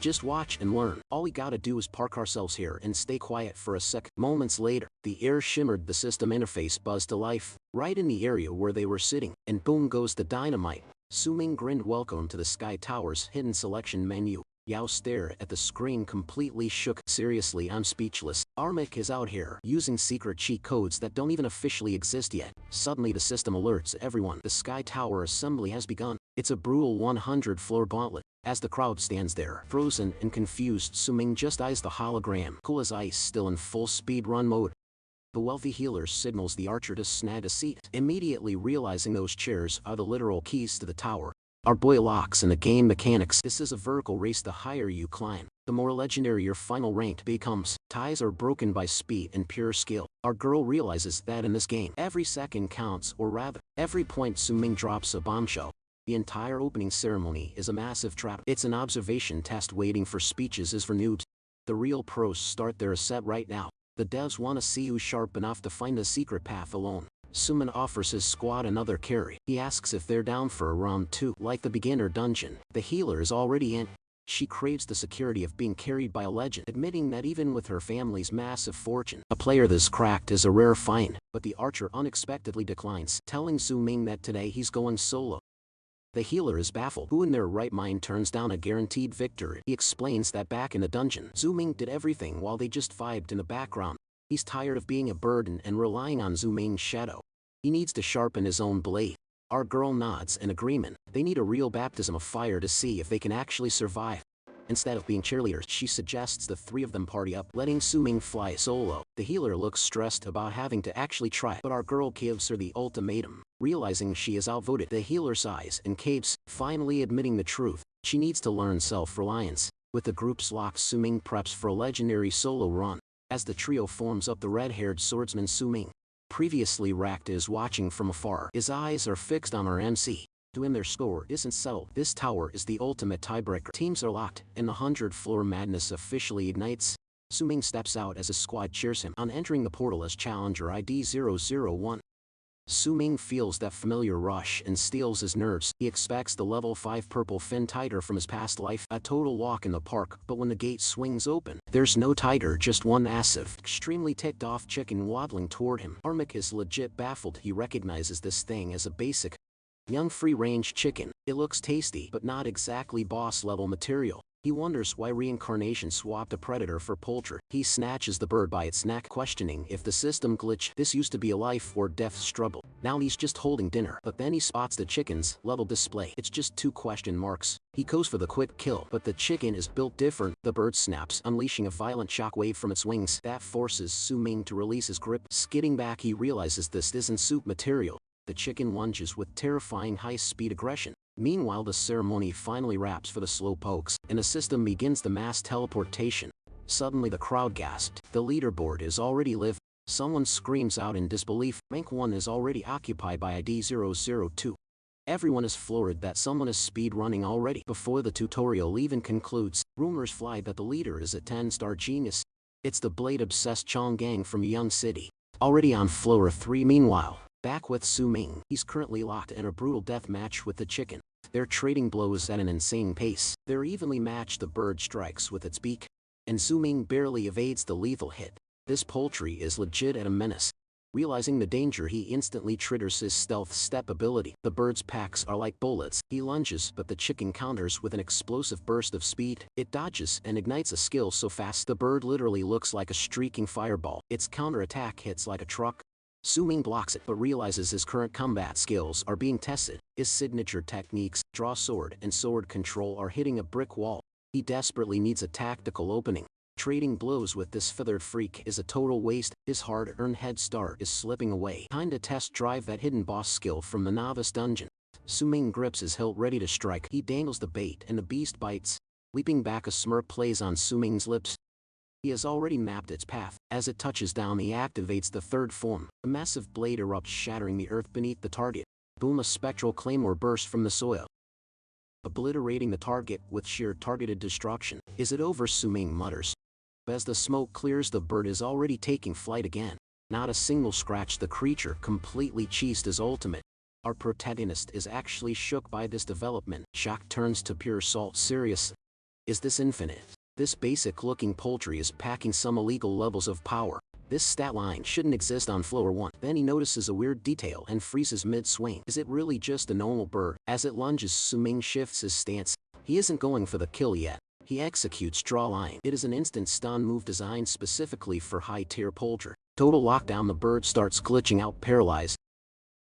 Speaker 1: Just watch and learn. All we gotta do is park ourselves here and stay quiet for a sec. Moments later, the air shimmered. The system interface buzzed to life, right in the area where they were sitting, and boom goes the dynamite. Suming grinned. Welcome to the Sky Tower's hidden selection menu. Yao stared at the screen, completely shook. Seriously, I'm speechless. Armic is out here using secret cheat codes that don't even officially exist yet. Suddenly the system alerts everyone. The Sky Tower Assembly has begun. It's a brutal 100-floor gauntlet. As the crowd stands there, frozen and confused, Suming just eyes the hologram, cool as ice, still in full speed run mode. The wealthy healer signals the archer to snag a seat, immediately realizing those chairs are the literal keys to the tower. Our boy locks in the game mechanics. This is a vertical race. The higher you climb, the more legendary your final rank becomes. Ties are broken by speed and pure skill. Our girl realizes that in this game, every second counts, or rather, every point. Suming drops a bombshell. The entire opening ceremony is a massive trap. It's an observation test. Waiting for speeches is for noobs. The real pros start their ascent right now. The devs want to see who's sharp enough to find the secret path alone. Suman offers his squad another carry. He asks if they're down for a round 2. Like the beginner dungeon, the healer is already in. She craves the security of being carried by a legend, admitting that even with her family's massive fortune, a player this cracked is a rare find, but the archer unexpectedly declines, telling Su Ming that today he's going solo. The healer is baffled. Who in their right mind turns down a guaranteed victory? He explains that back in the dungeon, Su Ming did everything while they just vibed in the background. He's tired of being a burden and relying on Su Ming's shadow. He needs to sharpen his own blade. Our girl nods in agreement. They need a real baptism of fire to see if they can actually survive. Instead of being cheerleaders, she suggests the three of them party up, letting Su Ming fly solo. The healer looks stressed about having to actually try, but our girl gives her the ultimatum. Realizing she is outvoted, the healer sighs and capes, finally admitting the truth. She needs to learn self-reliance. With the group's locked, Su Ming preps for a legendary solo run. As the trio forms up, the red-haired swordsman Su Ming, previously racked, is watching from afar. His eyes are fixed on our MC. When their score isn't settled, this tower is the ultimate tiebreaker. Teams are locked, and the 100-floor madness officially ignites. Su Ming steps out as his squad cheers him on entering the portal as challenger ID 001. Su Ming feels that familiar rush and steals his nerves. He expects the level 5 purple fin tiger from his past life, a total walk in the park, but when the gate swings open, there's no tiger, just one massive, extremely ticked off chicken waddling toward him. Armic is legit baffled. He recognizes this thing as a basic young free-range chicken. It looks tasty, but not exactly boss-level material. He wonders why Reincarnation swapped a predator for poultry. He snatches the bird by its neck, questioning if the system glitched. This used to be a life or death struggle. Now he's just holding dinner. But then he spots the chicken's level display. It's just 2 question marks. He goes for the quick kill, but the chicken is built different. The bird snaps, unleashing a violent shockwave from its wings. That forces Su Ming to release his grip. Skidding back, he realizes this isn't soup material. The chicken lunges with terrifying high-speed aggression. Meanwhile, the ceremony finally wraps for the slow pokes, and the system begins the mass teleportation. Suddenly the crowd gasped. The leaderboard is already live. Someone screams out in disbelief. Rank 1 is already occupied by ID 002. Everyone is floored that someone is speedrunning already. Before the tutorial even concludes, rumors fly that the leader is a 10-star genius. It's the blade-obsessed Chong Gang from Young City. Already on floor 3 meanwhile. Back with Su Ming, he's currently locked in a brutal death match with the chicken. They're trading blows at an insane pace. They're evenly matched. The bird strikes with its beak, and Su Ming barely evades the lethal hit. This poultry is legit at a menace. Realizing the danger, he instantly triggers his stealth step ability. The bird's packs are like bullets. He lunges, but the chicken counters with an explosive burst of speed. It dodges and ignites a skill so fast the bird literally looks like a streaking fireball. Its counterattack hits like a truck. Su Ming blocks it, but realizes his current combat skills are being tested. His signature techniques, draw sword and sword control, are hitting a brick wall. He desperately needs a tactical opening. Trading blows with this feathered freak is a total waste. His hard-earned head start is slipping away. Time to test drive that hidden boss skill from the novice dungeon. Su Ming grips his hilt ready to strike. He dangles the bait and the beast bites. Leaping back, a smirk plays on Su Ming's lips. He has already mapped its path. As it touches down, he activates the third form. A massive blade erupts, shattering the earth beneath the target. Boom! A spectral claymore bursts from the soil, obliterating the target with sheer targeted destruction. Is it over? Su Ming mutters. As the smoke clears, the bird is already taking flight again. Not a single scratch. The creature completely cheesed his ultimate. Our protagonist is actually shook by this development. Shock turns to pure salt. Seriously? Is this infinite? This basic-looking poultry is packing some illegal levels of power. This stat line shouldn't exist on floor 1. Then he notices a weird detail and freezes mid-swing. Is it really just a normal bird? As it lunges, Su Ming shifts his stance. He isn't going for the kill yet. He executes draw line. It is an instant stun move designed specifically for high-tier poultry. Total lockdown. The bird starts glitching out, paralyzed.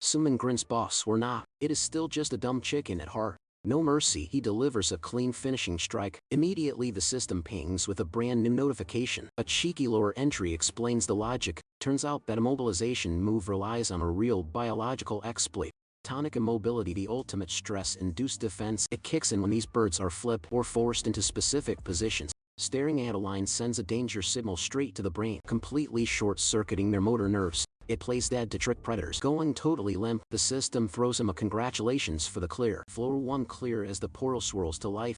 Speaker 1: Su Ming grins. Boss or not, it is still just a dumb chicken at heart. No mercy. He delivers a clean finishing strike. Immediately the system pings with a brand new notification. A cheeky lower entry explains the logic. Turns out that immobilization move relies on a real biological exploit. Tonic immobility, the ultimate stress-induced defense. It kicks in when these birds are flipped or forced into specific positions. Staring at a line sends a danger signal straight to the brain, completely short-circuiting their motor nerves. It plays dead to trick predators. Going totally limp, the system throws him a congratulations for the clear. Floor 1 clear as the portal swirls to life.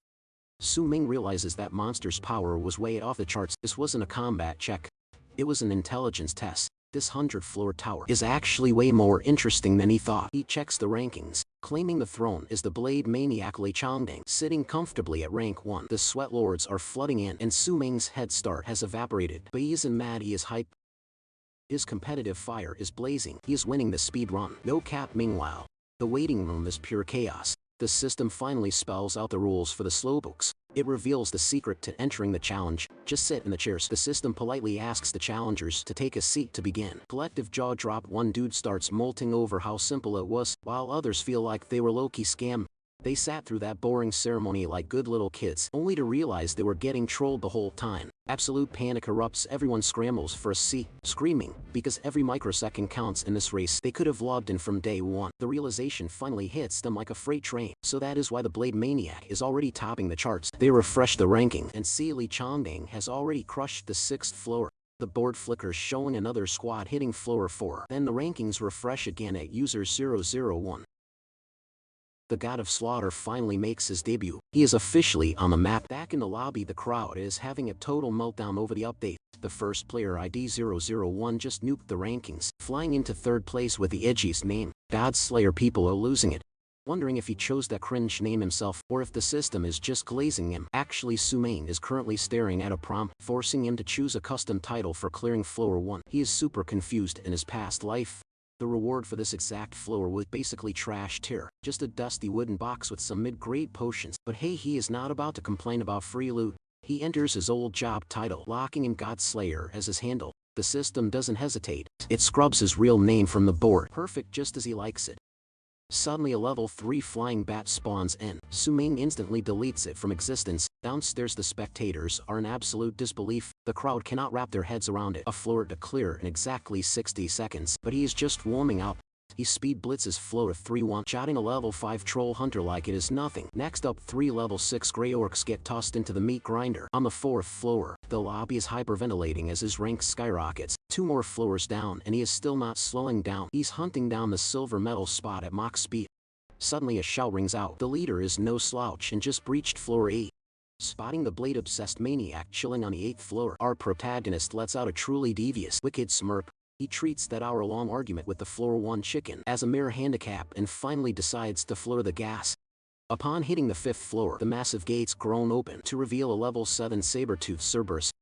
Speaker 1: Su Ming realizes that monster's power was way off the charts. This wasn't a combat check. It was an intelligence test. This 100-floor tower is actually way more interesting than he thought. He checks the rankings. Claiming the throne is the blade maniac Lei Changdang, sitting comfortably at rank 1. The sweat lords are flooding in, and Su Ming's head start has evaporated. But he isn't mad, he is hyped. His competitive fire is blazing. He is winning the speed run. No cap. Meanwhile, the waiting room is pure chaos. The system finally spells out the rules for the slowpokes. It reveals the secret to entering the challenge. Just sit in the chairs. The system politely asks the challengers to take a seat to begin. Collective jaw drop. One dude starts molting over how simple it was, while others feel like they were low-key scammed. They sat through that boring ceremony like good little kids, only to realize they were getting trolled the whole time. Absolute panic erupts. Everyone scrambles for a seat, screaming, because every microsecond counts in this race. They could have logged in from day one. The realization finally hits them like a freight train. So that is why the Blade Maniac is already topping the charts. They refresh the ranking, and Lei Changdang has already crushed the 6th floor. The board flickers, showing another squad hitting floor 4. Then the rankings refresh again at user 001. The God of Slaughter finally makes his debut. He is officially on the map. Back in the lobby, the crowd is having a total meltdown over the update. The first player, ID 001, just nuked the rankings, flying into 3rd place with the edgiest name. Godslayer. People are losing it, wondering if he chose that cringe name himself, or if the system is just glazing him. Actually, Su Ming is currently staring at a prompt, forcing him to choose a custom title for clearing floor 1. He is super confused in his past life. The reward for this exact floor was basically trash tier, just a dusty wooden box with some mid-grade potions. But hey, he is not about to complain about free loot. He enters his old job title, locking in Godslayer as his handle. The system doesn't hesitate. It scrubs his real name from the board. Perfect, just as he likes it. Suddenly a level 3 flying bat spawns in. Su Ming instantly deletes it from existence. Downstairs the spectators are in absolute disbelief. The crowd cannot wrap their heads around it. A floor to clear in exactly 60 seconds. But he is just warming up. He speed blitzes floor 3-1, shotting a level 5 troll hunter like it is nothing. Next up, 3 level 6 gray orcs get tossed into the meat grinder. On the 4th floor, the lobby is hyperventilating as his rank skyrockets. 2 more floors down, and he is still not slowing down. He's hunting down the silver medal spot at Mach speed. Suddenly a shout rings out. The leader is no slouch and just breached floor 8. Spotting the blade-obsessed maniac chilling on the 8th floor, our protagonist lets out a truly devious, wicked smirk. He treats that hour-long argument with the floor 1 chicken as a mere handicap and finally decides to floor the gas. Upon hitting the 5th floor, the massive gates groan open to reveal a level 7 saber-toothed Cerberus.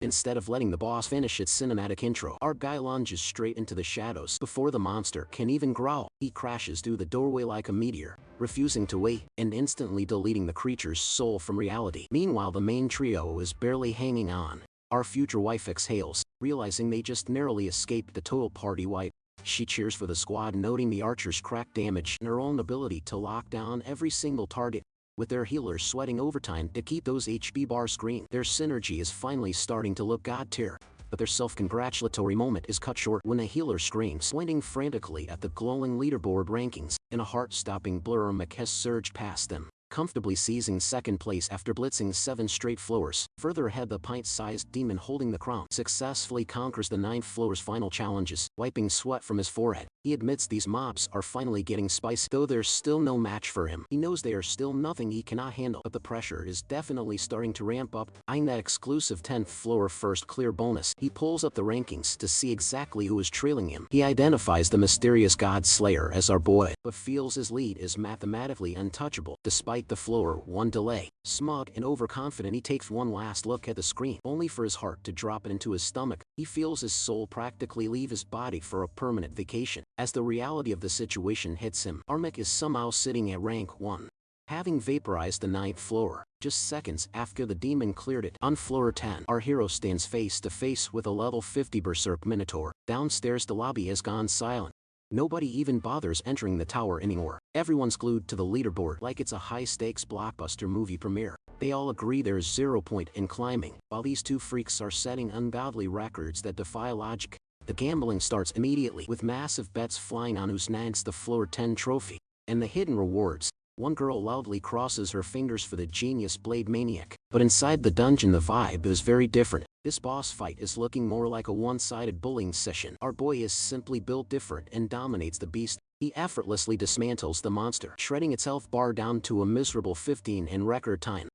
Speaker 1: Instead of letting the boss finish its cinematic intro, our guy lunges straight into the shadows. Before the monster can even growl, he crashes through the doorway like a meteor, refusing to wait, and instantly deleting the creature's soul from reality. Meanwhile, the main trio is barely hanging on. Our future wife exhales, realizing they just narrowly escaped the total party wipe. She cheers for the squad, noting the archer's crack damage and her own ability to lock down every single target. With their healers sweating overtime to keep those HP bars green, their synergy is finally starting to look god tier. But their self-congratulatory moment is cut short when a healer screams, pointing frantically at the glowing leaderboard rankings. In a heart-stopping blur, Mekes surged past them, comfortably seizing 2nd place after blitzing 7 straight floors. Further ahead, the pint-sized demon holding the crown successfully conquers the 9th floor's final challenges, wiping sweat from his forehead. He admits these mobs are finally getting spicy, though there's still no match for him. He knows they are still nothing he cannot handle, but the pressure is definitely starting to ramp up. Eyeing that exclusive 10th floor first clear bonus, he pulls up the rankings to see exactly who is trailing him. He identifies the mysterious God Slayer as our boy, but feels his lead is mathematically untouchable. Despite the floor 1 delay, smug and overconfident, he takes one last look at the screen, only for his heart to drop into his stomach. He feels his soul practically leave his body for a permanent vacation. As the reality of the situation hits him, Armek is somehow sitting at rank 1, having vaporized the 9th floor, just seconds after the demon cleared it. On floor 10, our hero stands face to face with a level 50 berserk minotaur. Downstairs, the lobby has gone silent. Nobody even bothers entering the tower anymore. Everyone's glued to the leaderboard like it's a high-stakes blockbuster movie premiere. They all agree there's 0 point in climbing, while these 2 freaks are setting ungodly records that defy logic. The gambling starts immediately, with massive bets flying on who snags the floor 10 trophy. And the hidden rewards. One girl loudly crosses her fingers for the genius Blade Maniac. But inside the dungeon, the vibe is very different. This boss fight is looking more like a one-sided bullying session. Our boy is simply built different and dominates the beast. He effortlessly dismantles the monster, shredding its health bar down to a miserable 15 in record time.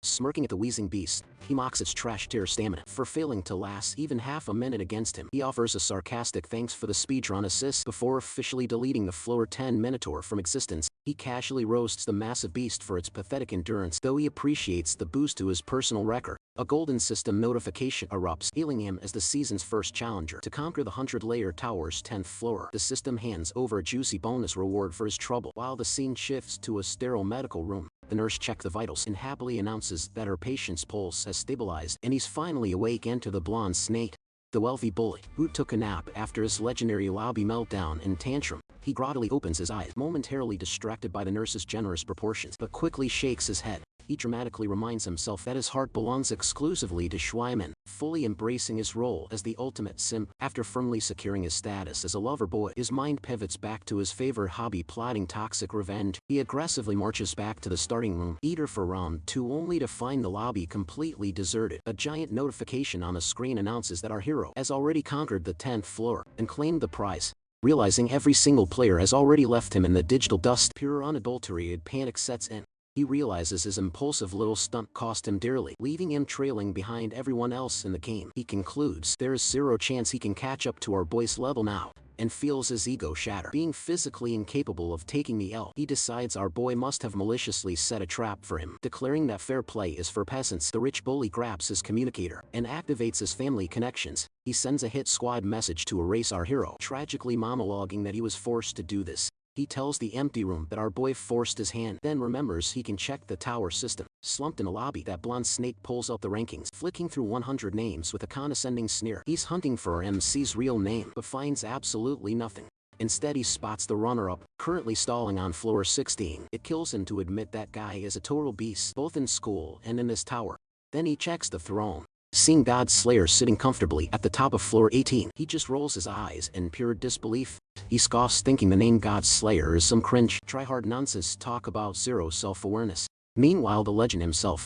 Speaker 1: Smirking at the wheezing beast, he mocks its trash tier stamina for failing to last even half a minute against him. He offers a sarcastic thanks for the speedrun assist before officially deleting the floor 10 Minotaur from existence. He casually roasts the massive beast for its pathetic endurance, though he appreciates the boost to his personal record. A golden system notification erupts, hailing him as the season's first challenger to conquer the 100-layer tower's 10th floor. The system hands over a juicy bonus reward for his trouble. While the scene shifts to a sterile medical room, the nurse checks the vitals and happily announces that her patient's pulse has stabilized and he's finally awake. Enter the blonde snake, the wealthy bully, who took a nap after his legendary lobby meltdown and tantrum. He groggily opens his eyes, momentarily distracted by the nurse's generous proportions, but quickly shakes his head. He dramatically reminds himself that his heart belongs exclusively to Schweiman, fully embracing his role as the ultimate simp. After firmly securing his status as a lover boy, his mind pivots back to his favorite hobby, plotting toxic revenge. He aggressively marches back to the starting room, eager for round 2, only to find the lobby completely deserted. A giant notification on the screen announces that our hero has already conquered the 10th floor and claimed the prize. Realizing every single player has already left him in the digital dust, pure unadulterated panic sets in. He realizes his impulsive little stunt cost him dearly, leaving him trailing behind everyone else in the game. He concludes there is zero chance he can catch up to our boy's level now, and feels his ego shatter. Being physically incapable of taking the L, he decides our boy must have maliciously set a trap for him. Declaring that fair play is for peasants, the rich bully grabs his communicator and activates his family connections. He sends a hit squad message to erase our hero, tragically monologuing that he was forced to do this. He tells the empty room that our boy forced his hand, then remembers he can check the tower system. Slumped in a lobby, that blonde snake pulls out the rankings, flicking through 100 names with a condescending sneer. He's hunting for our MC's real name, but finds absolutely nothing. Instead, he spots the runner-up, currently stalling on floor 16. It kills him to admit that guy is a total beast, both in school and in this tower. Then he checks the throne. Seeing God's Slayer sitting comfortably at the top of floor 18, he just rolls his eyes in pure disbelief. He scoffs, thinking the name God's Slayer is some cringe, try-hard nonsense talk about zero self-awareness. Meanwhile, the legend himself,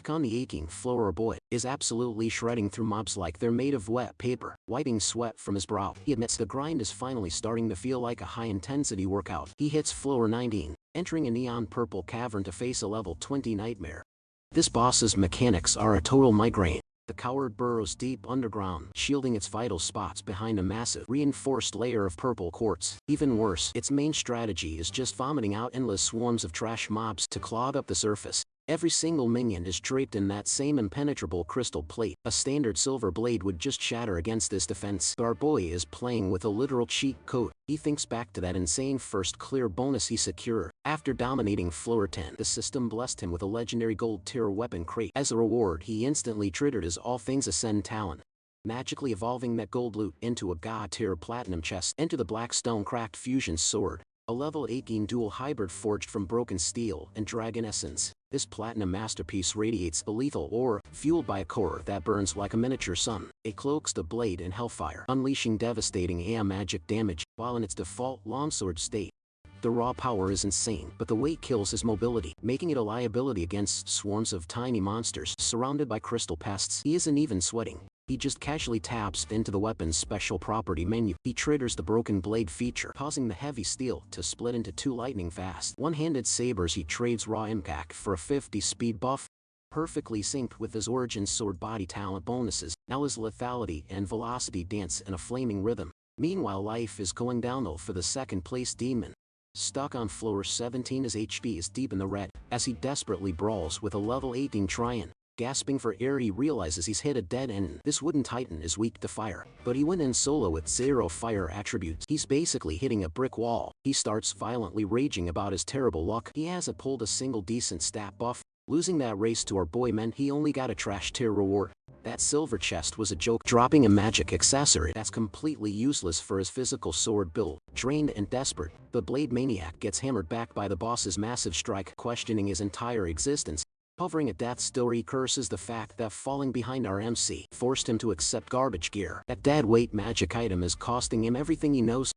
Speaker 1: on the 18th floor, our boy, is absolutely shredding through mobs like they're made of wet paper, wiping sweat from his brow. He admits the grind is finally starting to feel like a high-intensity workout. He hits floor 19, entering a neon purple cavern to face a level 20 nightmare. This boss's mechanics are a total migraine. The coward burrows deep underground, shielding its vital spots behind a massive, reinforced layer of purple quartz. Even worse, its main strategy is just vomiting out endless swarms of trash mobs to clog up the surface. Every single minion is draped in that same impenetrable crystal plate. A standard silver blade would just shatter against this defense. But our boy is playing with a literal cheat code. He thinks back to that insane first clear bonus he secured. After dominating floor 10, the system blessed him with a legendary gold tier weapon crate. As a reward, he instantly triggered his all things ascend talent, magically evolving that gold loot into a god tier platinum chest. Enter the black stone cracked fusion sword, a level 18 dual hybrid forged from broken steel and dragon essence. This platinum masterpiece radiates a lethal aura, fueled by a core that burns like a miniature sun. It cloaks the blade in hellfire, unleashing devastating AI magic damage, while in its default longsword state. The raw power is insane, but the weight kills his mobility, making it a liability against swarms of tiny monsters surrounded by crystal pests. He isn't even sweating. He just casually taps into the weapon's special property menu. He triggers the broken blade feature, causing the heavy steel to split into two lightning fast, one-handed sabers. He trades raw impact for a 50 speed buff, perfectly synced with his origin sword body talent bonuses. Now his lethality and velocity dance in a flaming rhythm. Meanwhile, life is going downhill for the second place demon. Stuck on floor 17, his HP is deep in the red, as he desperately brawls with a level 18 Tryon. Gasping for air, he realizes he's hit a dead end. This wooden titan is weak to fire, but he went in solo with zero fire attributes. He's basically hitting a brick wall. He starts violently raging about his terrible luck. He hasn't pulled a single decent stat buff. Losing that race to our boy meant he only got a trash tier reward. That silver chest was a joke, dropping a magic accessory that's completely useless for his physical sword build. Drained and desperate, the blade maniac gets hammered back by the boss's massive strike, questioning his entire existence. Hovering at death's door, he curses the fact that falling behind our MC forced him to accept garbage gear. That dead weight magic item is costing him everything he knows.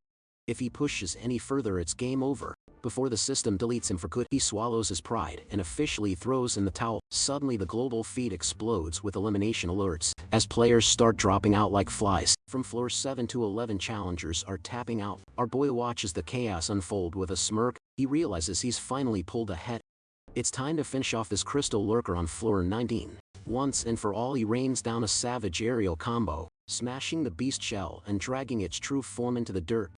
Speaker 1: If he pushes any further, it's game over. Before the system deletes him for good, he swallows his pride and officially throws in the towel. Suddenly the global feed explodes with elimination alerts, as players start dropping out like flies. From floor 7 to 11, challengers are tapping out. Our boy watches the chaos unfold with a smirk. He realizes he's finally pulled ahead. It's time to finish off this crystal lurker on floor 19. Once and for all he rains down a savage aerial combo, smashing the beast shell and dragging its true form into the dirt.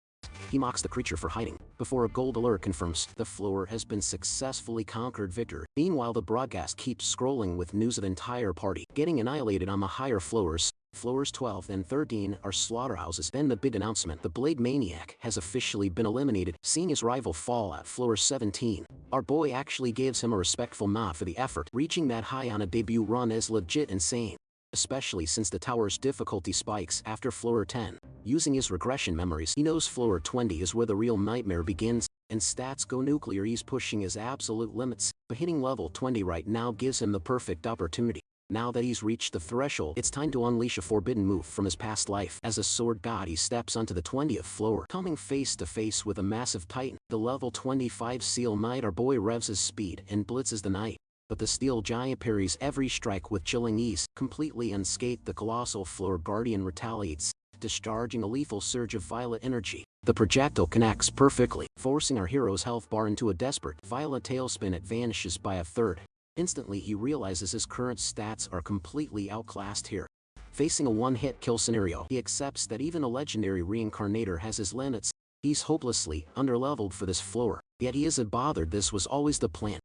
Speaker 1: He mocks the creature for hiding, before a gold alert confirms the floor has been successfully conquered victor. Meanwhile the broadcast keeps scrolling with news of the entire party getting annihilated on the higher floors. Floors 12 and 13 are slaughterhouses. Then the big announcement: the Blade Maniac has officially been eliminated. Seeing his rival fall at floor 17, our boy actually gives him a respectful nod for the effort. Reaching that high on a debut run is legit insane, especially since the tower's difficulty spikes after floor 10. Using his regression memories, he knows floor 20 is where the real nightmare begins, and stats go nuclear. He's pushing his absolute limits, but hitting level 20 right now gives him the perfect opportunity. Now that he's reached the threshold, it's time to unleash a forbidden move from his past life. As a sword god, he steps onto the 20th floor, coming face to face with a massive titan, the level 25 Seal Knight. Our boy revs his speed and blitzes the knight, but the steel giant parries every strike with chilling ease. Completely unscathed, the colossal floor guardian retaliates, discharging a lethal surge of violet energy. The projectile connects perfectly, forcing our hero's health bar into a desperate violet tailspin. It vanishes by a third. Instantly he realizes his current stats are completely outclassed here. Facing a one-hit kill scenario, he accepts that even a legendary reincarnator has his limits. He's hopelessly underleveled for this floor, yet he isn't bothered. This was always the plan.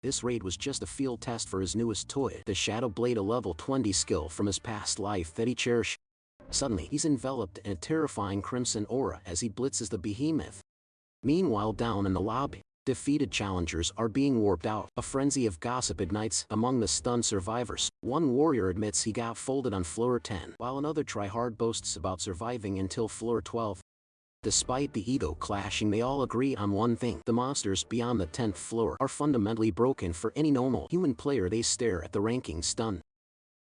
Speaker 1: This raid was just a field test for his newest toy, the Shadow Blade, a level 20 skill from his past life that he cherished. Suddenly, he's enveloped in a terrifying crimson aura as he blitzes the behemoth. Meanwhile, down in the lobby, defeated challengers are being warped out. A frenzy of gossip ignites among the stunned survivors. One warrior admits he got folded on floor 10, while another tryhard boasts about surviving until floor 12. Despite the ego clashing, they all agree on one thing: the monsters beyond the 10th floor are fundamentally broken for any normal human player. They stare at the rankings stunned,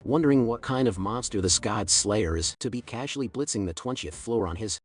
Speaker 1: wondering what kind of monster this god slayer is to be casually blitzing the 20th floor on his